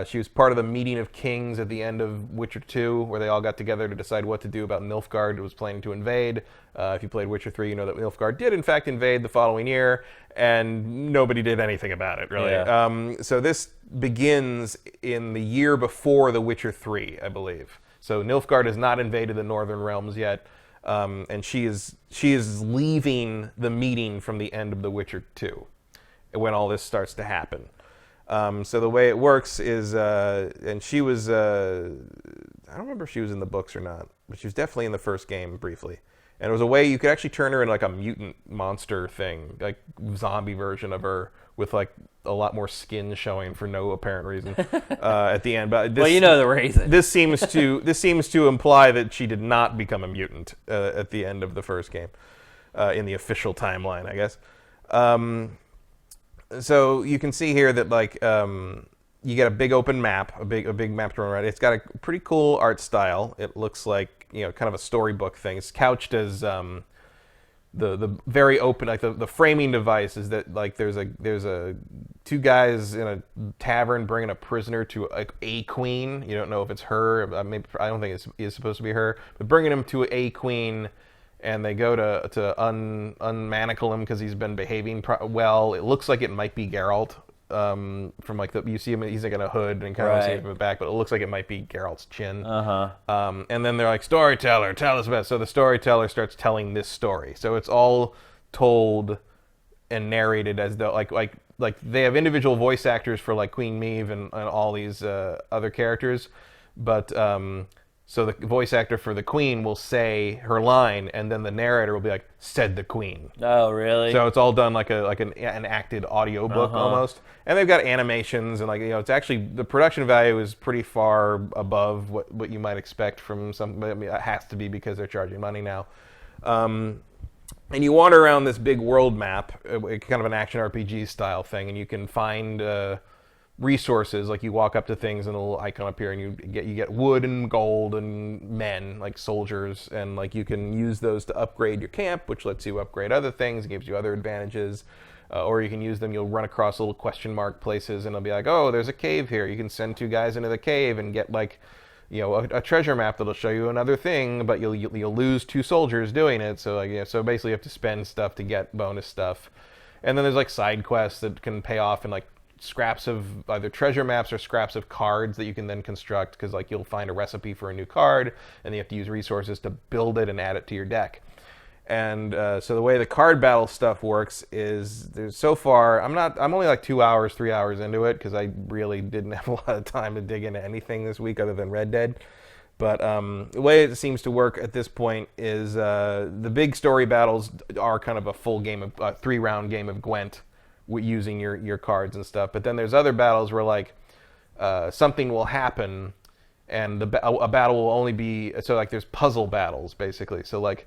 She was part of the meeting of kings at the end of Witcher 2, where they all got together to decide what to do about Nilfgaard, who was planning to invade. If you played Witcher 3, you know that Nilfgaard did, in fact, invade the following year, and nobody did anything about it, really. Yeah. So this begins in the year before The Witcher 3, I believe. So Nilfgaard has not invaded the Northern Realms yet, and she is leaving the meeting from the end of The Witcher 2, when all this starts to happen. So the way it works is, and she was, I don't remember if she was in the books or not, but she was definitely in the first game briefly. And it was a way you could actually turn her into like a mutant monster thing, like zombie version of her with like a lot more skin showing for no apparent reason at the end. But well, you know the reason. This seems to imply that she did not become a mutant at the end of the first game, in the official timeline, I guess. So you can see here that like you get a big open map, a big map to run around. It's got a pretty cool art style. It looks like kind of a storybook thing. It's couched as the very open, like the framing device is that like there's a two guys in a tavern bringing a prisoner to a queen. You don't know if it's her. Maybe, I don't think it's supposed to be her, but bringing him to a queen. And they go to unmanacle him because he's been behaving well. It looks like it might be Geralt from like you see him, he's like in a hood and kind of see him from the back, but it looks like it might be Geralt's chin. And then they're like, storyteller, tell us about it. So the storyteller starts telling this story. So it's all told and narrated as though like they have individual voice actors for like Queen Meve and all these other characters, but so the voice actor for the queen will say her line, and then the narrator will be like, "Said the queen." Oh, really? So it's all done like an acted audio book almost, and they've got animations and like it's actually the production value is pretty far above what you might expect from some. I mean, it has to be because they're charging money now. And you wander around this big world map, kind of an action RPG style thing, and you can find resources. Like you walk up to things and a little icon appear, and you get wood and gold and men, like soldiers, and like you can use those to upgrade your camp, which lets you upgrade other things, gives you other advantages, or you can use them. You'll run across little question mark places, and it'll be like, oh, there's a cave here. You can send two guys into the cave and get like a treasure map that'll show you another thing, but you'll lose two soldiers doing it. So like so basically you have to spend stuff to get bonus stuff, and then there's like side quests that can pay off in like scraps of either treasure maps or scraps of cards that you can then construct, because like you'll find a recipe for a new card and you have to use resources to build it and add it to your deck. And so the way the card battle stuff works is there's so far I'm only like 3 hours into it, because I really didn't have a lot of time to dig into anything this week other than Red Dead. But the way it seems to work at this point is the big story battles are kind of a full game of 3-round game of Gwent using your cards and stuff. But then there's other battles where like something will happen, and a battle will only be so like there's puzzle battles basically. So like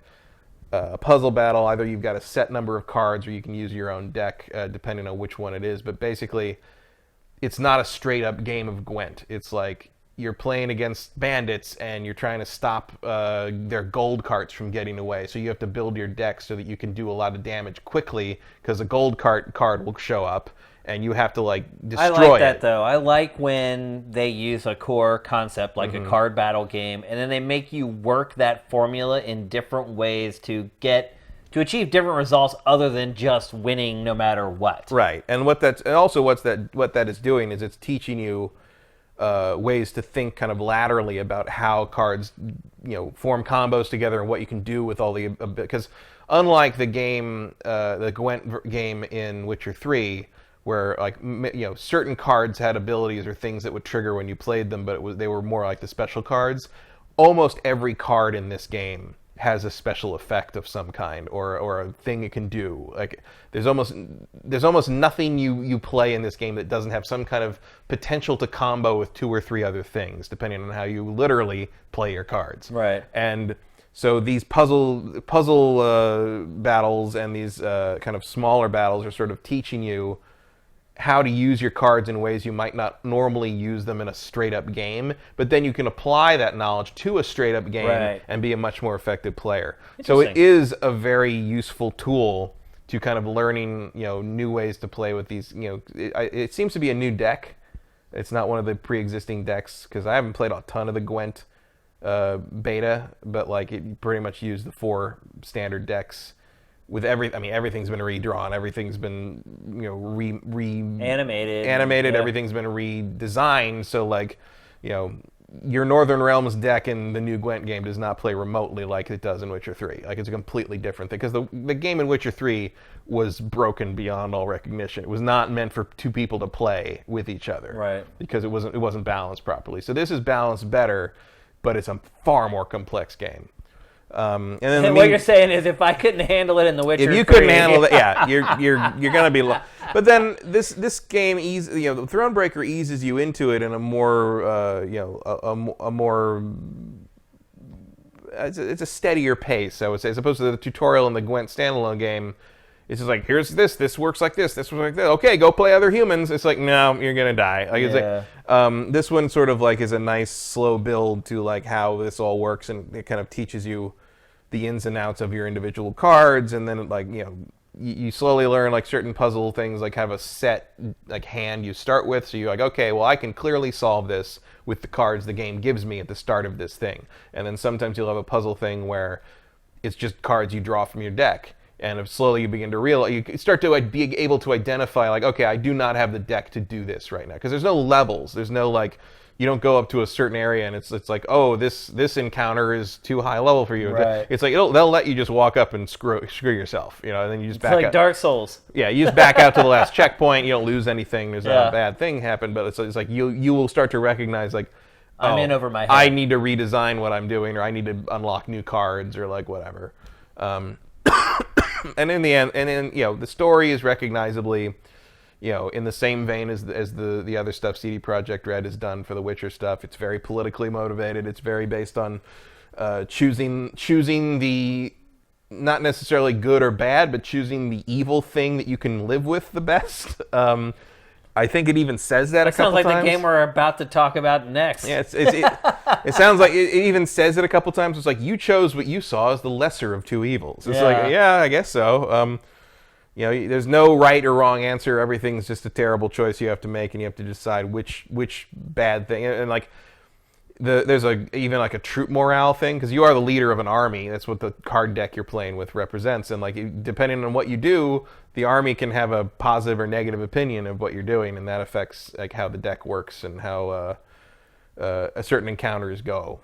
a puzzle battle, either you've got a set number of cards or you can use your own deck depending on which one it is. But basically, it's not a straight up game of Gwent. It's like you're playing against bandits and you're trying to stop their gold carts from getting away. So you have to build your deck so that you can do a lot of damage quickly because a gold card will show up and you have to like destroy it. I like that though. I like when they use a core concept like a card battle game and then they make you work that formula in different ways to achieve different results other than just winning no matter what. Right. And what that is doing is it's teaching you ways to think kind of laterally about how cards, form combos together and what you can do with all the because unlike the game, the Gwent game in Witcher 3, where like certain cards had abilities or things that would trigger when you played them, but they were more like the special cards. Almost every card in this game has a special effect of some kind or a thing it can do. Like there's almost nothing you play in this game that doesn't have some kind of potential to combo with 2 or 3 other things, depending on how you literally play your cards. Right. And so these puzzle battles and these kind of smaller battles are sort of teaching you how to use your cards in ways you might not normally use them in a straight-up game, but then you can apply that knowledge to a straight-up game and be a much more effective player. So it is a very useful tool to kind of learning, new ways to play with these. It seems to be a new deck. It's not one of the pre-existing decks because I haven't played a ton of the Gwent beta, but like it pretty much used the 4 standard decks. With everything's been redrawn, everything's been animated, yeah. Everything's been redesigned. So like, your Northern Realms deck in the new Gwent game does not play remotely like it does in Witcher 3. Like it's a completely different thing because the game in Witcher 3 was broken beyond all recognition. It was not meant for 2 people to play with each other, right? Because it wasn't balanced properly. So this is balanced better, but it's a far more complex game. And then what you're saying is, if I couldn't handle it in The Witcher, if you couldn't handle it, yeah, you're gonna be. But then this game the Thronebreaker eases you into it in a more a more. It's a steadier pace, I would say, as opposed to the tutorial in the Gwent standalone game. It's just like, here's this works like this works like that. Okay, go play other humans. It's like, no, you're gonna die. Like it's like this one sort of like is a nice slow build to like how this all works, and it kind of teaches you the ins and outs of your individual cards, and then like you slowly learn like certain puzzle things, like have a set like hand you start with. So you're like, okay, well I can clearly solve this with the cards the game gives me at the start of this thing. And then sometimes you'll have a puzzle thing where it's just cards you draw from your deck. And if slowly you begin to realize, you start to be able to identify, like, okay, I do not have the deck to do this right now. Because there's no levels. There's no, like, you don't go up to a certain area and it's like, oh, this encounter is too high level for you. Right. It's like, they'll let you just walk up and screw yourself, and then you just back out. It's like Dark Souls. Yeah, you just back out to the last checkpoint. You don't lose anything. There's not a bad thing happen. But it's like you will start to recognize, like, I'm in over my head. I need to redesign what I'm doing, or I need to unlock new cards, or like whatever. And in the end, the story is recognizably, in the same vein as the other stuff CD Projekt Red has done for the Witcher stuff. It's very politically motivated. It's very based on choosing the not necessarily good or bad, but choosing the evil thing that you can live with the best. I think it even says that a couple times. Sounds like the game we're about to talk about next. Yeah, it sounds like it even says it a couple times. It's like, you chose what you saw as the lesser of 2 evils. It's like, yeah, I guess so. There's no right or wrong answer. Everything's just a terrible choice you have to make, and you have to decide which bad thing. And like, there's even like a troop morale thing, because you are the leader of an army. That's what the card deck you're playing with represents. And like, depending on what you do, the army can have a positive or negative opinion of what you're doing, and that affects like how the deck works and how certain encounters go.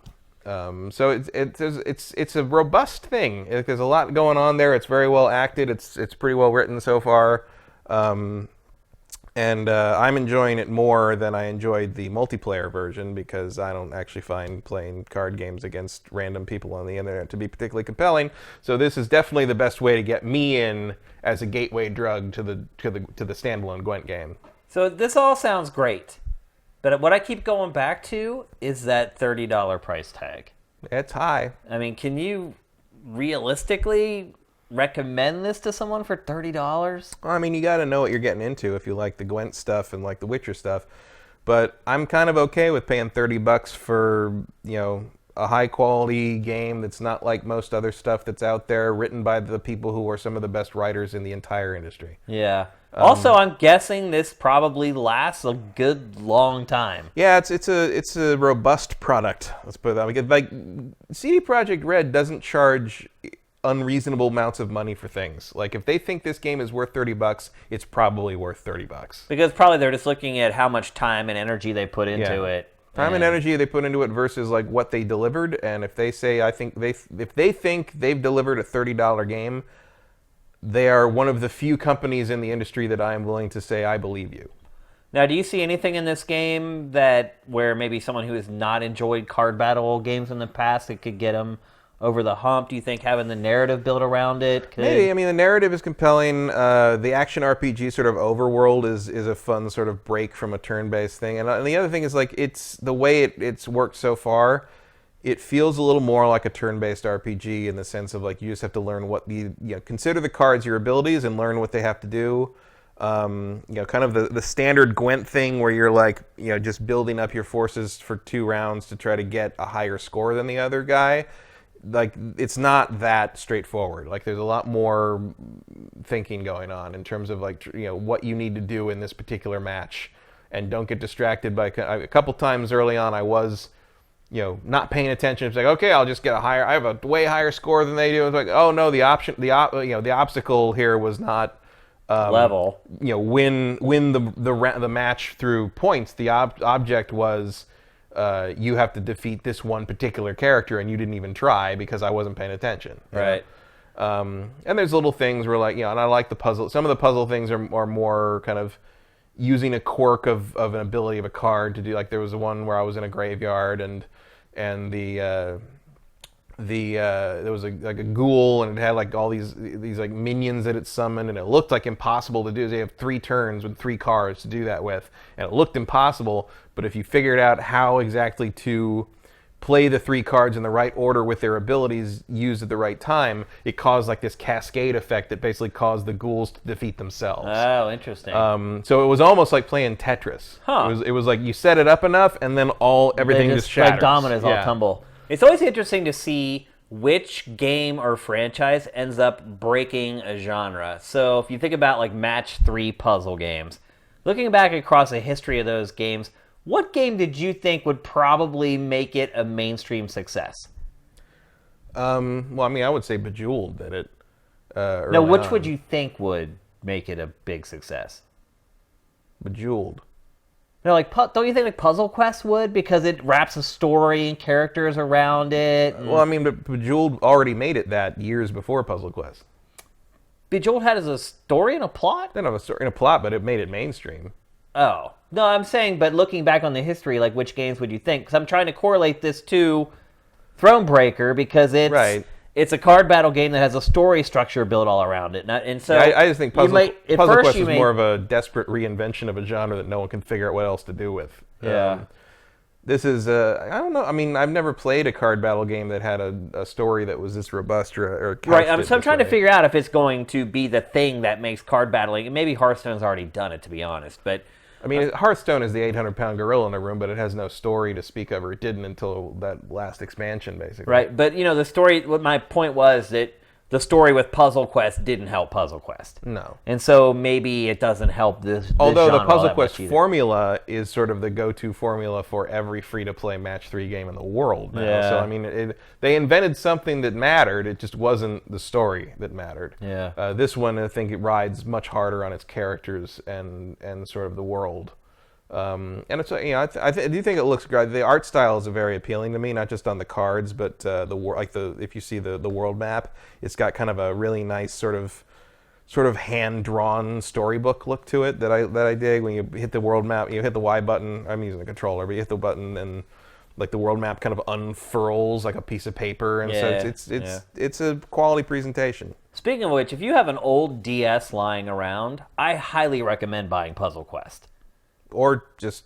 So it's a robust thing. There's a lot going on there. It's very well acted. It's pretty well written so far. And I'm enjoying it more than I enjoyed the multiplayer version because I don't actually find playing card games against random people on the internet to be particularly compelling. So this is definitely the best way to get me in as a gateway drug to the standalone Gwent game. So this all sounds great, but what I keep going back to is that $30 price tag. It's high. I mean, can you realistically recommend this to someone for $30? I mean, you got to know what you're getting into if you like the Gwent stuff and like the Witcher stuff. But I'm kind of okay with paying $30 for, a high quality game that's not like most other stuff that's out there, written by the people who are some of the best writers in the entire industry. Yeah. Also, I'm guessing this probably lasts a good long time. Yeah, it's a robust product. Let's put it that way. Like CD Projekt Red doesn't charge unreasonable amounts of money for things. Like if they think this game is worth $30, it's probably worth $30. Because probably they're just looking at how much time and energy they put into it. Time and energy they put into it versus like what they delivered. And if they say if they think they've delivered a $30 game, they are one of the few companies in the industry that I am willing to say I believe you. Now, do you see anything in this game where maybe someone who has not enjoyed card battle games in the past, it could get them over the hump? Do you think having the narrative built around it could... Maybe. I mean, the narrative is compelling. The action RPG sort of overworld is a fun sort of break from a turn-based thing. And the other thing is, like, it's the way it's worked so far, it feels a little more like a turn-based RPG in the sense of, like, you just have to learn consider the cards your abilities and learn what they have to do. Kind of the standard Gwent thing where you're, like, just building up your forces for 2 rounds to try to get a higher score than the other guy. Like, it's not that straightforward. Like, there's a lot more thinking going on in terms of, like, what you need to do in this particular match. And don't get distracted by... A couple times early on, I was, not paying attention. It's like, okay, I'll just get I have a way higher score than they do. It's like, oh, no, the obstacle here was not... level. Win the match through points. The object was... you have to defeat this one particular character, and you didn't even try because I wasn't paying attention. Right. And there's little things where, like, and I like the puzzle. Some of the puzzle things are more kind of using a quirk of an ability of a card to do. Like, there was one where I was in a graveyard, and there was a ghoul, and it had like all these like minions that it summoned, and it looked like impossible to do. They have 3 turns with 3 cards to do that with, and it looked impossible. But if you figured out how exactly to play the 3 cards in the right order with their abilities used at the right time, it caused like this cascade effect that basically caused the ghouls to defeat themselves. Oh, interesting. So it was almost like playing Tetris. Huh. It was like you set it up enough, and then everything just shatters. Like dominoes all tumble. It's always interesting to see which game or franchise ends up breaking a genre. So if you think about like match 3 puzzle games, looking back across the history of those games, what game did you think would probably make it a mainstream success? Well, I mean, I would say Bejeweled did it. No, which would you think would make it a big success? Bejeweled. No, like, don't you think like Puzzle Quest would, because it wraps a story and characters around it? Well, I mean, but Bejeweled already made it that years before Puzzle Quest. Bejeweled had a story and a plot? They didn't have a story and a plot, but it made it mainstream. Oh. No, I'm saying, but looking back on the history, like, which games would you think? Because I'm trying to correlate this to Thronebreaker, because it's a card battle game that has a story structure built all around it. And so I just think Puzzle Quest is more of a desperate reinvention of a genre that no one can figure out what else to do with. Yeah. This is, I don't know. I mean, I've never played a card battle game that had a story that was this robust or right. So I'm trying to figure out if it's going to be the thing that makes card battling. And maybe Hearthstone's already done it, to be honest. But I mean, Hearthstone is the 800-pound gorilla in the room, but it has no story to speak of, or it didn't until that last expansion, basically. Right. But the story. What my point was that the story with Puzzle Quest didn't help Puzzle Quest. No. And so maybe it doesn't help this Although genre the Puzzle all Quest that much formula is sort of the go-to formula for every free-to-play match 3 game in the world now. Yeah. So, I mean, they invented something that mattered. It just wasn't the story that mattered. Yeah. This one, I think it rides much harder on its characters and sort of the world. And it's I do think it looks great. The art style is very appealing to me, not just on the cards, but if you see the world map, it's got kind of a really nice sort of sort of hand-drawn storybook look to it that I dig. When you hit the world map, you hit the Y button. I'm using the controller, but you hit the button and like the world map kind of unfurls like a piece of paper, and so it's a quality presentation. Speaking of which, if you have an old DS lying around, I highly recommend buying Puzzle Quest. Or just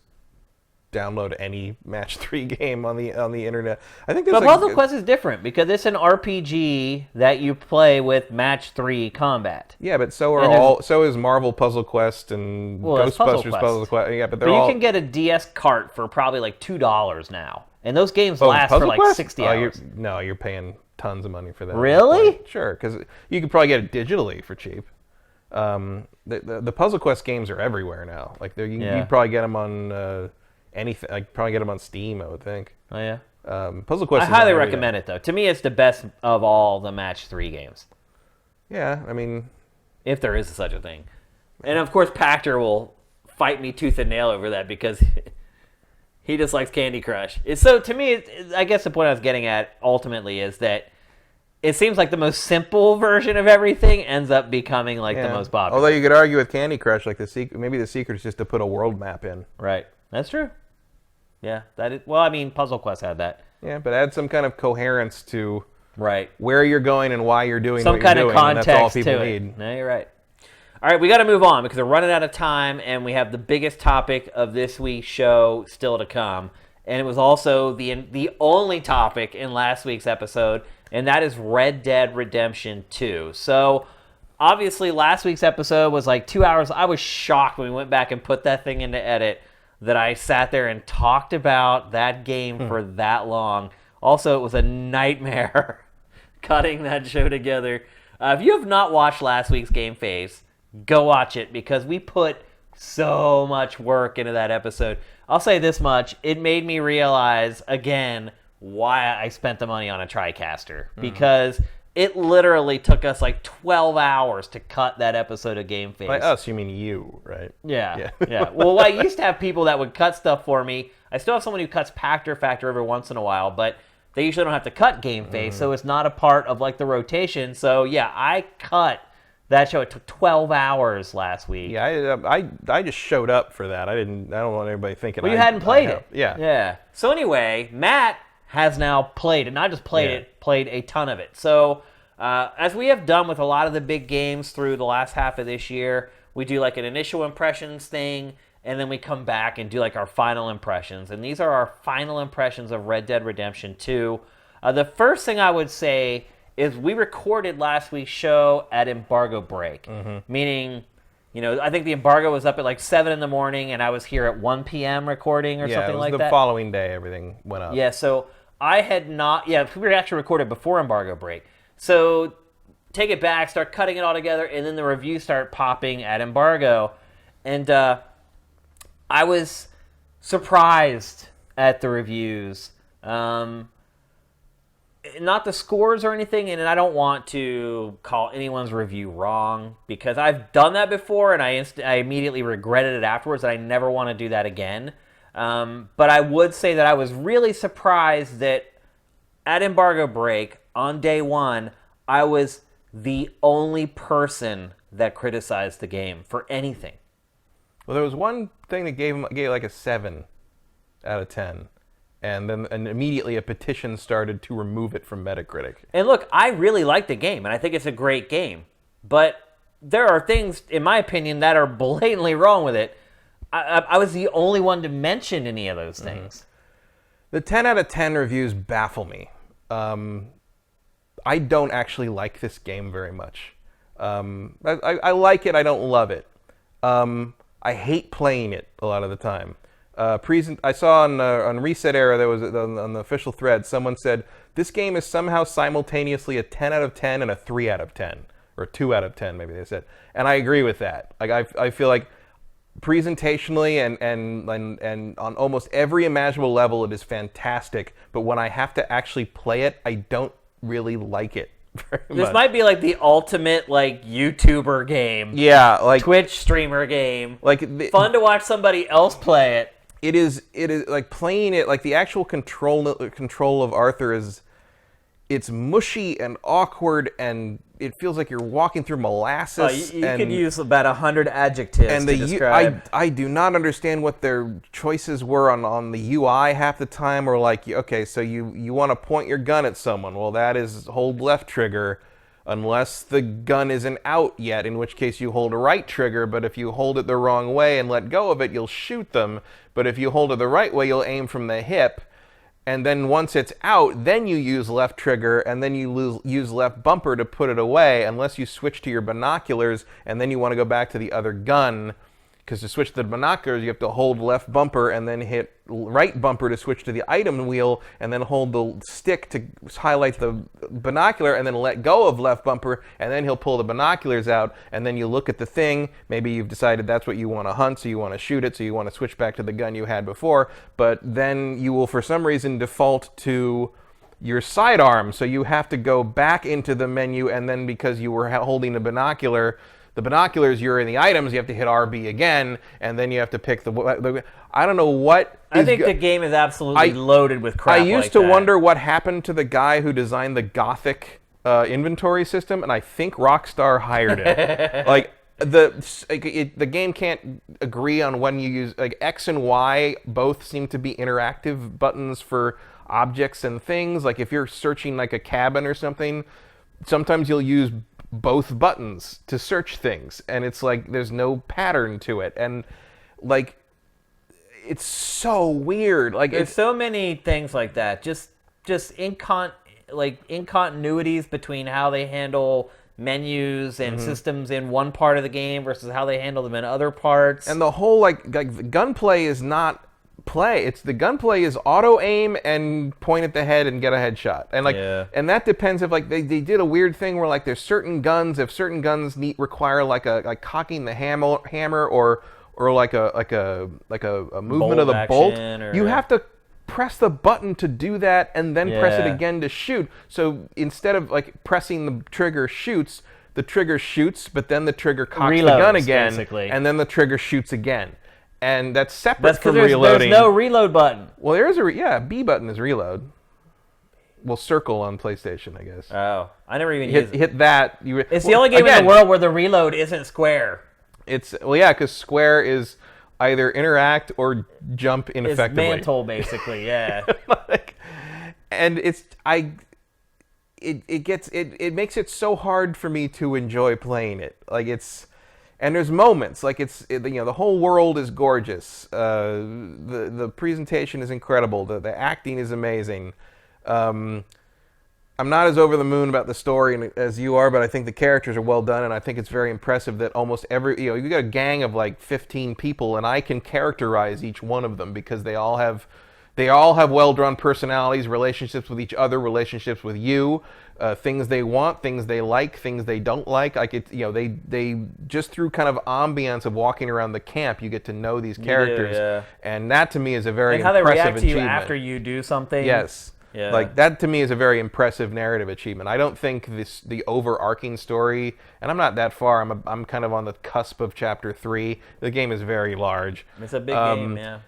download any Match 3 game on the internet. I think there's But Puzzle Quest is different because it's an RPG that you play with Match 3 combat. Yeah, but so is Marvel Puzzle Quest and Ghostbusters Puzzle Quest. Yeah, but you can get a DS cart for probably like $2 now. And those games last for like Quest? 60 hours. You're paying tons of money for that. Really? Sure, because you could probably get it digitally for cheap. The Puzzle Quest games are everywhere now. Like you probably get them on anything. I probably get them on Steam, I would think. Oh yeah. Puzzle Quest. I highly recommend it though. To me, it's the best of all the Match 3 games. Yeah, I mean, if there is such a thing, and of course, Pactor will fight me tooth and nail over that because he just likes Candy Crush. So to me, I guess the point I was getting at ultimately is that it seems like the most simple version of everything ends up becoming like the most popular. Although you could argue with Candy Crush, like maybe the secret is just to put a world map in. Right. That's true. Yeah. Well, I mean, Puzzle Quest had that. Yeah, but add some kind of coherence to right where you're going and why you're doing some what you're doing. Some kind of context and that's all people to it. need. No, you're right. All right, we got to move on because we're running out of time, and we have the biggest topic of this week's show still to come. And it was also the only topic in last week's episode, and that is Red Dead Redemption 2. So, obviously, last week's episode was like 2 hours. I was shocked when we went back and put that thing into edit that I sat there and talked about that game for that long. Also, it was a nightmare cutting that show together. If you have not watched last week's GameFace, go watch it because we put so much work into that episode. I'll say this much. It made me realize, again, why I spent the money on a TriCaster. Because it literally took us like 12 hours to cut that episode of GameFace. By us, you mean you, right? Yeah. Well, I used to have people that would cut stuff for me. I still have someone who cuts Factor every once in a while, but they usually don't have to cut GameFace, so it's not a part of like the rotation. So, yeah, I cut that show. It took 12 hours last week. Yeah, I just showed up for that. I don't want anybody thinking. Well, you hadn't played it. Yeah. So anyway, Matt has now played it. Not just played it, played a ton of it. So as we have done with a lot of the big games through the last half of this year, we do like an initial impressions thing, and then we come back and do like our final impressions. And these are our final impressions of Red Dead Redemption 2. The first thing I would say is we recorded last week's show at embargo break, meaning, I think the embargo was up at like 7 in the morning, and I was here at 1 p.m. recording or something like that. the following day everything went up. Yeah, so I had not, we were actually recorded before embargo break. So take it back, start cutting it all together, and then the reviews start popping at embargo. And I was surprised at the reviews. Not the scores or anything, and I don't want to call anyone's review wrong because I've done that before and I immediately regretted it afterwards, and I never want to do that again. But I would say that I was really surprised that at embargo break on day one, I was the only person that criticized the game for anything. Well, there was one thing that gave like a 7 out of 10. And immediately a petition started to remove it from Metacritic. And look, I really like the game, and I think it's a great game. But there are things, in my opinion, that are blatantly wrong with it. I was the only one to mention any of those things. The 10 out of 10 reviews baffle me. I don't actually like this game very much. I like it, I don't love it. I hate playing it a lot of the time. I saw on Reset Era, there was on the official thread, someone said, this game is somehow simultaneously a 10 out of 10 and a 3 out of 10. Or 2 out of 10, maybe they said. And I agree with that. Like I feel like presentationally and on almost every imaginable level, it is fantastic. But when I have to actually play it, I don't really like it very much. This might be like the ultimate like YouTuber game. Yeah, like Twitch streamer game. Like fun to watch somebody else play it. It is like playing it, like the actual control of Arthur it's mushy and awkward, and it feels like you're walking through molasses. You could use about 100 adjectives to describe. I do not understand what their choices were on the UI half the time. Or like, okay, so you want to point your gun at someone. Well, that is hold left trigger, unless the gun isn't out yet, in which case you hold a right trigger. But if you hold it the wrong way and let go of it, you'll shoot them. But if you hold it the right way, you'll aim from the hip. And then once it's out, then you use left trigger, and then you use left bumper to put it away, unless you switch to your binoculars, and then you want to go back to the other gun. Because to switch to the binoculars, you have to hold left bumper and then hit right bumper to switch to the item wheel, and then hold the stick to highlight the binocular, and then let go of left bumper, and then he'll pull the binoculars out, and then you look at the thing. Maybe you've decided that's what you want to hunt, so you want to shoot it, so you want to switch back to the gun you had before, but then you will, for some reason, default to your sidearm, so you have to go back into the menu, and then because you were holding the binoculars, you're in the items, you have to hit RB again, and then you have to pick the I don't know what. I think the game is absolutely loaded with crap. I used to wonder what happened to the guy who designed the Gothic inventory system, and I think Rockstar hired it. Like the game can't agree on when you use, like, X and Y both seem to be interactive buttons for objects and things. Like if you're searching like a cabin or something, sometimes you'll use both buttons to search things, and it's like there's no pattern to it, and like it's so weird. Like there's so many things like that. Just incontinuities between how they handle menus and systems in one part of the game versus how they handle them in other parts. And the whole like the gunplay is not play. It's the gunplay is auto aim and point at the head and get a headshot. And like and that depends if like they did a weird thing where like there's certain guns, if certain guns require like cocking the hammer or like a movement of the bolt, you have to press the button to do that and then press it again to shoot. So instead of like pressing the trigger shoots, the trigger shoots, but then the trigger cocks the gun again, basically. And then the trigger shoots again. And that's separate from reloading. There's no reload button. Well, there is B button is reload. Well, circle on PlayStation, I guess. Oh, I never even used it. Hit that. It's the only game in the world where the reload isn't square. Because square is either interact or jump ineffectively. It's mantle, basically, yeah. And it makes it so hard for me to enjoy playing it. Like and there's moments like the whole world is gorgeous. The presentation is incredible. The acting is amazing. I'm not as over the moon about the story as you are, but I think the characters are well done, and I think it's very impressive that almost you got a gang of like 15 people, and I can characterize each one of them because they all have well-drawn personalities, relationships with each other, relationships with you, things they want, things they like, things they don't like. They just through kind of ambience of walking around the camp, you get to know these characters, and that to me is a very impressive achievement. How they react to you after you do something. Yes. Yeah. Like that to me is a very impressive narrative achievement. I don't think the overarching story, and I'm not that far. I'm kind of on the cusp of chapter 3. The game is very large. It's a big game, yeah.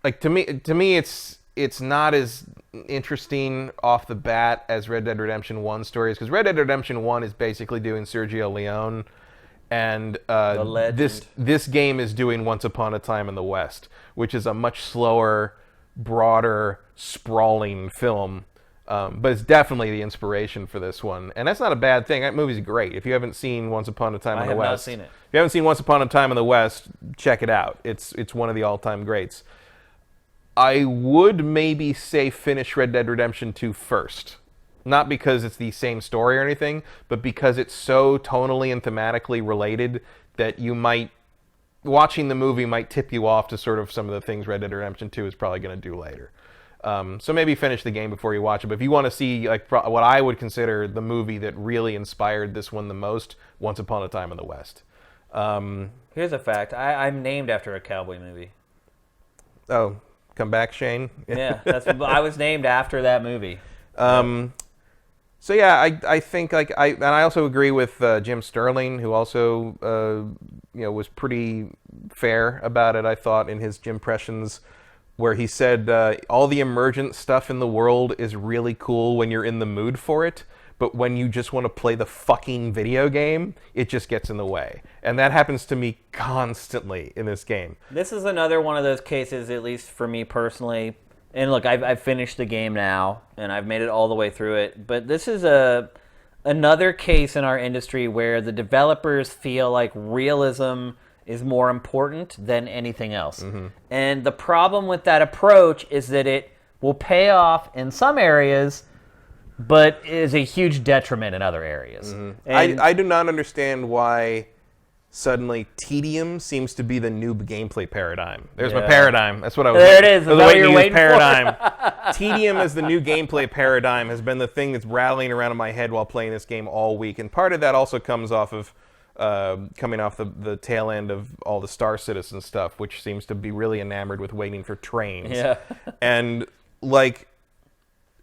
Like to me, it's not as interesting off the bat as Red Dead Redemption 1 stories, because Red Dead Redemption 1 is basically doing Sergio Leone, and this game is doing Once Upon a Time in the West, which is a much slower, broader, sprawling film, but it's definitely the inspiration for this one, and that's not a bad thing. That movie's great. If you haven't seen Once Upon a Time in the West, I have not seen it. If you haven't seen Once Upon a Time in the West, check it out. It's one of the all-time greats. I would maybe say finish Red Dead Redemption 2 first, not because it's the same story or anything, but because it's so tonally and thematically related that watching the movie might tip you off to sort of some of the things Red Dead Redemption 2 is probably going to do later. So maybe finish the game before you watch it. But if you want to see like what I would consider the movie that really inspired this one the most, Once Upon a Time in the West. Here's a fact. I'm named after a cowboy movie. Oh, come back, Shane? Yeah, I was named after that movie. So yeah, I think I also agree with Jim Sterling, who also was pretty fair about it, I thought, in his Jimpressions, where he said all the emergent stuff in the world is really cool when you're in the mood for it, but when you just want to play the fucking video game, it just gets in the way. And that happens to me constantly in this game. This is another one of those cases, at least for me personally. And look, I've finished the game now, and I've made it all the way through it. But this is another case in our industry where the developers feel like realism is more important than anything else. And the problem with that approach is that it will pay off in some areas, but is a huge detriment in other areas. And I do not understand why suddenly tedium seems to be the new gameplay paradigm. There's my paradigm. That's what I was. There it is. I was Is that what waiting you're to use waiting for? paradigm. Tedium as the new gameplay paradigm has been the thing that's rattling around in my head while playing this game all week, and part of that also comes off of coming off the tail end of all the Star Citizen stuff, which seems to be really enamored with waiting for trains. Yeah. And like,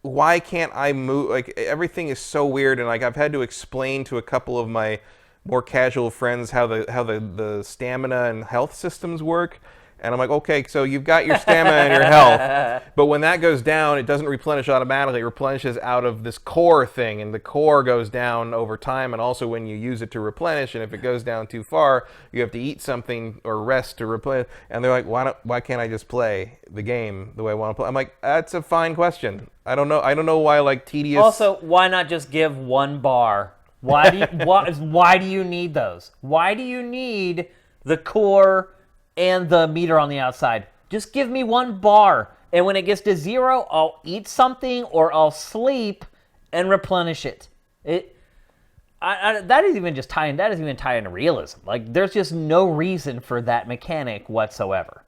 why can't I move? Like, everything is so weird, and like I've had to explain to a couple of my more casual friends how the stamina and health systems work. And I'm like, okay, so you've got your stamina and your health, but when that goes down, it doesn't replenish automatically. It replenishes out of this core thing, and the core goes down over time, and also when you use it to replenish, and if it goes down too far, you have to eat something or rest to replenish. And they're like, why can't I just play the game the way I want to play? I'm like, that's a fine question. I don't know why, like, tedious... Also, why not just give one bar? Why do you, why do you need those? Why do you need the core and the meter on the outside? Just give me one bar, and when it gets to 0, I'll eat something or I'll sleep and replenish it. That is even tying into realism. Like, there's just no reason for that mechanic whatsoever.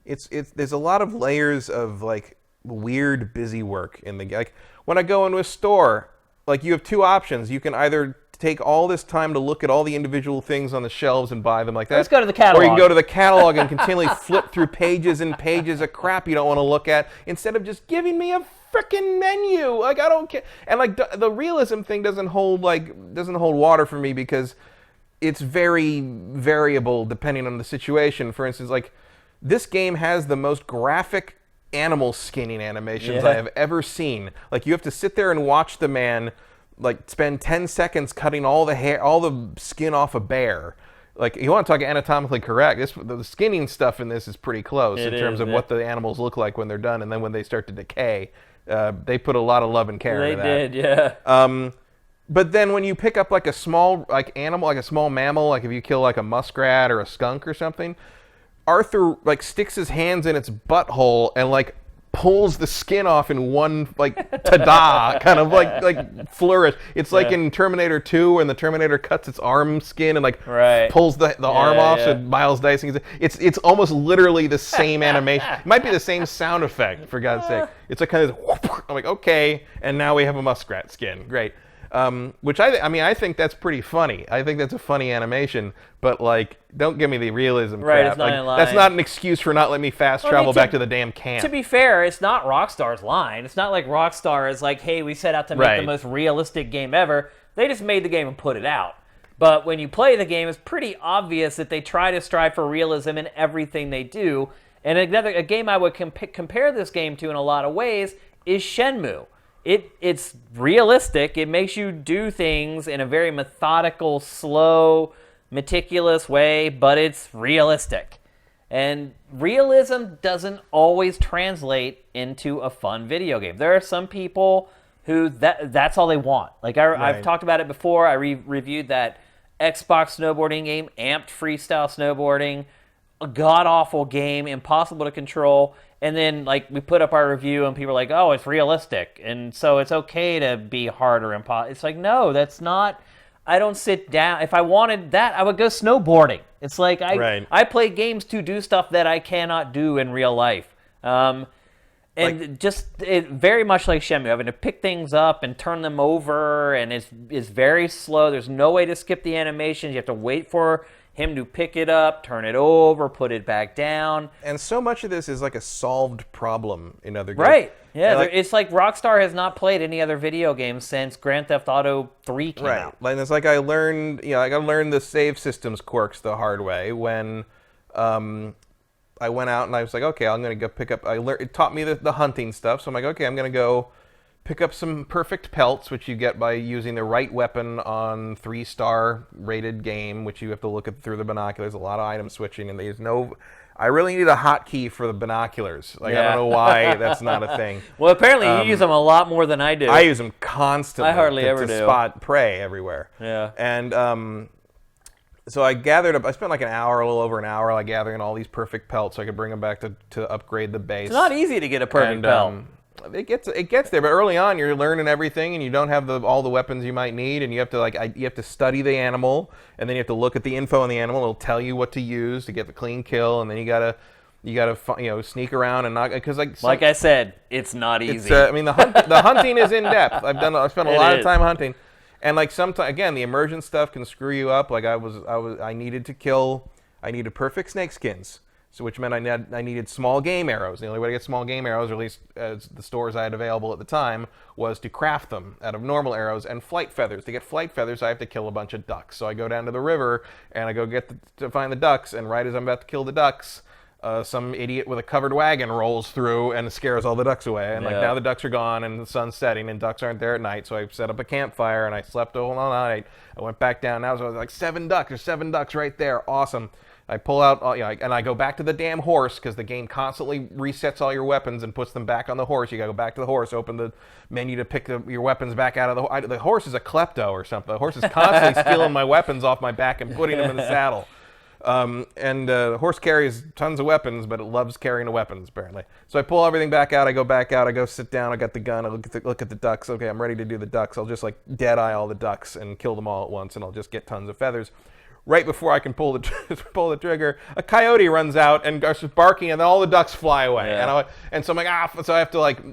There's a lot of layers of like weird busy work in the game. Like, when I go into a store, like, you have two options. You can either take all this time to look at all the individual things on the shelves and buy them like that. Let's go to the catalog. Or you can go to the catalog and continually flip through pages and pages of crap you don't want to look at, instead of just giving me a frickin' menu. Like, I don't care. And like the realism thing doesn't hold water for me, because it's very variable depending on the situation. For instance, like, this game has the most graphic animal skinning animations I have ever seen. Like, you have to sit there and watch the man like spend 10 seconds cutting all the hair, all the skin off a bear. Like, you want to talk anatomically correct, the skinning stuff in this is pretty close in terms of what the animals look like when they're done, and then when they start to decay. They put a lot of love and care into that. They did, yeah. But then when you pick up like a small animal, like a small mammal, like if you kill like a muskrat or a skunk or something, Arthur like sticks his hands in its butthole and like pulls the skin off in one like ta-da kind of like flourish. It's like in Terminator 2 when the Terminator cuts its arm skin and like pulls the arm off. So Miles dicing. It's almost literally the same animation. It might be the same sound effect, for God's sake. It's like kind of I'm like, okay, and now we have a muskrat skin. Great. Which I think that's pretty funny. I think that's a funny animation, but like, don't give me the realism crap. It's not in line. That's not an excuse for not letting me fast travel back to the damn camp. To be fair, it's not Rockstar's line. It's not like Rockstar is like, hey, we set out to make the most realistic game ever. They just made the game and put it out. But when you play the game, it's pretty obvious that they try to strive for realism in everything they do. And a game I would compare this game to in a lot of ways is Shenmue. It's realistic. It makes you do things in a very methodical, slow, meticulous way, but it's realistic. And realism doesn't always translate into a fun video game. There are some people who that's all they want. Like I've talked about it before. I reviewed that Xbox snowboarding game, Amped Freestyle Snowboarding, a god-awful game, impossible to control. And then, like, we put up our review, and people are like, oh, it's realistic, and so it's okay to be hard or impossible. It's like, no, that's not... I don't sit down... If I wanted that, I would go snowboarding. It's like, I play games to do stuff that I cannot do in real life. And very much like Shenmue, having to pick things up and turn them over, and it's very slow. There's no way to skip the animations. You have to wait for him to pick it up, turn it over, put it back down. And so much of this is like a solved problem in other games. Right. Yeah, it's like Rockstar has not played any other video game since Grand Theft Auto 3 came out. And it's like I learned the save systems quirks the hard way when I went out and I was like, okay, I'm going to go pick up... It taught me the hunting stuff, so I'm like, okay, I'm going to go pick up some perfect pelts, which you get by using the right weapon on 3-star rated game, which you have to look at through the binoculars. A lot of item switching, and there's no. I really need a hotkey for the binoculars. Like I don't know why that's not a thing. Well, apparently you use them a lot more than I do. I use them constantly. I hardly ever to do. spot prey everywhere. Yeah. And so I gathered up. I spent like an hour, a little over an hour, like gathering all these perfect pelts so I could bring them back to upgrade the base. It's not easy to get a perfect pelt. It gets there, but early on you're learning everything, and you don't have all the weapons you might need, and you have to study the animal, and then you have to look at the info on the animal. It'll tell you what to use to get the clean kill, and then you gotta sneak around and not because like I said, it's not easy. I mean the hunting is in depth. I've spent a lot of time hunting, and like sometimes again the immersion stuff can screw you up. Like I needed perfect snake skins. So which meant I needed small game arrows. The only way to get small game arrows, or at least the stores I had available at the time, was to craft them out of normal arrows and flight feathers. To get flight feathers, I have to kill a bunch of ducks. So I go down to the river and I go to find the ducks. And right as I'm about to kill the ducks, some idiot with a covered wagon rolls through and scares all the ducks away. And like now the ducks are gone and the sun's setting and ducks aren't there at night. So I set up a campfire and I slept all night. I went back down. Now I was like 7 ducks. There's 7 ducks right there. Awesome. I pull out, and I go back to the damn horse because the game constantly resets all your weapons and puts them back on the horse. You gotta go back to the horse, open the menu to pick your weapons back out of the horse is a klepto or something. The horse is constantly stealing my weapons off my back and putting them in the saddle. The horse carries tons of weapons, but it loves carrying the weapons apparently. So I pull everything back out. I go back out. I go sit down. I got the gun. I look at the ducks. Okay, I'm ready to do the ducks. I'll just like dead eye all the ducks and kill them all at once, and I'll just get tons of feathers. Right before I can pull the trigger, a coyote runs out and starts barking, and then all the ducks fly away. Yeah. And so I'm like,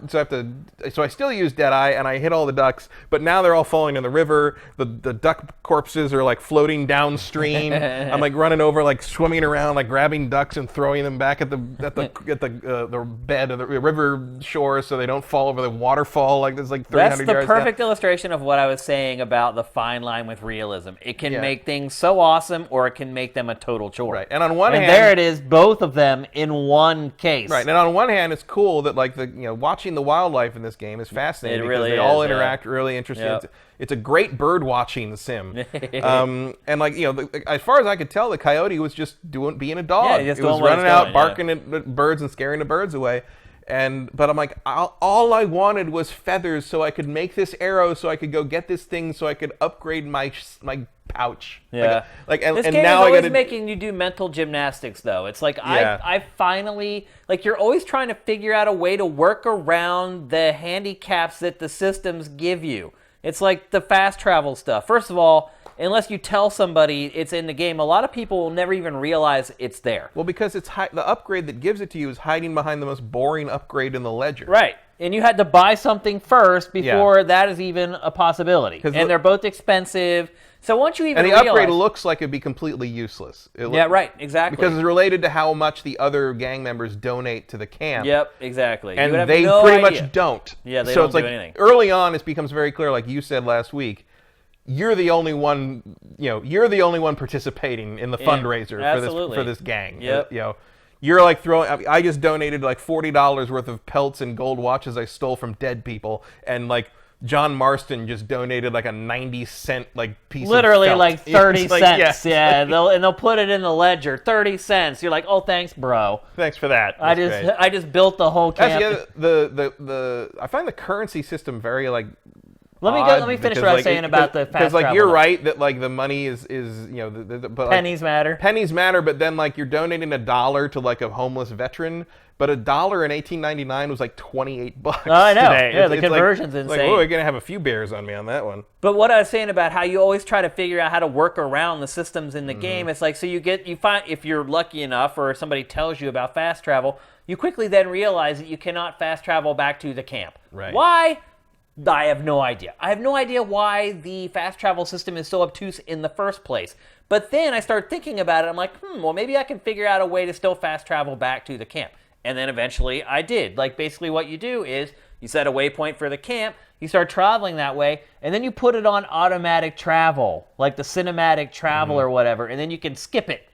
so I still use Deadeye, and I hit all the ducks, but now they're all falling in the river. The duck corpses are like floating downstream. I'm like running over, like swimming around, like grabbing ducks and throwing them back at the bed of the river shore so they don't fall over the waterfall. Like there's like 300 yards. That's the perfect illustration of what I was saying about the fine line with realism. It can make things so awesome, or it can make them a total chore. Right, and on one hand, there it is, both of them in one case. Right, and on one hand, it's cool that like watching the wildlife in this game is fascinating. It really because they all interact really interesting. Yep. It's a great bird watching sim. And like as far as I could tell, the coyote was just being a dog. Yeah, it was running out, barking at birds and scaring the birds away. But I'm like, all I wanted was feathers so I could make this arrow, so I could go get this thing, so I could upgrade my pouch. Yeah. This game now is always I gotta making you do mental gymnastics, though. It's like I finally you're always trying to figure out a way to work around the handicaps that the systems give you. It's like the fast travel stuff. First of all, unless you tell somebody it's in the game, a lot of people will never even realize it's there. Well, because the upgrade that gives it to you is hiding behind the most boring upgrade in the ledger. Right. And you had to buy something first before that is even a possibility. And they're both expensive. So once you even realize... And the upgrade looks like it'd be completely useless. Right, exactly. Because it's related to how much the other gang members donate to the camp. Yep, exactly. And they pretty much don't. Yeah, they so don't it's like, do anything. Early on, it becomes very clear, like you said last week, you're the only one, you're the only one participating in the fundraiser for this gang. Yep. You're like throwing. I just donated like $40 worth of pelts and gold watches I stole from dead people, and like John Marston just donated like a 90-cent piece. Literally of felt. like 30 cents. Yeah, they'll put it in the ledger. 30 cents. You're like, oh, thanks, bro. Thanks for that. I just built the whole camp. I find the currency system very like. Let me finish what I was saying about the fast travel. Because you're right that the money is but pennies matter. Pennies matter, but then you're donating $1 to a homeless veteran, but $1 in 1899 was like $28 I know. today. Yeah, the conversion's insane. Oh, we're gonna have a few beers on me on that one. But what I was saying about how you always try to figure out how to work around the systems in the game, it's like you find if you're lucky enough or somebody tells you about fast travel, you quickly then realize that you cannot fast travel back to the camp. Right. Why? I have no idea. I have no idea why the fast travel system is so obtuse in the first place. But then I start thinking about it. I'm like, well, maybe I can figure out a way to still fast travel back to the camp. And then eventually I did. Basically what you do is you set a waypoint for the camp, you start traveling that way, and then you put it on automatic travel, like the cinematic travel or whatever, and then you can skip it.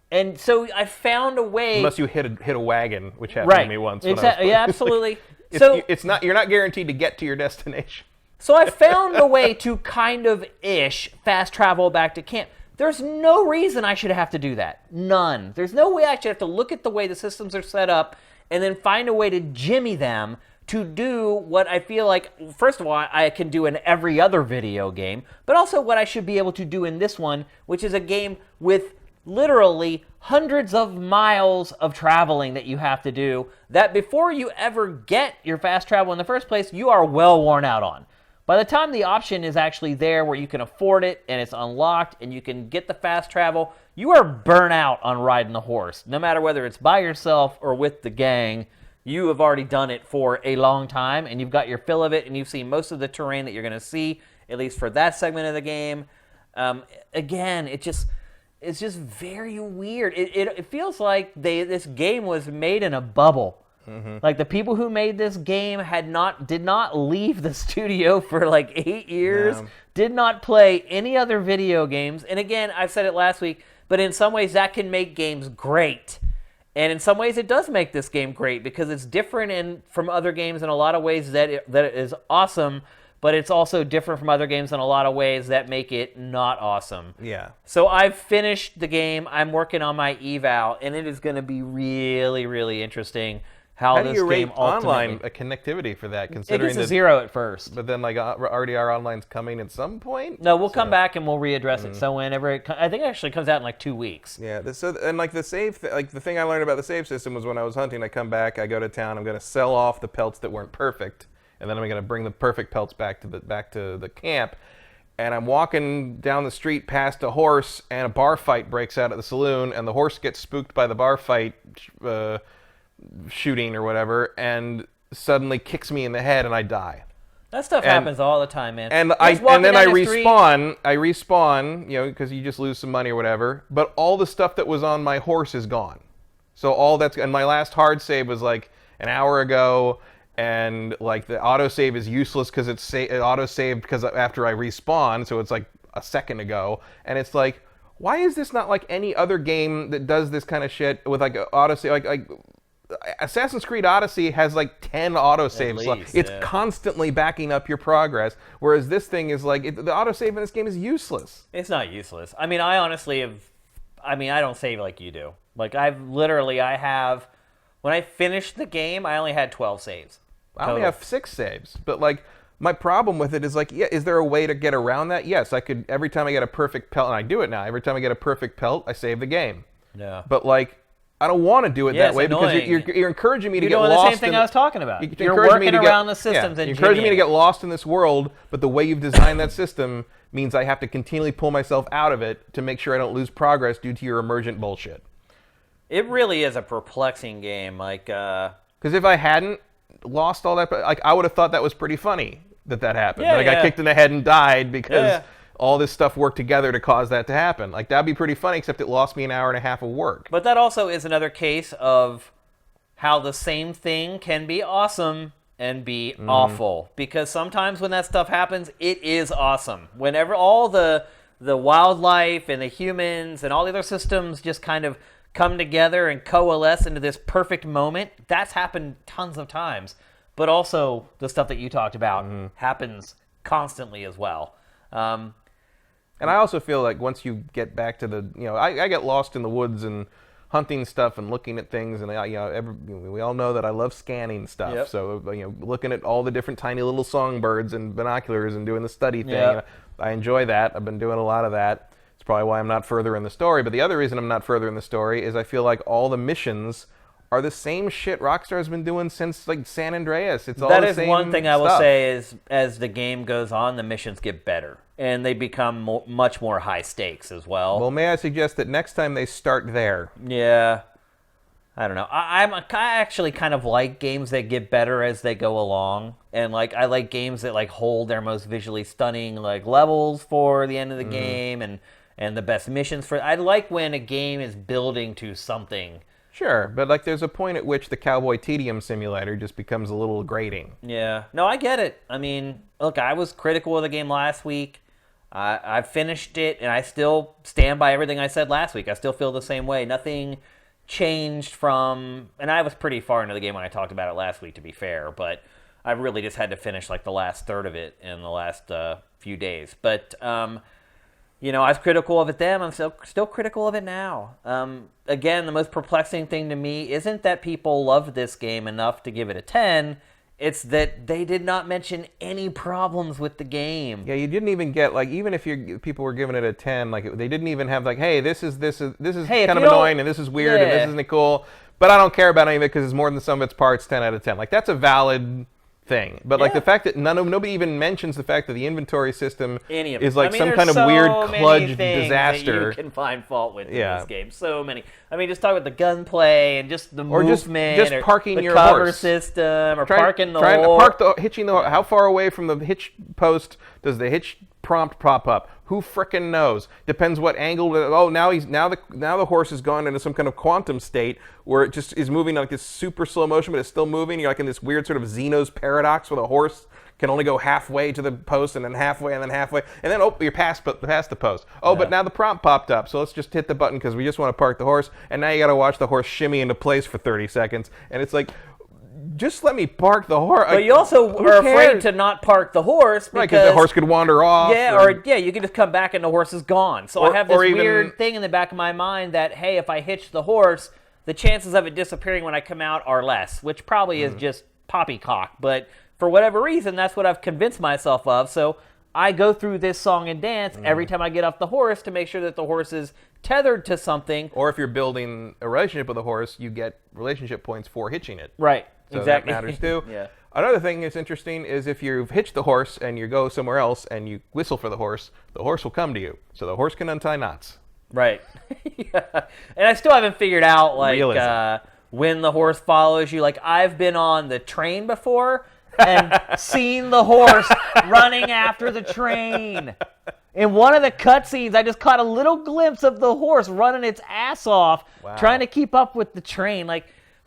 And so I found a way... Unless you hit a wagon, which happened to me once. Exactly. Yeah, absolutely. You're not guaranteed to get to your destination. So I found a way to kind of fast travel back to camp. There's no reason I should have to do that. None. There's no way I should have to look at the way the systems are set up and then find a way to jimmy them to do what I feel like, first of all, I can do in every other video game, but also what I should be able to do in this one, which is a game with literally hundreds of miles of traveling that you have to do, that before you ever get your fast travel in the first place, you are well worn out on. By the time the option is actually there where you can afford it and it's unlocked and you can get the fast travel, you are burnt out on riding the horse. No matter whether it's by yourself or with the gang, you have already done it for a long time and you've got your fill of it and you've seen most of the terrain that you're going to see, at least for that segment of the game. Again, it's just very weird. It feels like this game was made in a bubble. Mm-hmm. Like the people who made this game did not leave the studio for like 8 years, did not play any other video games. And again, I've said it last week, but in some ways that can make games great. And in some ways it does make this game great because it's different from other games in a lot of ways that it is awesome, but it's also different from other games in a lot of ways that make it not awesome. Yeah. So I've finished the game. I'm working on my eval, and it is going to be really, really interesting how do this you rate game ultimately... online connectivity for that? Considering it gets a 0 at first. But then, like, RDR Online's coming at some point? No, we'll come back and we'll readdress it. So whenever I think it actually comes out in like 2 weeks. Yeah, and like the save, like the thing I learned about the save system was when I was hunting, I come back, I go to town, I'm going to sell off the pelts that weren't perfect, and then I'm going to bring the perfect pelts back to the camp. And I'm walking down the street past a horse, and a bar fight breaks out at the saloon, and the horse gets spooked by the bar fight shooting or whatever, and suddenly kicks me in the head, and I die. That stuff happens all the time, man. And then I respawn, you know, because you just lose some money or whatever. But all the stuff that was on my horse is gone. So and my last hard save was like an hour ago, and like the autosave is useless because it auto-saved because after I respawn, so it's like a second ago, and it's like, why is this not like any other game that does this kind of shit with like autosave? Like Assassin's Creed Odyssey has like 10 autosaves. It's constantly backing up your progress, whereas this thing is like, the autosave in this game is useless. It's not useless. I mean, I don't save like you do. Like I have, when I finished the game, I only had 12 saves. I only have 6 saves, but like, my problem with it is like, is there a way to get around that? Yes, I could, every time I get a perfect pelt, and I do it now, every time I get a perfect pelt, I save the game. Yeah. But like, I don't want to do it that way because you're encouraging me to get lost. You're doing the same thing I was talking about. You're working around the systems. You're encouraging me to get lost in this world, but the way you've designed that system means I have to continually pull myself out of it to make sure I don't lose progress due to your emergent bullshit. It really is a perplexing game. Like, because if I hadn't lost all that, like, I would have thought that was pretty funny that happened. Yeah, I got kicked in the head and died because all this stuff worked together to cause that to happen. Like, that'd be pretty funny, except it lost me an hour and a half of work. But that also is another case of how the same thing can be awesome and be awful. Because sometimes when that stuff happens, it is awesome. Whenever all the wildlife and the humans and all the other systems just kind of come together and coalesce into this perfect moment, that's happened tons of times. But also, the stuff that you talked about happens constantly as well. And I also feel like once you get back to I get lost in the woods and hunting stuff and looking at things, and we all know that I love scanning stuff. Yep. So looking at all the different tiny little songbirds and binoculars and doing the study thing, I enjoy that. I've been doing a lot of that. It's probably why I'm not further in the story. But the other reason I'm not further in the story is I feel like all the missions are the same shit Rockstar's been doing since like San Andreas. It's all the same stuff. That is one thing I will say is, as the game goes on, the missions get better. And they become much more high stakes as well. Well, may I suggest that next time they start there? Yeah. I don't know. I actually kind of like games that get better as they go along. And like I like games that like hold their most visually stunning like levels for the end of the game and the best missions for. I like when a game is building to something. Sure, but like there's a point at which the Cowboy Tedium Simulator just becomes a little grating. Yeah. No, I get it. I mean, look, I was critical of the game last week. I finished it, and I still stand by everything I said last week. I still feel the same way. Nothing changed from, and I was pretty far into the game when I talked about it last week, to be fair, but I really just had to finish like the last third of it in the last few days. But you know, I was critical of it then. I'm still critical of it now. Again, the most perplexing thing to me isn't that people loved this game enough to give it a 10. It's that they did not mention any problems with the game. Yeah, you didn't even get, like, even if people were giving it a 10, like, they didn't even have, like, hey, this is Hey, kind of annoying, and this is weird, and this isn't cool, but I don't care about any of it because it's more than the sum of its parts, 10 out of 10. Like, that's a valid thing. But, like, the fact that nobody even mentions the fact that the inventory system is, like, some kind of weird kludge disaster. That you can find fault with in this game. So many. I mean, just talk about the gunplay and just the movement, just parking the your cover horse system, or trying to park hitching the horse. How far away from the hitch post does the hitch prompt pop up? Who frickin' knows? Depends what angle. Oh, now the horse has gone into some kind of quantum state where it just is moving like this super slow motion, but it's still moving. You're like in this weird sort of Zeno's paradox where the horse can only go halfway to the post and then halfway and then halfway, and then you're past the post. Oh, but now the prompt popped up, so let's just hit the button because we just want to park the horse, and now you got to watch the horse shimmy into place for 30 seconds, and it's like, just let me park the horse. But you also are afraid to not park the horse because the horse could wander off. Yeah, you can just come back and the horse is gone. So I have this weird thing in the back of my mind that, hey, if I hitch the horse, the chances of it disappearing when I come out are less, which probably is just poppycock. But for whatever reason, that's what I've convinced myself of. So I go through this song and dance every time I get off the horse to make sure that the horse is tethered to something. Or if you're building a relationship with a horse, you get relationship points for hitching it. Right. So exactly. that matters too. Yeah. Another thing that's interesting is if you've hitched the horse and you go somewhere else and you whistle for the horse will come to you. So the horse can untie knots. Right. Yeah. And I still haven't figured out when the horse follows you. Like, I've been on the train before and seen the horse running after the train. In one of the cutscenes, I just caught a little glimpse of the horse running its ass off, trying to keep up with the train.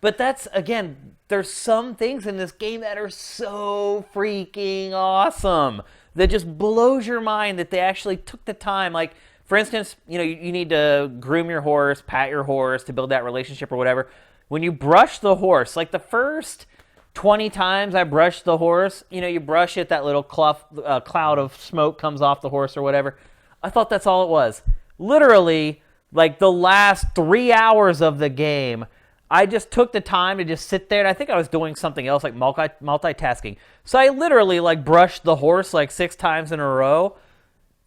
But that's, again, there's some things in this game that are so freaking awesome that just blows your mind that they actually took the time. Like, for instance, you know, you need to groom your horse, pat your horse to build that relationship or whatever. When you brush the horse, like the first 20 times I brushed the horse, you know, you brush it, that little cloud of smoke comes off the horse or whatever. I thought that's all it was. Literally, like the last 3 hours of the game, I just took the time to just sit there, and I think I was doing something else, like multitasking. So I literally, like, brushed the horse, like, 6 times in a row,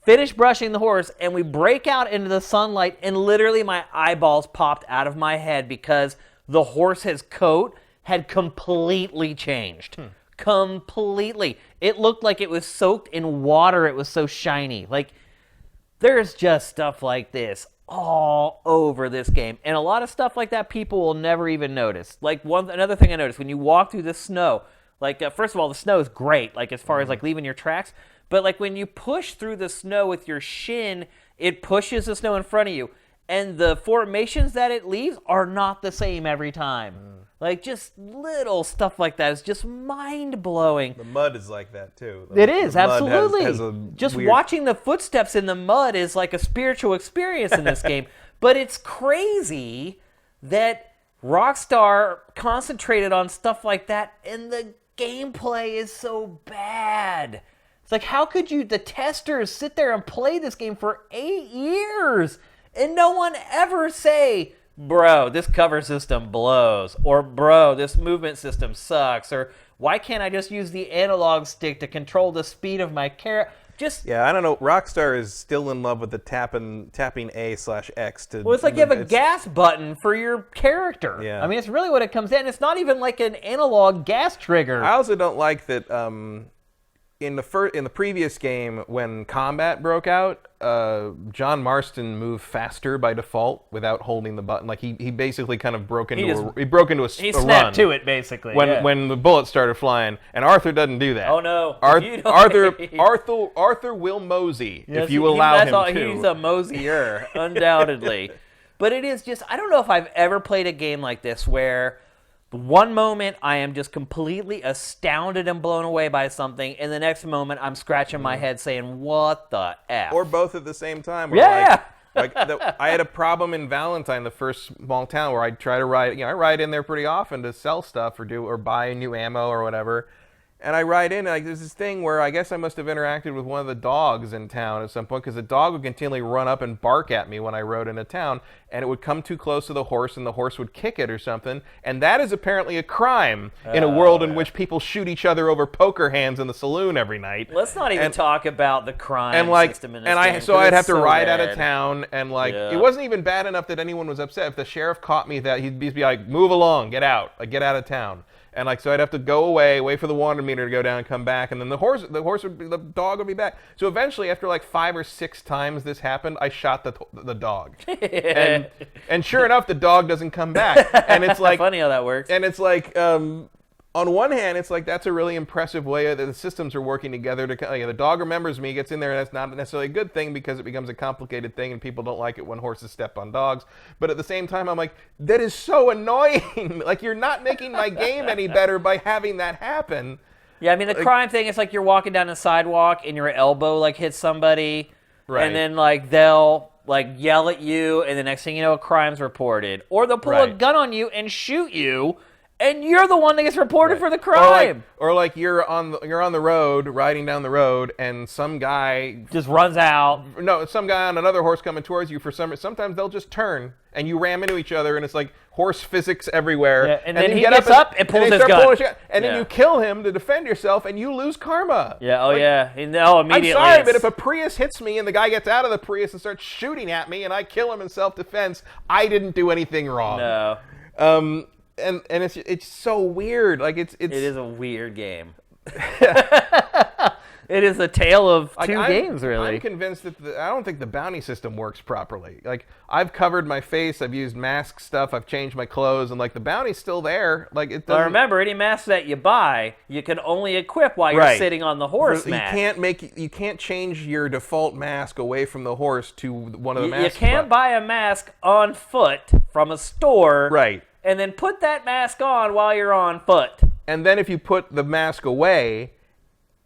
finished brushing the horse, and we break out into the sunlight, and literally my eyeballs popped out of my head because the horse's coat had completely changed. Completely. It looked like it was soaked in water. It was so shiny. Like, there's just stuff like this all over this game, and a lot of stuff like that people will never even notice. Like, another thing I noticed, when you walk through the snow, like, first of all, the snow is great, like, as far as, like, leaving your tracks, but, like, when you push through the snow with your shin, it pushes the snow in front of you, and the formations that it leaves are not the same every time. Like, just little stuff like that is just mind-blowing. The mud is like that, too. It is, absolutely. Just watching the footsteps in the mud is like a spiritual experience in this game. But it's crazy that Rockstar concentrated on stuff like that, and the gameplay is so bad. It's like, how could the testers sit there and play this game for 8 years and no one ever say, bro, this cover system blows, or bro, this movement system sucks, or why can't I just use the analog stick to control the speed of my character? I don't know. Rockstar is still in love with the tapping A/X to. Well, it's like you have a gas button for your character. Yeah. I mean, it's really what it comes in. It's not even like an analog gas trigger. I also don't like that. In the previous game, when combat broke out, John Marston moved faster by default without holding the button. Like he basically kind of broke into a He snapped to it basically when the bullets started flying. And Arthur doesn't do that. Oh no, Arthur will mosey if you allow him to. He's a mosier, undoubtedly. But it is just, I don't know if I've ever played a game like this where one moment I am just completely astounded and blown away by something, and the next moment I'm scratching my head saying, what the F? Or both at the same time. Yeah. Like I had a problem in Valentine, the first small town, where I'd try to ride. I ride in there pretty often to sell stuff or buy new ammo or whatever. And I ride in, and like, there's this thing where I guess I must have interacted with one of the dogs in town at some point, because the dog would continually run up and bark at me when I rode into town, and it would come too close to the horse, and the horse would kick it or something. And that is apparently a crime in a world in which people shoot each other over poker hands in the saloon every night. Let's not even talk about the crime system in this game. So I'd have to ride bad. out of town, and like it wasn't even bad enough that anyone was upset. If the sheriff caught me, that he'd be like, "Move along, get out, like, get out of town." And like, so I'd have to go away, wait for the water meter to go down and come back, and then the dog would be back. So eventually, after like 5 or 6 times this happened, I shot the dog. And sure enough, the dog doesn't come back. And it's like funny how that works. And it's like, on one hand, it's like that's a really impressive way that the systems are working together to. The dog remembers me, gets in there, and that's not necessarily a good thing because it becomes a complicated thing, and people don't like it when horses step on dogs. But at the same time, I'm like, that is so annoying. Like, you're not making my game any better by having that happen. Yeah, I mean, the crime thing is like you're walking down the sidewalk and your elbow like hits somebody, right? And then like they'll like yell at you, and the next thing you know, a crime's reported, or they'll pull a gun on you and shoot you. And you're the one that gets reported for the crime. Or like you're on the road, riding down the road, and some guy just runs out. No, some guy on another horse coming towards you sometimes they'll just turn, and you ram into each other, and it's like horse physics everywhere. Yeah, and then he gets up and pulls his gun. And then you kill him to defend yourself, and you lose karma. Yeah, immediately. I'm sorry, but if a Prius hits me and the guy gets out of the Prius and starts shooting at me, and I kill him in self-defense, I didn't do anything wrong. No. And it's so weird. Like it is a weird game. It is a tale of two games, really. I'm convinced that I don't think the bounty system works properly. Like, I've covered my face, I've used mask stuff, I've changed my clothes, and like the bounty's still there. Like, it doesn't. But remember, any mask that you buy, you can only equip while you're sitting on the horse mask. You can't change your default mask away from the horse to one of the masks. You can't buy a mask on foot from a store, right? And then put that mask on while you're on foot. And then if you put the mask away,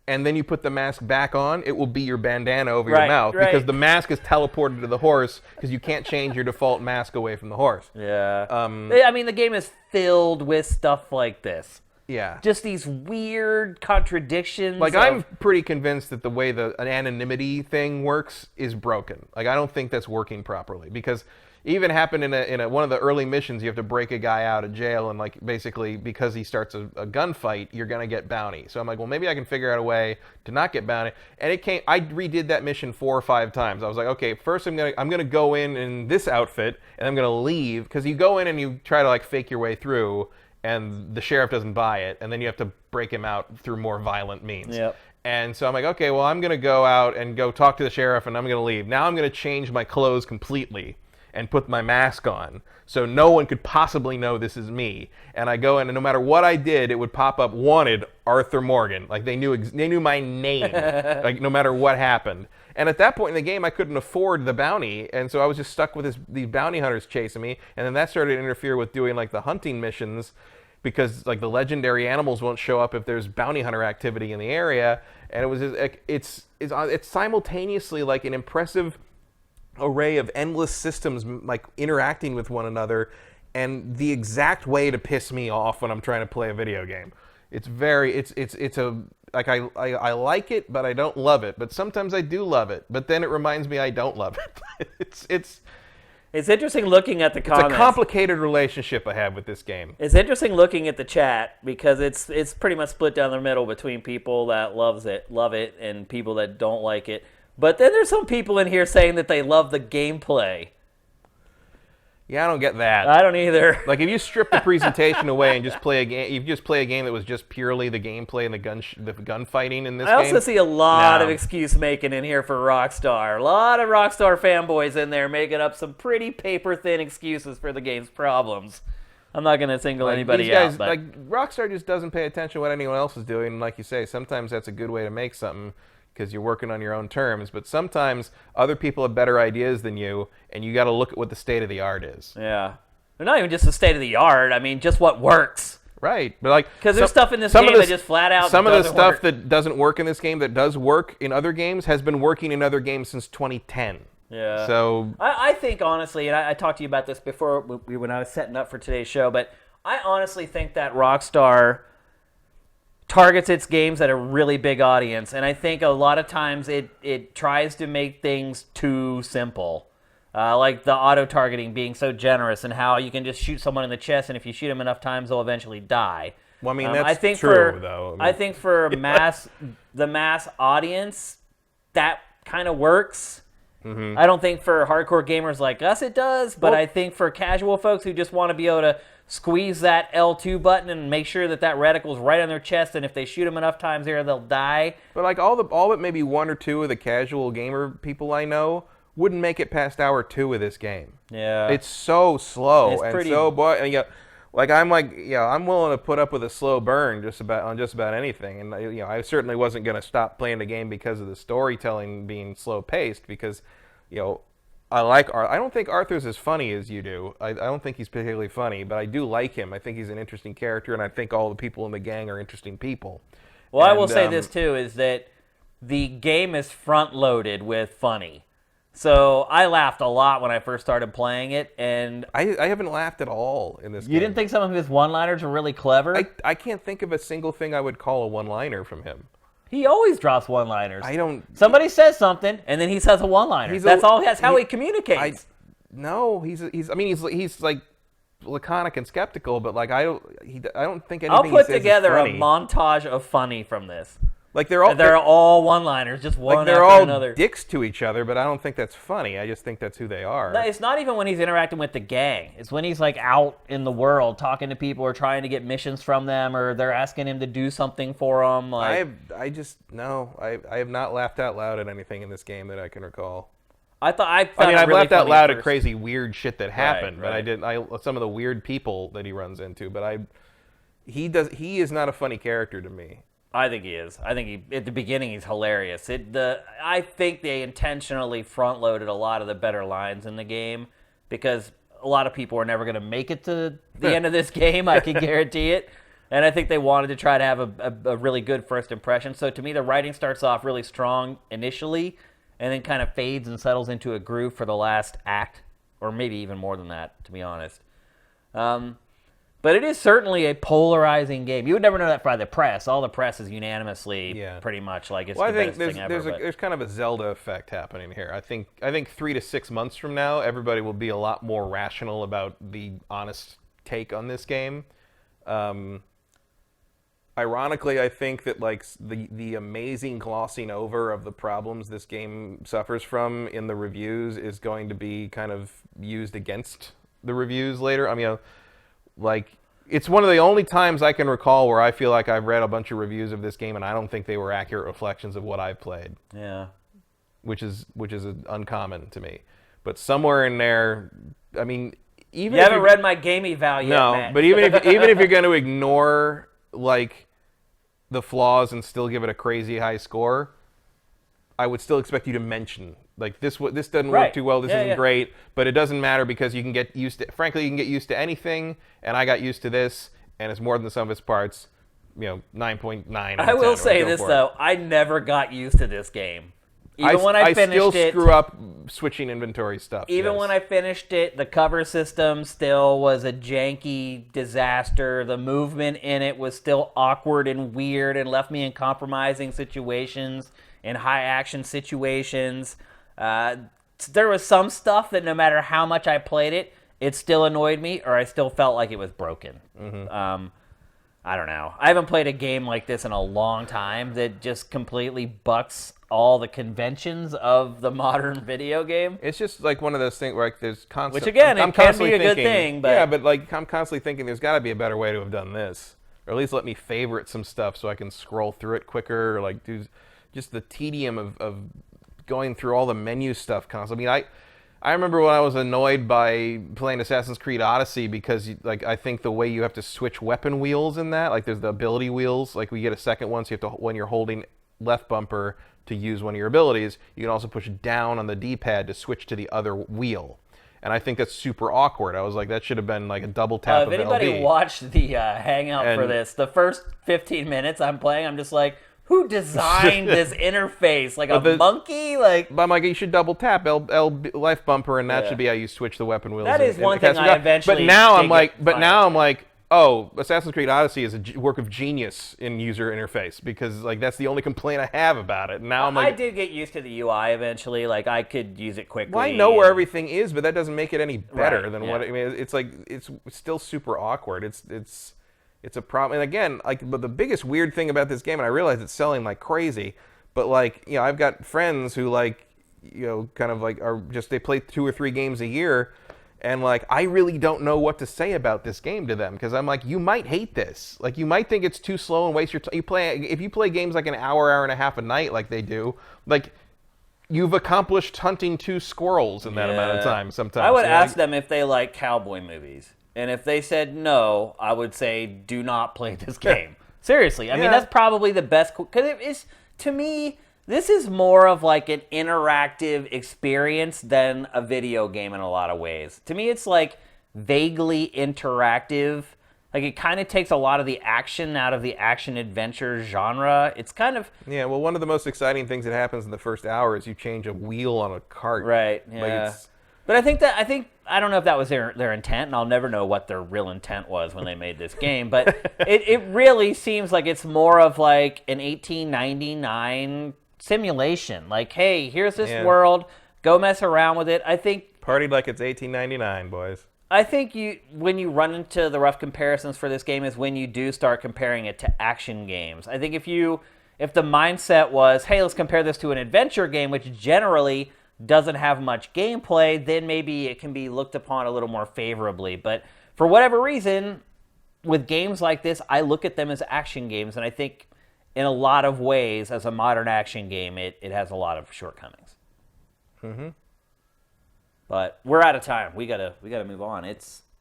and then you put the mask back on, it will be your bandana over your mouth, because the mask is teleported to the horse, because you can't change your default mask away from the horse. Yeah. I mean, the game is filled with stuff like this. Yeah. Just these weird contradictions. Like, I'm pretty convinced that the way an anonymity thing works is broken. Like, I don't think that's working properly, because even happened in one of the early missions, you have to break a guy out of jail, and like basically because he starts a gunfight, you're gonna get bounty. So I'm like, well, maybe I can figure out a way to not get bounty. And I redid that mission 4 or 5 times. I was like, okay, first I'm gonna go in this outfit, and I'm gonna leave, because you go in and you try to like fake your way through, and the sheriff doesn't buy it, and then you have to break him out through more violent means. Yep. And so I'm like, okay, well, I'm gonna go out and go talk to the sheriff, and I'm gonna leave. Now I'm gonna change my clothes completely and put my mask on, so no one could possibly know this is me. And I go in, and no matter what I did, it would pop up, wanted Arthur Morgan. Like, they knew my name, like, no matter what happened. And at that point in the game, I couldn't afford the bounty, and so I was just stuck with these bounty hunters chasing me. And then that started to interfere with doing like the hunting missions, because like the legendary animals won't show up if there's bounty hunter activity in the area. And it was just, it's simultaneously like an impressive array of endless systems like interacting with one another, and the exact way to piss me off when I'm trying to play a video game. It's like I like it, but I don't love it. But sometimes I do love it, but then it reminds me I don't love it. It's interesting looking at the comments. It's a complicated relationship I have with this game. It's interesting looking at the chat, because it's pretty much split down the middle between people that love it, and people that don't like it. But then there's some people in here saying that they love the gameplay. Yeah, I don't get that. I don't either. Like, if you strip the presentation away and just play a game, you just play a game that was just purely the gameplay and the gunfighting in this game. I also see a lot of excuse making in here for Rockstar. A lot of Rockstar fanboys in there making up some pretty paper thin excuses for the game's problems. I'm not going to single anybody out. But like, Rockstar just doesn't pay attention to what anyone else is doing. And like you say, sometimes that's a good way to make something, because you're working on your own terms. But sometimes other people have better ideas than you, and you got to look at what the state of the art is. Yeah. They're not even just the state of the art. I mean, just what works. Right. But like, because there's stuff in this game that just flat out some of the stuff work. that doesn't work in this game that does work in other games has been working in other games since 2010. Yeah. So I think, honestly, and I talked to you about this before when I was setting up for today's show, but I honestly think that Rockstar targets its games at a really big audience, and I think a lot of times it tries to make things too simple. Like the auto-targeting being so generous and how you can just shoot someone in the chest, and if you shoot them enough times, they'll eventually die. well, I mean that's I think true though. I think for the mass audience, that kind of works. I don't think for hardcore gamers like us it does, but I think for casual folks who just want to be able to squeeze that L2 button and make sure that reticle's right on their chest, and if they shoot them enough times there, they'll die. But like all but maybe one or two of the casual gamer people I know wouldn't make it past hour 2 of this game. Yeah. It's so slow It's and pretty- so I'm I'm willing to put up with a slow burn just about anything, and I certainly wasn't going to stop playing the game because of the storytelling being slow paced, because I don't think Arthur's as funny as you do. I don't think he's particularly funny, but I do like him. I think he's an interesting character, and I think all the people in the gang are interesting people. Well, I And, will say this too, is that the game is front-loaded with funny. So I laughed a lot when I first started playing it, and I haven't laughed at all in this game. you didn't think some of his one-liners were really clever? I can't think of a single thing I would call a one-liner from him. He always drops one-liners. I don't... Somebody says something, and then he says a one-liner. That's how he communicates. No, he's like laconic and skeptical, but like I don't think anything I'll he put says is together a funny. montage of funny from this. Like they're all one-liners, just one they're after all another. dicks to each other, but I don't think that's funny. I just think that's who they are. No, it's not even when he's interacting with the gang. It's when he's like out in the world talking to people or trying to get missions from them, or they're asking him to do something for them. Like, I have not laughed out loud at anything in this game that I can recall. I've I've really laughed out funny loud at first. crazy weird shit that happened, right. but some of the weird people that he runs into, but he is not a funny character to me. I think he is. I think at the beginning he's hilarious. I think they intentionally front-loaded a lot of the better lines in the game because a lot of people are never going to make it to the end of this game. I can guarantee it. And I think they wanted to try to have a really good first impression. So to me, the writing starts off really strong initially, and then kind of fades and settles into a groove for the last act, or maybe even more than that, to be honest. But it is certainly a polarizing game. You would never know that by the press. All the press is unanimously pretty much like it's the best thing ever. There's kind of a Zelda effect happening here. I think 3 to 6 months from now, everybody will be a lot more rational about the honest take on this game. Ironically, I think that like the amazing glossing over of the problems this game suffers from in the reviews is going to be kind of used against the reviews later. I mean, like, it's one of the only times I can recall where I feel like I've read a bunch of reviews of this game and I don't think they were accurate reflections of what I've played. Yeah. Which is uncommon to me. But somewhere in there, I mean, even You if haven't read my game eval yet, no, Matt. but even if you're going to ignore like the flaws and still give it a crazy high score, I would still expect you to mention like this doesn't work too well. This isn't great, but it doesn't matter because you can get used to. Frankly, you can get used to anything, and I got used to this, and it's more than the sum of its parts. 9.9. I will say this though, I never got used to this game. Even when I finished still it, screw up switching inventory stuff. Even when I finished it, the cover system still was a janky disaster. The movement in it was still awkward and weird and left me in compromising situations, in high action situations. There was some stuff that no matter how much I played it, it still annoyed me or I still felt like it was broken. I don't know. I haven't played a game like this in a long time that just completely bucks all the conventions of the modern video game. It's just like one of those things where like there's constant. Which again, I'm it can constantly be a good thinking, thing, but yeah, but like I'm constantly thinking there's got to be a better way to have done this, or at least let me favorite some stuff so I can scroll through it quicker, or like do just the tedium of going through all the menu stuff constantly. I mean, I remember when I was annoyed by playing Assassin's Creed Odyssey because like I think the way you have to switch weapon wheels in that, like there's the ability wheels, like we get a second one, so you have to, when you're holding left bumper to use one of your abilities, you can also push down on the D-pad to switch to the other wheel. And I think that's super awkward. I was like, that should have been like a double tap of If anybody LB. watched the hangout for this, the first 15 minutes I'm playing, I'm just like, who designed this interface? Like a monkey? Like, but I'm like, you should double tap L life bumper, and that should be how you switch the weapon wheels. That is one thing I eventually. But now I'm like, oh, Assassin's Creed Odyssey is a work of genius in user interface, because like that's the only complaint I have about it. Now I'm like, I did get used to the UI eventually. Like I could use it quickly. Well, I know where everything is, but that doesn't make it any better Right, than yeah. what I mean. It's like it's still super awkward. It's a problem. And again, like, but the biggest weird thing about this game, and I realize it's selling like crazy, but like, you know, I've got friends who like, you know, kind of like are just, they play 2 or 3 games a year, and like, I really don't know what to say about this game to them, because I'm like, you might hate this. Like, you might think it's too slow and waste your time. If you play games like an hour and a half a night like they do, like, you've accomplished hunting 2 squirrels in that amount of time sometimes. I would ask them if they like cowboy movies. And if they said no, I would say, do not play this game. Seriously. I mean, that's probably the best. Because it is, to me, this is more of like an interactive experience than a video game in a lot of ways. To me, it's like vaguely interactive. Like, it kind of takes a lot of the action out of the action-adventure genre. It's kind of... Yeah, well, one of the most exciting things that happens in the first hour is you change a wheel on a cart. Right, yeah. Like, but I don't know if that was their intent, and I'll never know what their real intent was when they made this game, but it really seems like it's more of like an 1899 simulation. Like, hey, here's this world, go mess around with it. I think... Partied like it's 1899, boys. I think when you run into the rough comparisons for this game is when you do start comparing it to action games. I think if the mindset was, hey, let's compare this to an adventure game, which generally doesn't have much gameplay, then maybe it can be looked upon a little more favorably. But for whatever reason, with games like this, I look at them as action games, and I think in a lot of ways, as a modern action game, it has a lot of shortcomings. Mm-hmm. But we're out of time. We gotta move on.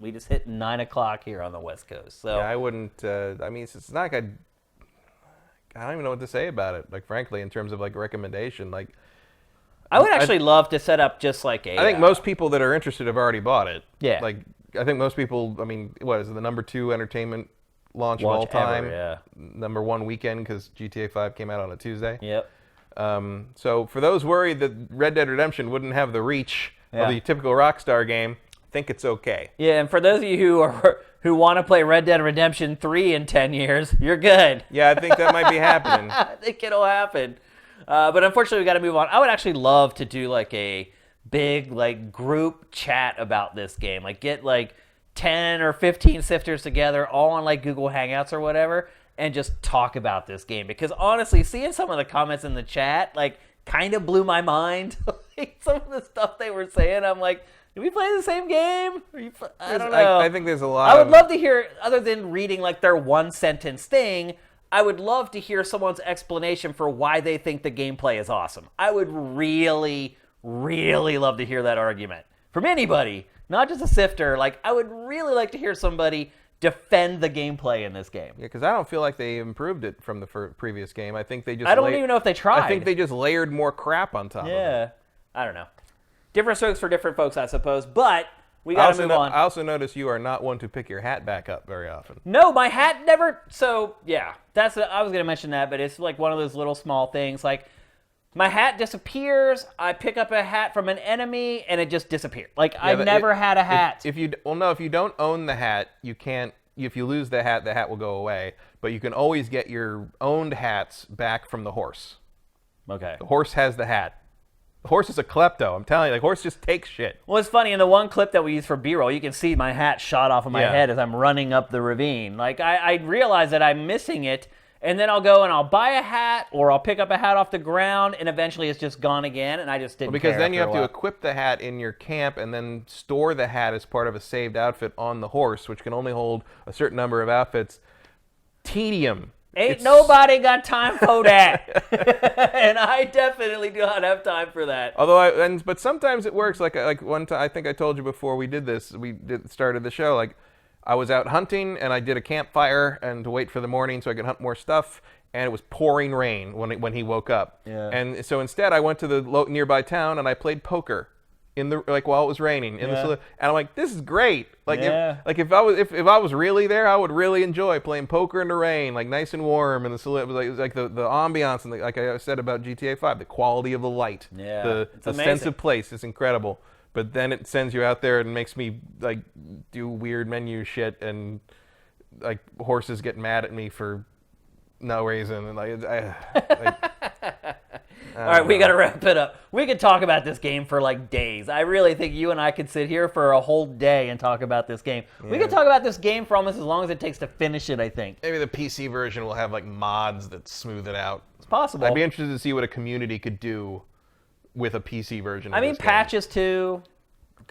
We just hit 9 o'clock here on the West Coast. So yeah, I wouldn't. I mean, it's not like I don't even know what to say about it. Like, frankly, in terms of like recommendation, like. I would actually love to set up just like a... I think most people that are interested have already bought it. Yeah. Like, I think most people, I mean, what is it, the number 2 entertainment launch of all time? Ever, yeah. Number 1 weekend, because GTA 5 came out on a Tuesday. Yep. So for those worried that Red Dead Redemption wouldn't have the reach of the typical Rockstar game, I think it's okay. Yeah, and for those of you who want to play Red Dead Redemption 3 in 10 years, you're good. Yeah, I think that might be happening. I think it'll happen. But unfortunately, we got to move on. I would actually love to do like a big like group chat about this game. Like get like 10 or 15 sifters together, all on like Google Hangouts or whatever, and just talk about this game. Because honestly, seeing some of the comments in the chat like kind of blew my mind. Like, some of the stuff they were saying, I'm like, did we play the same game? I don't know. I think there's a lot. I would love to hear, other than reading like their 1-sentence thing, I would love to hear someone's explanation for why they think the gameplay is awesome. I would really, really love to hear that argument. From anybody, not just a sifter. Like, I would really like to hear somebody defend the gameplay in this game. Yeah, because I don't feel like they improved it from the previous game. I think they just... I don't even know if they tried. I think they just layered more crap on top of it. Yeah. I don't know. Different strokes for different folks, I suppose. But... we gotta move on. I also notice you are not one to pick your hat back up very often. No, my hat never... So, yeah. I was going to mention that, but it's like one of those little small things. Like, my hat disappears, I pick up a hat from an enemy, and it just disappeared. Like, I've never had a hat. If you don't own the hat, you can't... If you lose the hat will go away. But you can always get your owned hats back from the horse. Okay. The horse has the hat. The horse is a klepto. I'm telling you, the horse just takes shit. Well, it's funny. In the one clip that we use for B-roll, you can see my hat shot off of my head as I'm running up the ravine. Like, I realize that I'm missing it, and then I'll go and I'll buy a hat, or I'll pick up a hat off the ground, and eventually it's just gone again, and I just didn't care. Because then you have to equip the hat in your camp and then store the hat as part of a saved outfit on the horse, which can only hold a certain number of outfits. Tedium. Ain't nobody got time for that. And I definitely do not have time for that. Although, but sometimes it works. Like one time, I think I told you before we did this, started the show, like, I was out hunting and I did a campfire and to wait for the morning so I could hunt more stuff, and it was pouring rain when he woke up. Yeah. And so instead I went to the nearby town and I played poker. in the while it was raining in the saloon, and I'm like, this is great. Like if I was really there, I would really enjoy playing poker in the rain, like nice and warm in the saloon. It was like the ambiance and like I said about GTA 5, the quality of the light, the sense of place is incredible. But then it sends you out there and makes me like do weird menu shit, and like horses get mad at me for no reason, and all right, we got to wrap it up. We could talk about this game for like days. I really think you and I could sit here for a whole day and talk about this game. Yeah. We could talk about this game for almost as long as it takes to finish it, I think. Maybe the PC version will have like mods that smooth it out. It's possible. I'd be interested to see what a community could do with a PC version of this patches too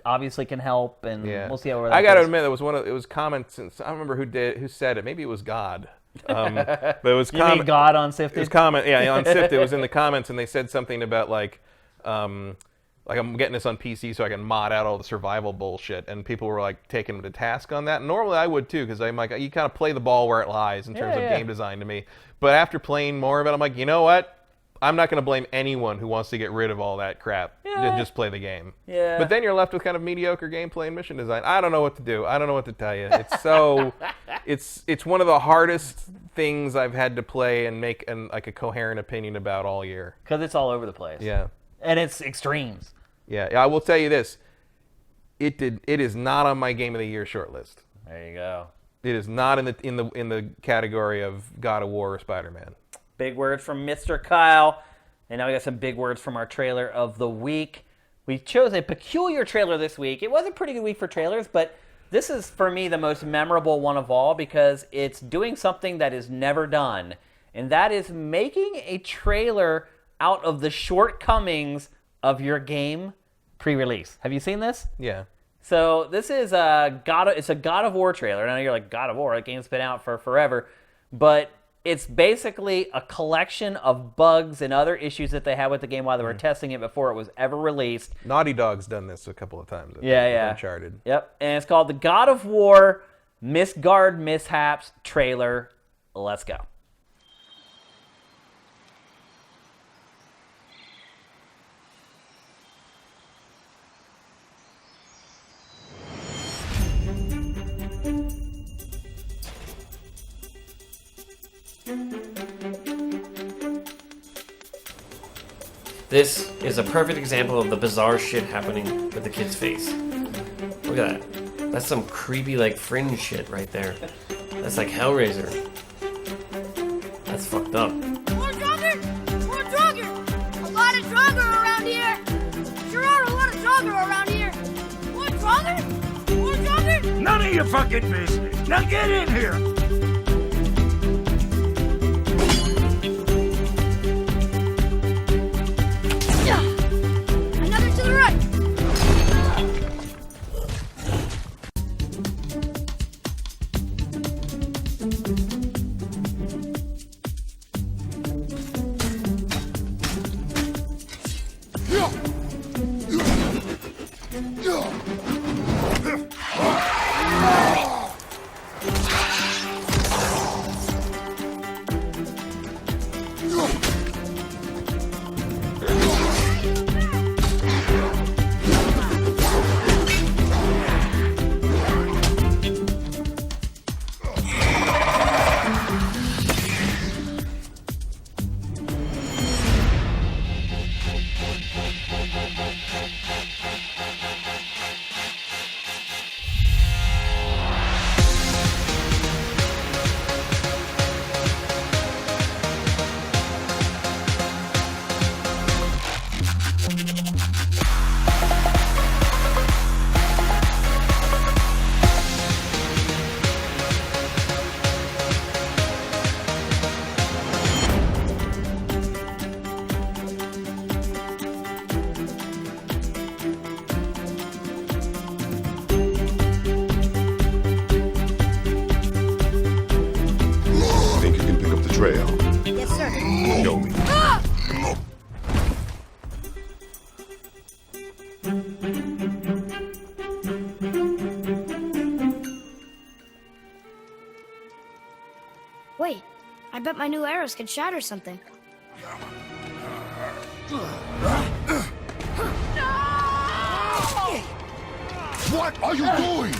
obviously can help, and we'll see how I got to admit, it was comments, I don't remember who said it. Maybe it was God. But it was you mean God on Sifted? It was comment, on Sifted. It was in the comments, and they said something about like I'm getting this on PC so I can mod out all the survival bullshit, and people were like taking them to task on that. And normally I would too, because I'm like, you kind of play the ball where it lies in terms of game design to me. But after playing more of it, I'm like, you know what? I'm not going to blame anyone who wants to get rid of all that crap. Just play the game. Yeah. But then you're left with kind of mediocre gameplay and mission design. I don't know what to do. I don't know what to tell you. It's so, it's one of the hardest things I've had to play and make like a coherent opinion about all year. Because it's all over the place. Yeah. And it's extremes. Yeah. I will tell you this. It is not on my Game of the Year shortlist. There you go. It is not in the category of God of War or Spider-Man. Big words from Mr. Kyle. And now we got some big words from our trailer of the week. We chose a peculiar trailer this week. It was a pretty good week for trailers, but this is, for me, the most memorable one of all because it's doing something that is never done, and that is making a trailer out of the shortcomings of your game pre-release. Have you seen this? Yeah. So this is it's a God of War trailer. And I know you're like, God of War, that game's been out for forever. But it's basically a collection of bugs and other issues that they had with the game while they were testing it before it was ever released. Naughty Dog's done this a couple of times. Uncharted. Yep. And it's called the God of War Misguard Mishaps trailer. Let's go. This is a perfect example of the bizarre shit happening with the kid's face. Look at that. That's some creepy, like, fringe shit right there. That's like Hellraiser. That's fucked up. More Draugr! More Draugr! A lot of Draugr around here! Sure are a lot of Draugr around here! More Draugr! More Draugr! None of your fucking business! Now get in here! Another to the right! Think you can pick up the trail? Yes, sir. Show me. Wait, I bet my new arrows can shatter something. What are you doing?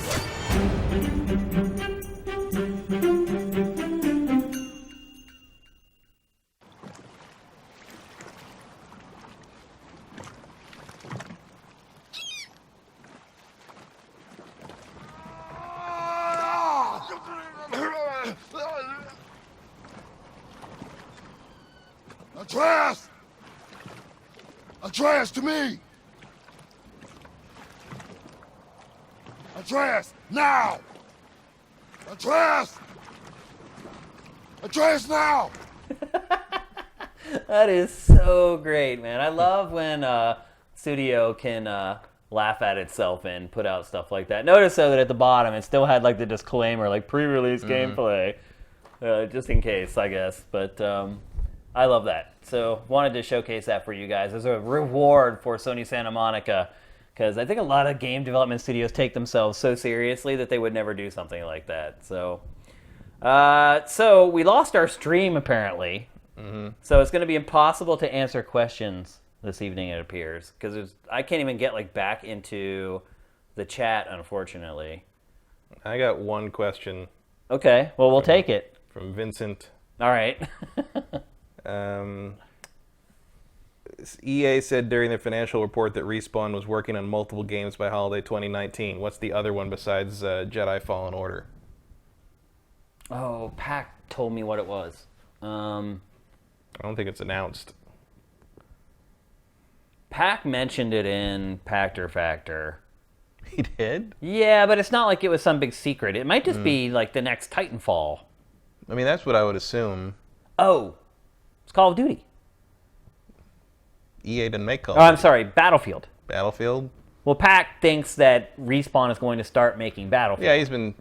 Atreus! Atreus, to me! Atreus, now! Atreus! Atreus, now! That is so great, man. I love when studio can laugh at itself and put out stuff like that. Notice though that at the bottom it still had like the disclaimer, like pre-release gameplay, just in case, I guess. But I love that. So wanted to showcase that for you guys as a reward for Sony Santa Monica, because I think a lot of game development studios take themselves so seriously that they would never do something like that. So, so we lost our stream apparently. So it's going to be impossible to answer questions this evening, it appears, because I can't even get like back into the chat, unfortunately. I got one question. Okay, well we'll take it From Vincent. All right. EA said during their financial report that Respawn was working on multiple games by holiday 2019. What's the other one besides Jedi Fallen Order? Oh, Pac told me what it was. I don't think it's announced. Pac mentioned it in Pactor Factor. He did? Yeah, but it's not like it was some big secret. It might just be like the next Titanfall. I mean, that's what I would assume. Oh, it's Call of Duty. EA didn't make Call Oh, of I'm Duty. sorry, Battlefield. Battlefield? Well, Pac thinks that Respawn is going to start making Battlefield. Yeah, I've been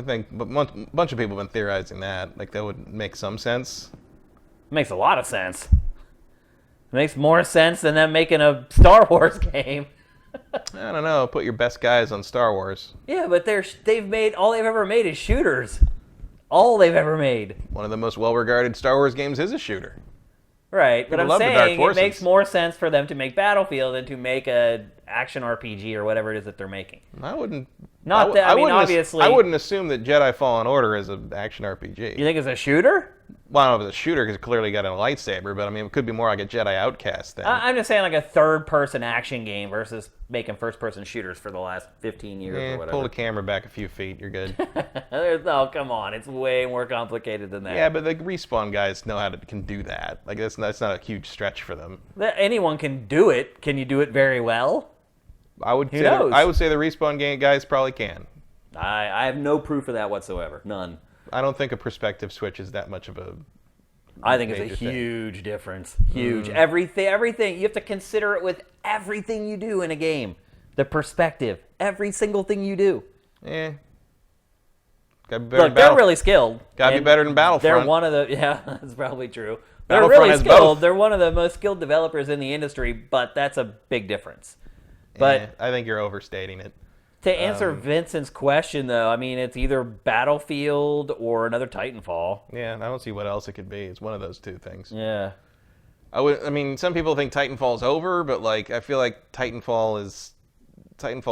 thinking, but a bunch of people have been theorizing that. Like, that would make some sense. It makes a lot of sense. It makes more sense than them making a Star Wars game. I don't know. Put your best guys on Star Wars. Yeah, but they've made, all they've ever made is shooters. All they've ever made. One of the most well-regarded Star Wars games is a shooter. Right, but People I'm love the Dark saying it Forces. makes more sense for them to make Battlefield than to make a action RPG or whatever it is that they're making. I wouldn't. Not that, I mean, wouldn't obviously. I wouldn't assume that Jedi Fallen Order is an action RPG. You think it's a shooter? Well, I don't know if it's a shooter because it clearly got a lightsaber, but I mean, it could be more like a Jedi Outcast thing. I'm just saying like a third-person action game versus making first-person shooters for the last 15 years or whatever. Pull the camera back a few feet, you're good. Oh, come on. It's way more complicated than that. Yeah, but the Respawn guys know can do that. Like, that's not a huge stretch for them. Anyone can do it. Can you do it very well? I would say knows? I would say the Respawn guys probably can. I have no proof of that whatsoever. None. I don't think a perspective switch is that much of a. I think it's a major thing. huge difference. Huge. Everything. You have to consider it with everything you do in a game. The perspective. Every single thing you do. Eh. Gotta be better Look, than they're really skilled. Gotta be and better than Battlefront. They're one of the, yeah, that's probably true. They're Battlefront really has skilled. both. They're one of the most skilled developers in the industry, but that's a big difference. But I think you're overstating it. to answer Vincent's question, though, I mean, it's either Battlefield or another Titanfall. Yeah, I don't see what else it could be. It's one of those two things. Yeah. I mean, some people think Titanfall's over, but like, I feel like Titanfall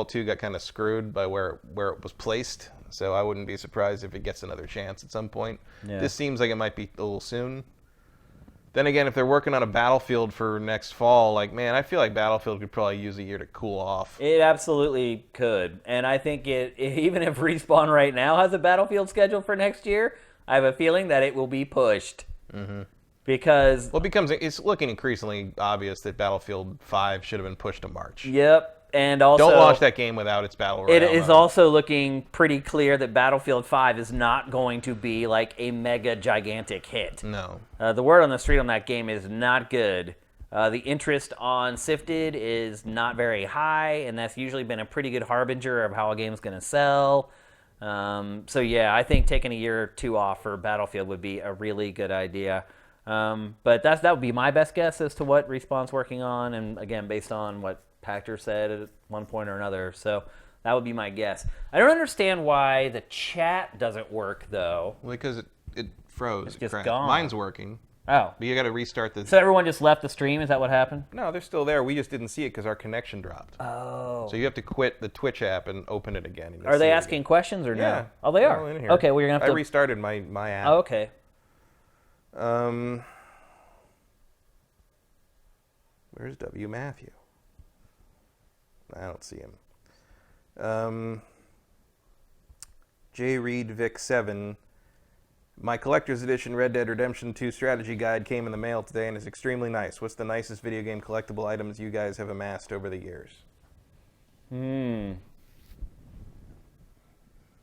2 got kind of screwed by where it was placed. So I wouldn't be surprised if it gets another chance at some point. Yeah. This seems like it might be a little soon. Then again, if they're working on a Battlefield for next fall, like, man, I feel like Battlefield could probably use a year to cool off. It absolutely could. And I think even if Respawn right now has a Battlefield schedule for next year, I have a feeling that it will be pushed. Mm-hmm. Because... Well, it's looking increasingly obvious that Battlefield 5 should have been pushed to March. Yep. And also... Don't launch that game without its Battle Royale. It is also looking pretty clear that Battlefield 5 is not going to be like a mega gigantic hit. No. The word on the street on that game is not good. The interest on Sifted is not very high, and that's usually been a pretty good harbinger of how a game's going to sell. So yeah, I think taking a year or two off for Battlefield would be a really good idea. But that would be my best guess as to what Respawn's working on, and again, based on what Pactor said at one point or another. So that would be my guess. I don't understand why the chat doesn't work, though. Well, because it froze. It's just crashed. gone. Mine's working. Oh. But you got to restart the. So everyone just left the stream? Is that what happened? No, they're still there. We just didn't see it because our connection dropped. Oh. So you have to quit the Twitch app and open it again. And Are they asking questions or no? Yeah. Oh, they They're are? all in here. Okay, well, you're going to have I to... restarted my app. Oh, okay. Where's W. Matthew? I don't see him. J. Reed Vic 7. My collector's edition Red Dead Redemption 2 strategy guide came in the mail today and is extremely nice. What's the nicest video game collectible items you guys have amassed over the years?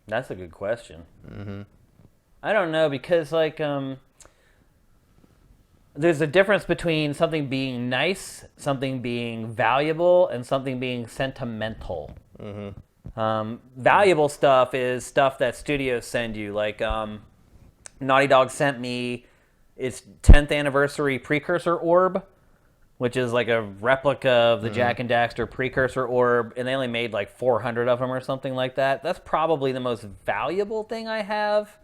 That's a good question. I don't know, because, like, there's a difference between something being nice, something being valuable, and something being sentimental. Valuable stuff is stuff that studios send you. Like, Naughty Dog sent me its 10th anniversary precursor orb, which is like a replica of the Jak and Daxter precursor orb, and they only made like 400 of them or something like that. That's probably the most valuable thing I have.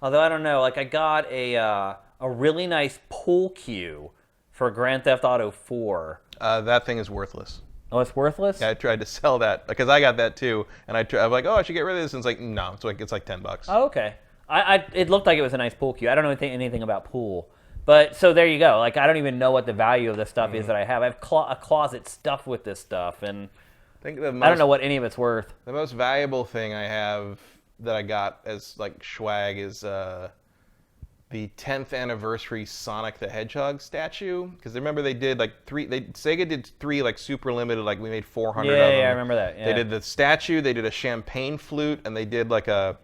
Although, I don't know, like, I got a really nice pool cue for Grand Theft Auto 4. That thing is worthless. Oh, it's worthless? Yeah, I tried to sell that because I got that too, and I'm like, oh, I should get rid of this. And it's like, no, it's like $10. Oh, okay. It looked like it was a nice pool cue. I don't know anything about pool. But, so there you go. Like, I don't even know what the value of the stuff is that I have. I have a closet stuffed with this stuff, and I think I don't know what any of it's worth. The most valuable thing I have that I got as, like, swag is the 10th anniversary Sonic the Hedgehog statue. Because remember they did, like, Sega did 3, like, super limited, like, we made 400 of them. Yeah, I remember that. Yeah. They did the statue, they did a champagne flute, and they did, like a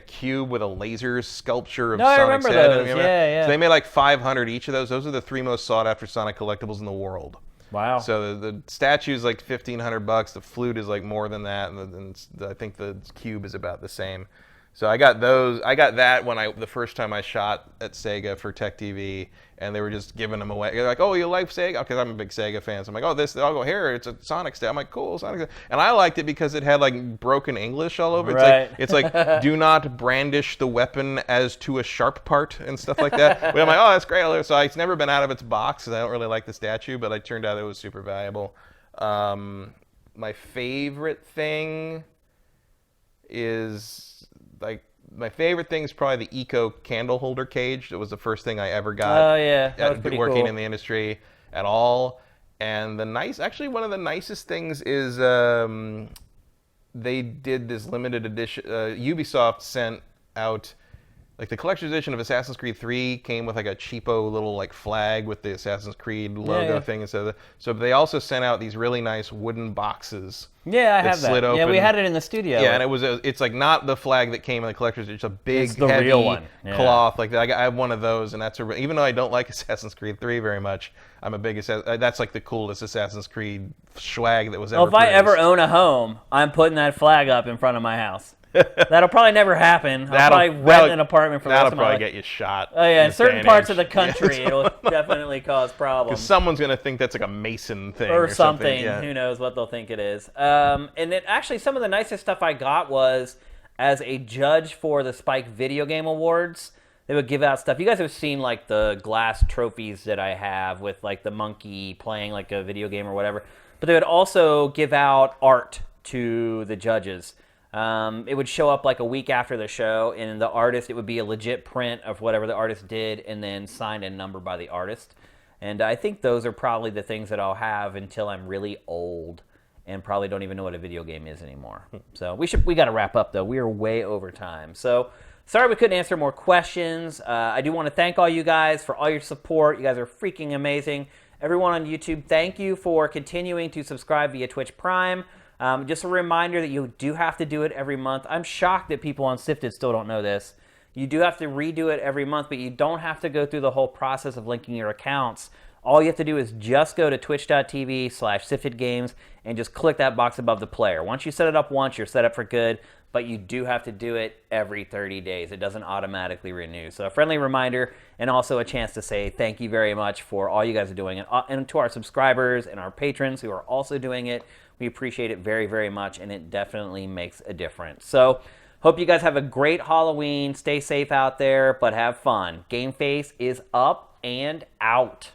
cube with a laser sculpture of No, I Sonic's remember head. those. Remember? Yeah. So they made like 500 each of those. Those are the 3 most sought after Sonic collectibles in the world. Wow. So the statue is like $1,500. The flute is like more than that, and I think the cube is about the same. So I got those. I got that the first time I shot at Sega for Tech TV, and they were just giving them away. They're like, "Oh, you like Sega?" Because I'm a big Sega fan. So I'm like, "Oh, this." I'll go here. It's a Sonic statue. I'm like, "Cool, Sonic." And I liked it because it had like broken English all over. Right. It's like, do not brandish the weapon as to a sharp part and stuff like that. But I'm like, "Oh, that's great." So it's never been out of its box because I don't really like the statue, but it turned out it was super valuable. My favorite thing is. Like, my favorite thing is probably the Eco candle holder cage. It was the first thing I ever got. Oh, yeah. That was pretty working cool. in the industry at all. And actually one of the nicest things is they did this limited edition. Ubisoft sent out, like, the collector's edition of Assassin's Creed 3 came with like a cheapo little like flag with the Assassin's Creed logo thing. And so they also sent out these really nice wooden boxes. Yeah, I have that. Slid open. Yeah, we had it in the studio. Yeah, and it's like not the flag that came in the collector's. It's a big, It's the heavy real one. Yeah. cloth. Like I have one of those, and that's even though I don't like Assassin's Creed 3 very much, I'm a big that's like the coolest Assassin's Creed swag that was ever. Well, if I produced. ever own a home, I'm putting that flag up in front of my house. That'll probably never happen. I'll probably rent an apartment for the rest of my life. That'll probably get you shot. Oh yeah, in this certain day and parts age. of the country, it'll definitely cause problems. Because someone's gonna think that's like a Mason thing or something. Yeah. Who knows what they'll think it is. And it actually, some of the nicest stuff I got was as a judge for the Spike Video Game Awards. They would give out stuff. You guys have seen like the glass trophies that I have with like the monkey playing like a video game or whatever. But they would also give out art to the judges. It would show up like a week after the show, and the artist, it would be a legit print of whatever the artist did and then signed and numbered by the artist. And I think those are probably the things that I'll have until I'm really old and probably don't even know what a video game is anymore. So we got to wrap up, though. We are way over time. So sorry we couldn't answer more questions. I do want to thank all you guys for all your support. You guys are freaking amazing. Everyone on YouTube, thank you for continuing to subscribe via Twitch Prime. Just a reminder that you do have to do it every month. I'm shocked that people on Sifted still don't know this. You do have to redo it every month, but you don't have to go through the whole process of linking your accounts. All you have to do is just go to twitch.tv/SiftedGames and just click that box above the player. Once you set it up once, you're set up for good, but you do have to do it every 30 days. It doesn't automatically renew. So a friendly reminder and also a chance to say thank you very much for all you guys are doing. And to our subscribers and our patrons who are also doing it, we appreciate it very, very much, and it definitely makes a difference. So Hope you guys have a great Halloween. Stay safe out there, but have fun. GameFace is up and out.